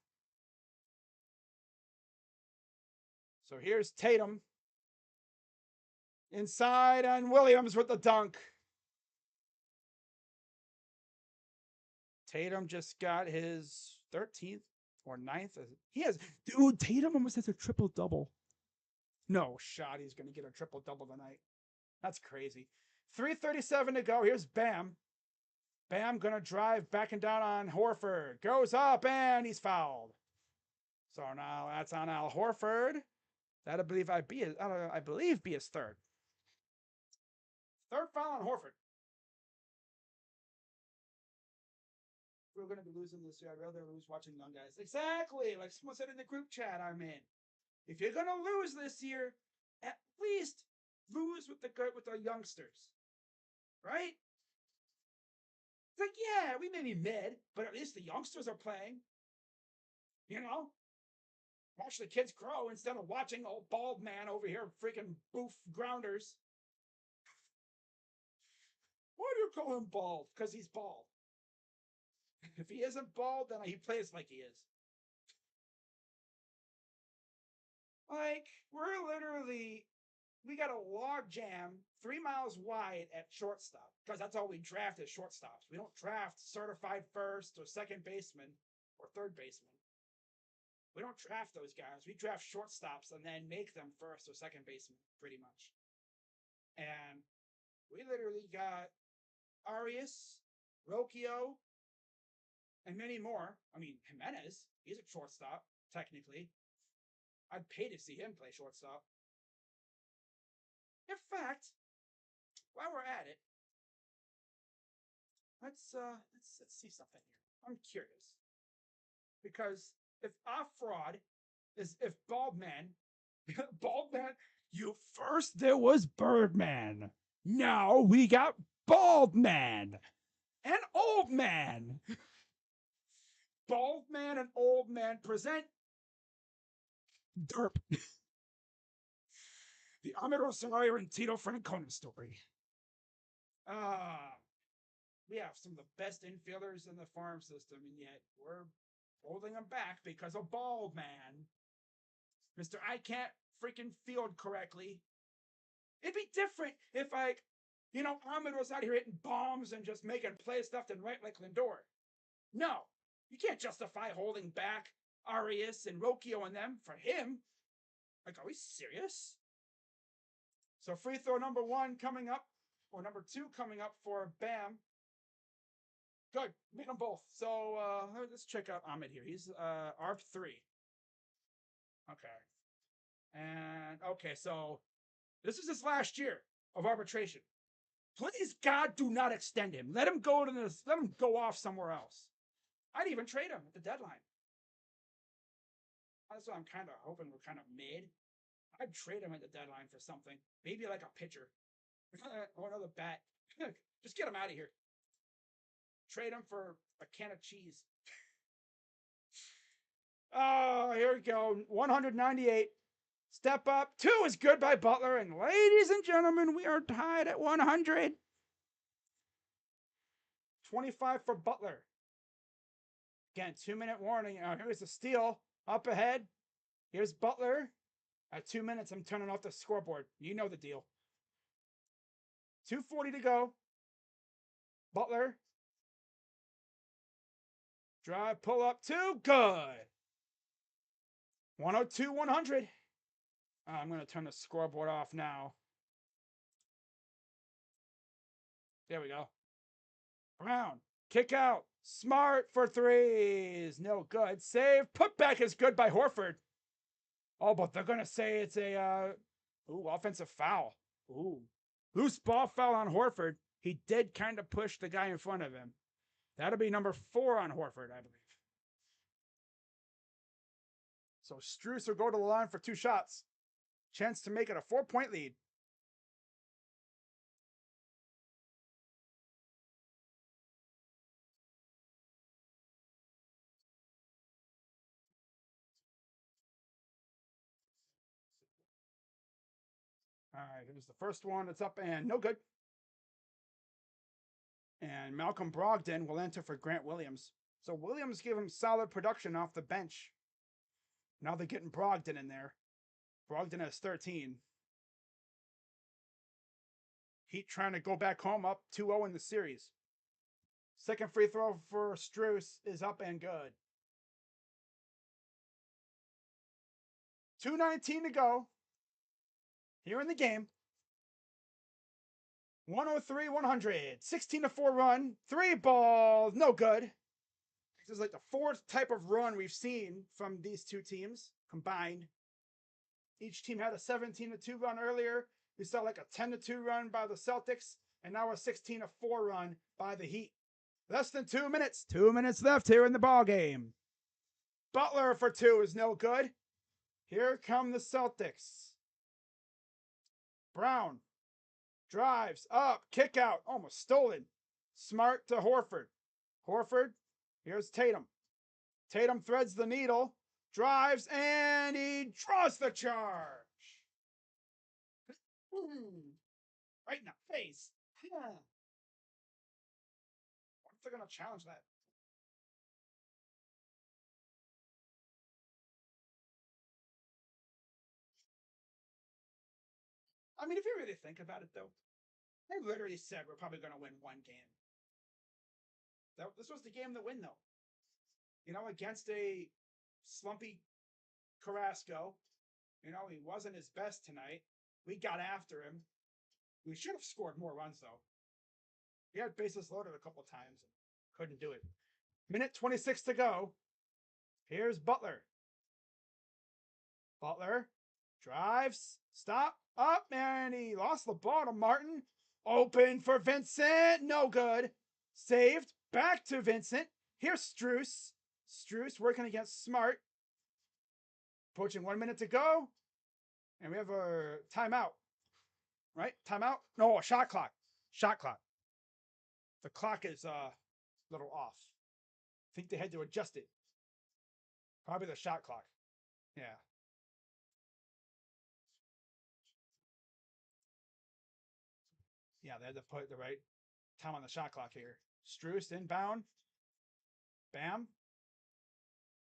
So here's Tatum. Inside on Williams with the dunk. Tatum just got his 13th or 9th. He has, dude, Tatum almost has a triple-double. No shot he's going to get a triple-double tonight. That's crazy. 3:37 to go. Here's Bam. Bam going to drive backing down on Horford. Goes up and he's fouled. So now that's on Al Horford. That I believe be his third. Third foul on Horford. We're going to be losing this year. I'd rather lose watching young guys. Exactly. Like someone said in the group chat I'm in. If you're going to lose this year, at least lose with the youngsters. Right? It's like, yeah, we may be mid, but at least the youngsters are playing. You know? Watch the kids grow instead of watching old bald man over here freaking boof grounders. Why do you call him bald? Because he's bald. If he isn't bald, then he plays like he is. Like, we got a log jam 3 miles wide at shortstop because that's all we draft as shortstops. We don't draft certified first or second baseman or third baseman. We don't draft those guys. We draft shortstops and then make them first or second baseman, pretty much. And we literally got Arias, Rocchio, and many more. I mean, Jimenez, he's a shortstop, technically. I'd pay to see him play shortstop. In fact, while we're at it, let's see something here. I'm curious. Because if Baldman, there was Birdman. Now we got Baldman and Old Man. Baldman and Old Man present Derp. The Ahmed Rosario and Tito Francona story. We have some of the best infielders in the farm system, and yet we're holding them back because of Bald Man. Mr. I can't freaking field correctly. It'd be different if, Ahmed was out here hitting bombs and just making plays left and right like Lindor. No, you can't justify holding back Arias and Rocchio and them for him. Like, are we serious? So free throw number 1 coming up, or number 2 coming up for Bam. Good, made them both. So let's check out Ahmed here. He's ARP3. Okay. And okay, so this is his last year of arbitration. Please, God, do not extend him. Let him go off somewhere else. I'd even trade him at the deadline. That's what I'm kind of hoping we're kind of mid. I'd trade him at the deadline for something. Maybe like a pitcher. Or another bat. Just get him out of here. Trade him for a can of cheese. Oh, here we go. 198. Step up. 2 is good by Butler. And ladies and gentlemen, we are tied at 100. 25 for Butler. Again, 2-minute warning. Here's the steal. Up ahead. Here's Butler. At 2 minutes, I'm turning off the scoreboard. You know the deal. 2:40 to go. Butler. Drive, pull up, 2. Good. 102, 100. I'm going to turn the scoreboard off now. There we go. Brown. Kick out. Smart for 3s. No good. Save. Putback is good by Horford. Oh, but they're going to say it's a offensive foul. Ooh. Loose ball foul on Horford. He did kind of push the guy in front of him. That'll be number 4 on Horford, I believe. So Strus will go to the line for 2 shots. Chance to make it a 4-point lead. All right, here's the first one. It's up and no good. And Malcolm Brogdon will enter for Grant Williams. So Williams gave him solid production off the bench. Now they're getting Brogdon in there. Brogdon has 13. Heat trying to go back home up 2-0 in the series. Second free throw for Strus is up and good. 2:19 to go. Here in the game. 103, 100. 16-4 run. 3 balls. No good. This is like the 4th type of run we've seen from these 2 teams combined. Each team had a 17-2 run earlier. We saw like a 10-2 run by the Celtics. And now a 16-4 run by the Heat. Less than 2 minutes. 2 minutes left here in the ball game. Butler for 2 is no good. Here come the Celtics. Brown drives up, kick out, almost stolen. Smart to Horford. Horford, here's Tatum. Tatum threads the needle, drives, and he draws the charge. Right in the face. What if they're going to challenge that? I mean, if you really think about it, though, they literally said we're probably going to win 1 game. This was the game to win, though. You know, against a slumpy Carrasco. You know, he wasn't his best tonight. We got after him. We should have scored more runs, though. He had bases loaded a couple times and couldn't do it. Minute 26 to go. Here's Butler. Butler drives, stop, up, and he lost the ball to Martin. Open for Vincent. No good. Saved. Back to Vincent. Here's Strus. Strus working against Smart. Approaching 1 minute to go. And we have a timeout. Right? Timeout? No, a shot clock. Shot clock. The clock is a little off. I think they had to adjust it. Probably the shot clock. Yeah. Yeah, they had to put the right time on the shot clock here. Strus inbound. Bam.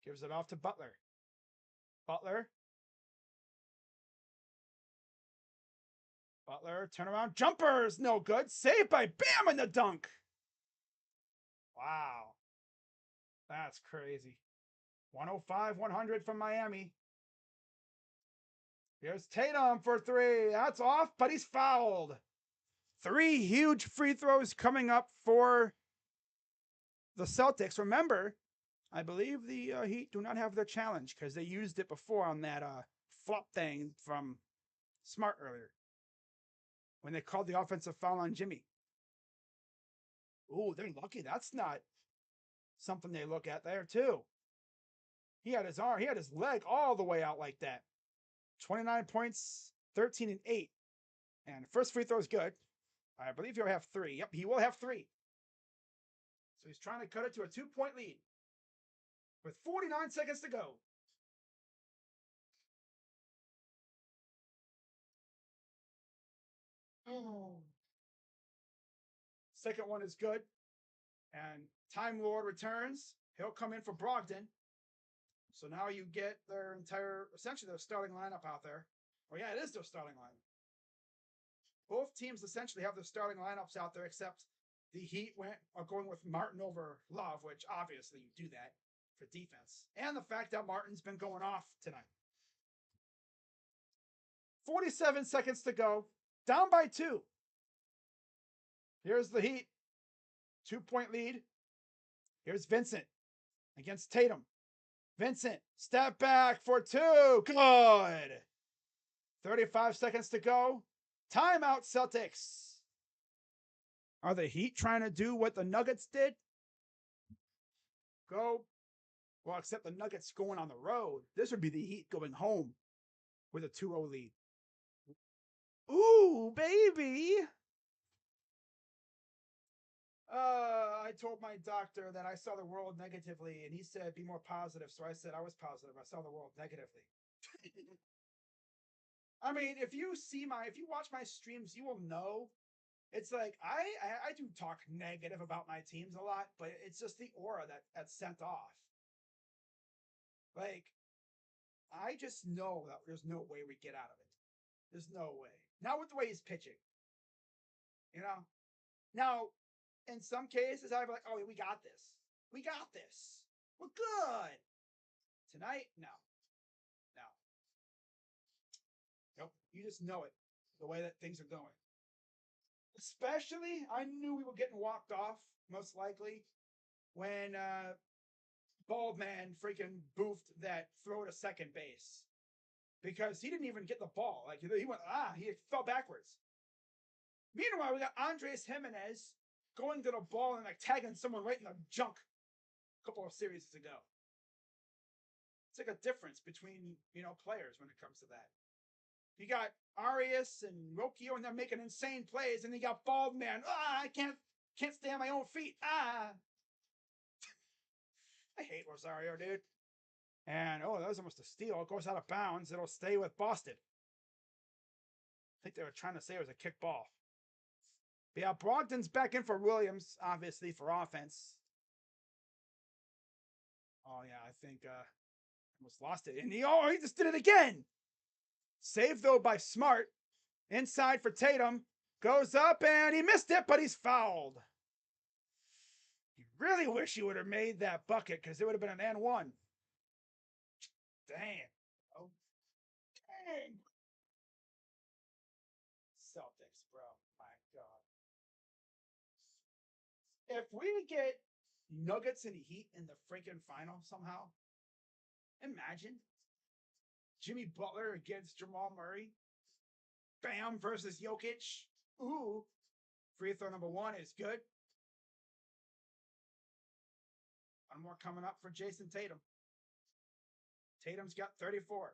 Gives it off to Butler. Butler. Butler, turnaround, jumpers, no good. Saved by Bam in the dunk. Wow. That's crazy. 105, 100 from Miami. Here's Tatum for 3. That's off, but he's fouled. 3 huge free throws coming up for the Celtics. Remember, I believe the Heat do not have their challenge because they used it before on that flop thing from Smart earlier when they called the offensive foul on Jimmy. Ooh, they're lucky. That's not something they look at there, too. He had his arm, he had his leg all the way out like that. 29 points, 13 and 8. And first free throw is good. I believe he'll have 3. Yep, he will have 3. So he's trying to cut it to a 2-point lead with 49 seconds to go. Second one is good. And Time Lord returns. He'll come in for Brogdon. So now you get their essentially their starting lineup out there. Oh yeah, it is their starting lineup. Both teams essentially have their starting lineups out there, except the Heat are going with Martin over Love, which obviously you do that for defense. And the fact that Martin's been going off tonight. 47 seconds to go. Down by 2. Here's the Heat. 2-point lead. Here's Vincent against Tatum. Vincent, step back for 2. Good. 35 seconds to go. Timeout, Celtics. Are the Heat trying to do what the Nuggets did? Go. Well, except the Nuggets going on the road. This would be the Heat going home with a 2-0 lead. Ooh, baby. I told my doctor that I saw the world negatively, and he said, be more positive. So I said I was positive. I saw the world negatively. I mean, if you watch my streams, you will know. It's like I do talk negative about my teams a lot, but it's just the aura that's sent off. Like, I just know that there's no way we get out of it. There's no way. Not with the way he's pitching. You know? Now, in some cases, I'd be like, oh, we got this. We got this. We're good. Tonight, no. No. Nope. You just know it, the way that things are going. Especially, I knew we were getting walked off, most likely, when Bald Man freaking boofed that throw to second base. Because he didn't even get the ball. Like, he went, he fell backwards. Meanwhile, we got Andres Jimenez going to the ball and like tagging someone right in the junk a couple of series ago. It's like a difference between, players when it comes to that. You got Arias and Rocchio and they're making insane plays, and you got Bald Man. I can't stay on my own feet. I hate Rosario, dude. And that was almost a steal. It goes out of bounds. It'll stay with Boston. I think they were trying to say it was a kick ball. But yeah, Brogdon's back in for Williams, obviously, for offense. Oh, yeah, I think almost lost it. And he just did it again. Saved, though, by Smart. Inside for Tatum. Goes up, and he missed it, but he's fouled. You really wish he would have made that bucket, because it would have been an and one. Damn. Oh, dang. Celtics, bro. My God. If we get Nuggets and Heat in the freaking final somehow, imagine Jimmy Butler against Jamal Murray. Bam versus Jokic. Ooh. Free throw number 1 is good. One more coming up for Jason Tatum. Tatum's got 34.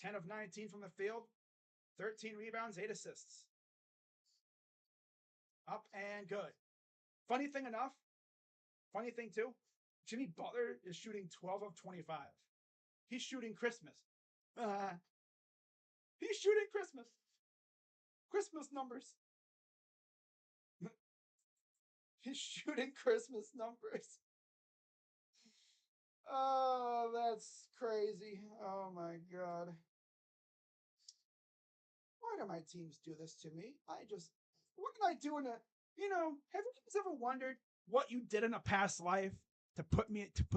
10 of 19 from the field. 13 rebounds, 8 assists. Up and good. Funny thing too, Jimmy Butler is shooting 12 of 25. He's shooting Christmas. He's shooting Christmas. Christmas numbers. He's shooting Christmas numbers. Oh, that's crazy. Oh my God. Why do my teams do this to me? What am I doing? Have you guys ever wondered what you did in a past life to put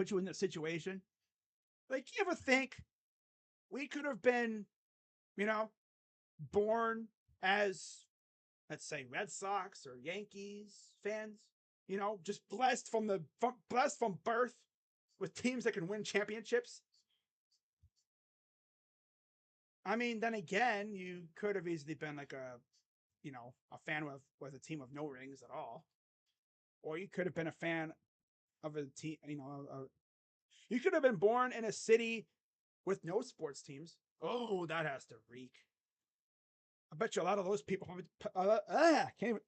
you in this situation? Like, you ever think we could have been, born as, let's say, Red Sox or Yankees fans, just blessed from birth with teams that can win championships? I mean, then again, you could have easily been like a fan with a team of no rings at all. Or you could have been a fan of a team, you could have been born in a city with no sports teams. Oh, that has to reek. I bet you a lot of those people can't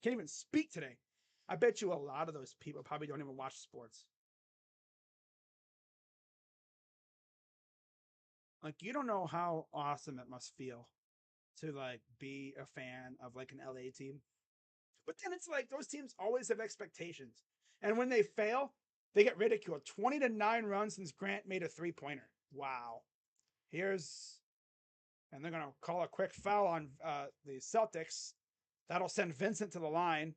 even speak today. I bet you a lot of those people probably don't even watch sports. Like, you don't know how awesome it must feel to like be a fan of like an LA team. But then it's like those teams always have expectations. And when they fail, they get ridiculed. 20-9 runs since Grant made a 3-pointer. Wow. And they're going to call a quick foul on the Celtics. That'll send Vincent to the line.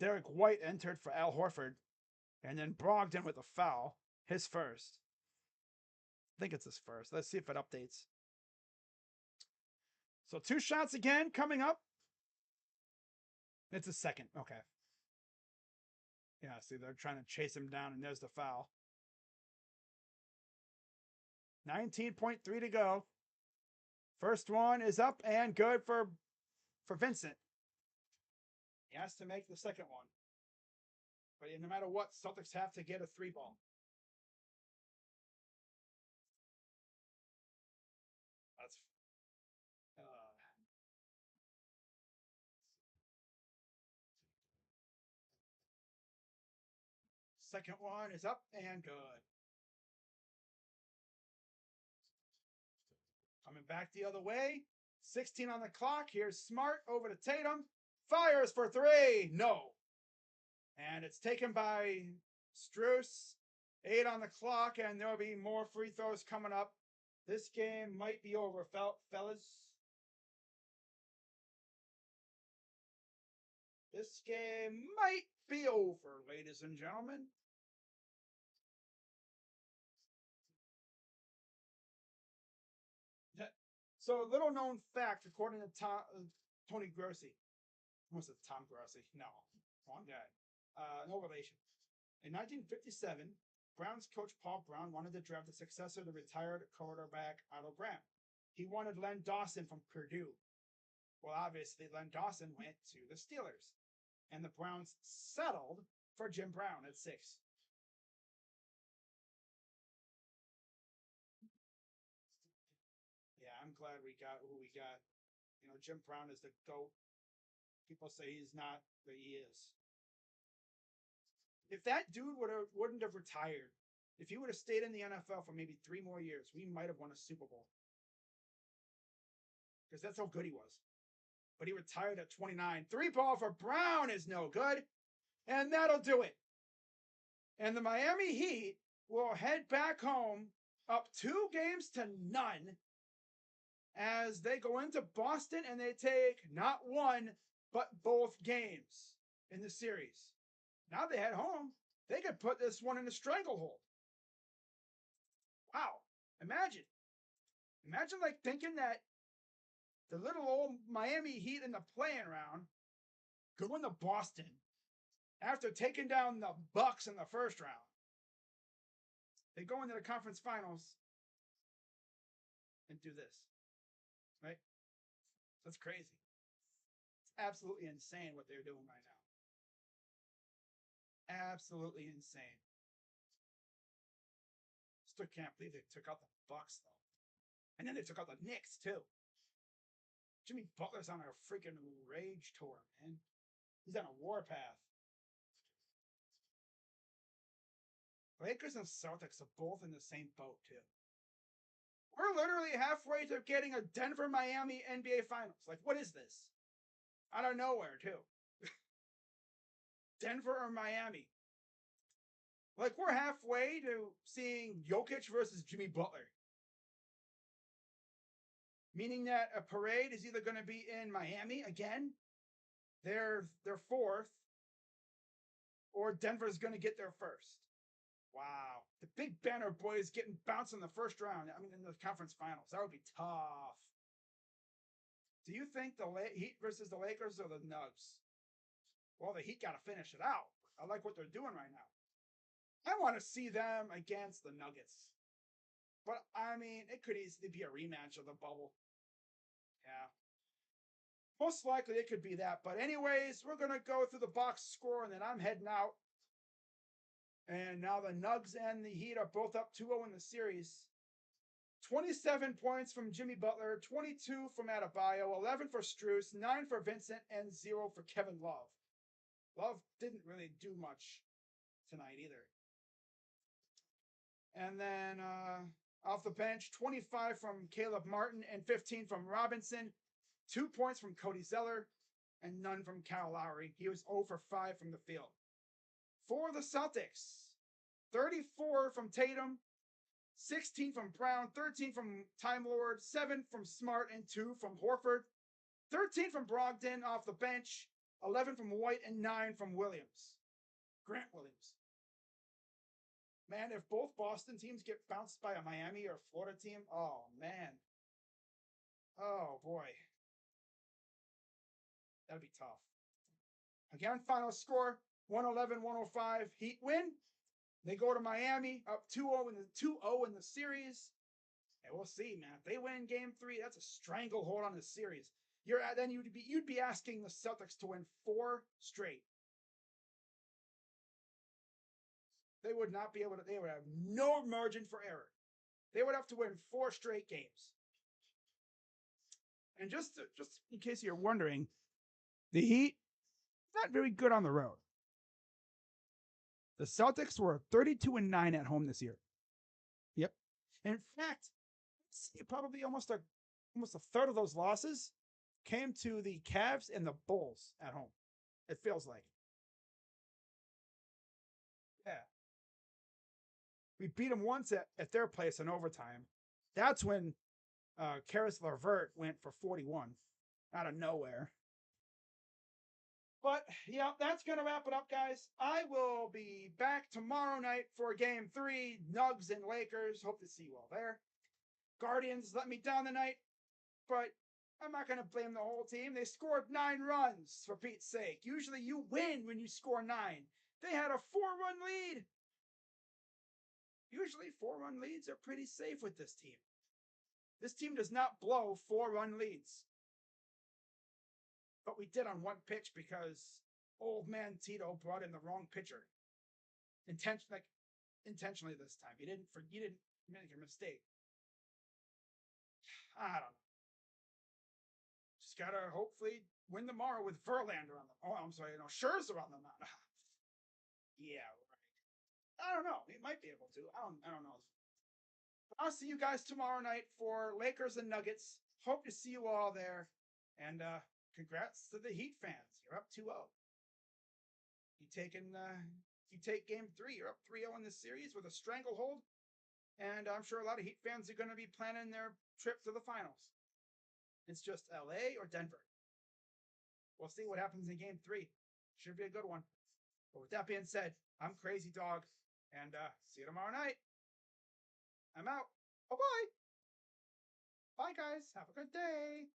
Derek White entered for Al Horford. And then Brogdon with a foul. His first. I think it's his first. Let's see if it updates. So 2 shots again coming up. It's a second. Okay. Yeah, see, they're trying to chase him down, and there's the foul. 19.3 to go. First one is up and good for Vincent. He has to make the second one. But no matter what, Celtics have to get a 3-ball. That's second one is up and good. Coming back the other way. 16 on the clock. Here's Smart over to Tatum. Fires for 3. No. And it's taken by Strus. 8 on the clock, and there'll be more free throws coming up. This game might be over, fellas. This game might be over, ladies and gentlemen. So, little known fact, according to Tony Grossi. Was it Tom Grossi? No, wrong guy. No relation. In 1957, Browns coach Paul Brown wanted to draft a successor to retired quarterback Otto Graham. He wanted Len Dawson from Purdue. Well, obviously, Len Dawson went to the Steelers, and the Browns settled for Jim Brown at 6. Yeah, I'm glad we got who we got. You know, Jim Brown is the GOAT. People say he's not, but he is. If that dude wouldn't have retired, if he would have stayed in the NFL for maybe 3 more years, we might have won a Super Bowl. Because that's how good he was. But he retired at 29. 3-ball for Brown is no good. And that'll do it. And the Miami Heat will head back home up 2-0 as they go into Boston and they take not one, but both games in the series. Now they head home. They could put this one in a stranglehold. Wow. Imagine like thinking that the little old Miami Heat in the playing round going to Boston after taking down the Bucks in the first round. They go into the conference finals and do this. Right? That's crazy. It's absolutely insane what they're doing right now. Absolutely insane. Still can't believe they took out the Bucks though. And then they took out the Knicks too. Jimmy Butler's on a freaking rage tour, man. He's on a warpath. Lakers and Celtics are both in the same boat too. We're literally halfway to getting a Denver-Miami NBA Finals. Like, what is this? Out of nowhere, too. Denver or Miami. Like, we're halfway to seeing Jokic versus Jimmy Butler. Meaning that a parade is either going to be in Miami again, they're 4th, or Denver's going to get there first. Wow. The Big Banner boys getting bounced in the first round. I mean, in the conference finals. That would be tough. Do you think the Heat versus the Lakers or the Nugs? Well, the Heat got to finish it out. I like what they're doing right now. I want to see them against the Nuggets. But, I mean, it could easily be a rematch of the bubble. Yeah. Most likely it could be that. But anyways, we're going to go through the box score, and then I'm heading out. And now the Nugs and the Heat are both up 2-0 in the series. 27 points from Jimmy Butler, 22 from Adebayo, 11 for Strus, 9 for Vincent, and 0 for Kevin Love. Love didn't really do much tonight either. And then off the bench, 25 from Caleb Martin and 15 from Robinson, 2 points from Cody Zeller, and none from Kyle Lowry. He was 0 for 5 from the field. For the Celtics, 34 from Tatum, 16 from Brown, 13 from Time Lord, 7 from Smart, and 2 from Horford. 13 from Brogdon off the bench, 11 from White, and 9 from Williams. Grant Williams. Man, if both Boston teams get bounced by a Miami or Florida team, oh, man. Oh, boy. That'd be tough. Again, final score, 111-105. Heat win. They go to Miami, up 2-0 in the series. And we'll see, man. If they win game 3, that's a stranglehold on the series. Then you'd be asking the Celtics to win 4 straight. They would not be able to. They would have no margin for error. They would have to win 4 straight games. And just in case you're wondering, the Heat not very good on the road. The Celtics were 32-9 at home this year. Yep. In fact, probably almost a third of those losses came to the Cavs and the Bulls at home. It feels like. Yeah. We beat them once at their place in overtime. That's when Karis LeVert went for 41 out of nowhere. But, yeah, that's going to wrap it up, guys. I will be back tomorrow night for Game 3, Nugs and Lakers. Hope to see you all there. Guardians let me down tonight, but I'm not going to blame the whole team. They scored 9 runs, for Pete's sake. Usually you win when you score 9. They had a 4-run lead. Usually 4-run leads are pretty safe with this team. This team does not blow 4-run leads. But we did on one pitch because old man Tito brought in the wrong pitcher. Intentionally this time. He didn't make a mistake. I don't know. Just gotta hopefully win tomorrow with Verlander on the. Oh, I'm sorry, Scherzer on the mound. Yeah, right. I don't know. He might be able to. I don't know. I'll see you guys tomorrow night for Lakers and Nuggets. Hope to see you all there. And congrats to the Heat fans. You're up 2-0. You take game 3. You're up 3-0 in this series with a stranglehold. And I'm sure a lot of Heat fans are going to be planning their trip to the finals. It's just LA or Denver. We'll see what happens in game 3. Should be a good one. But with that being said, I'm Crazy Dog. And see you tomorrow night. I'm out. Bye-bye. Bye, guys. Have a good day.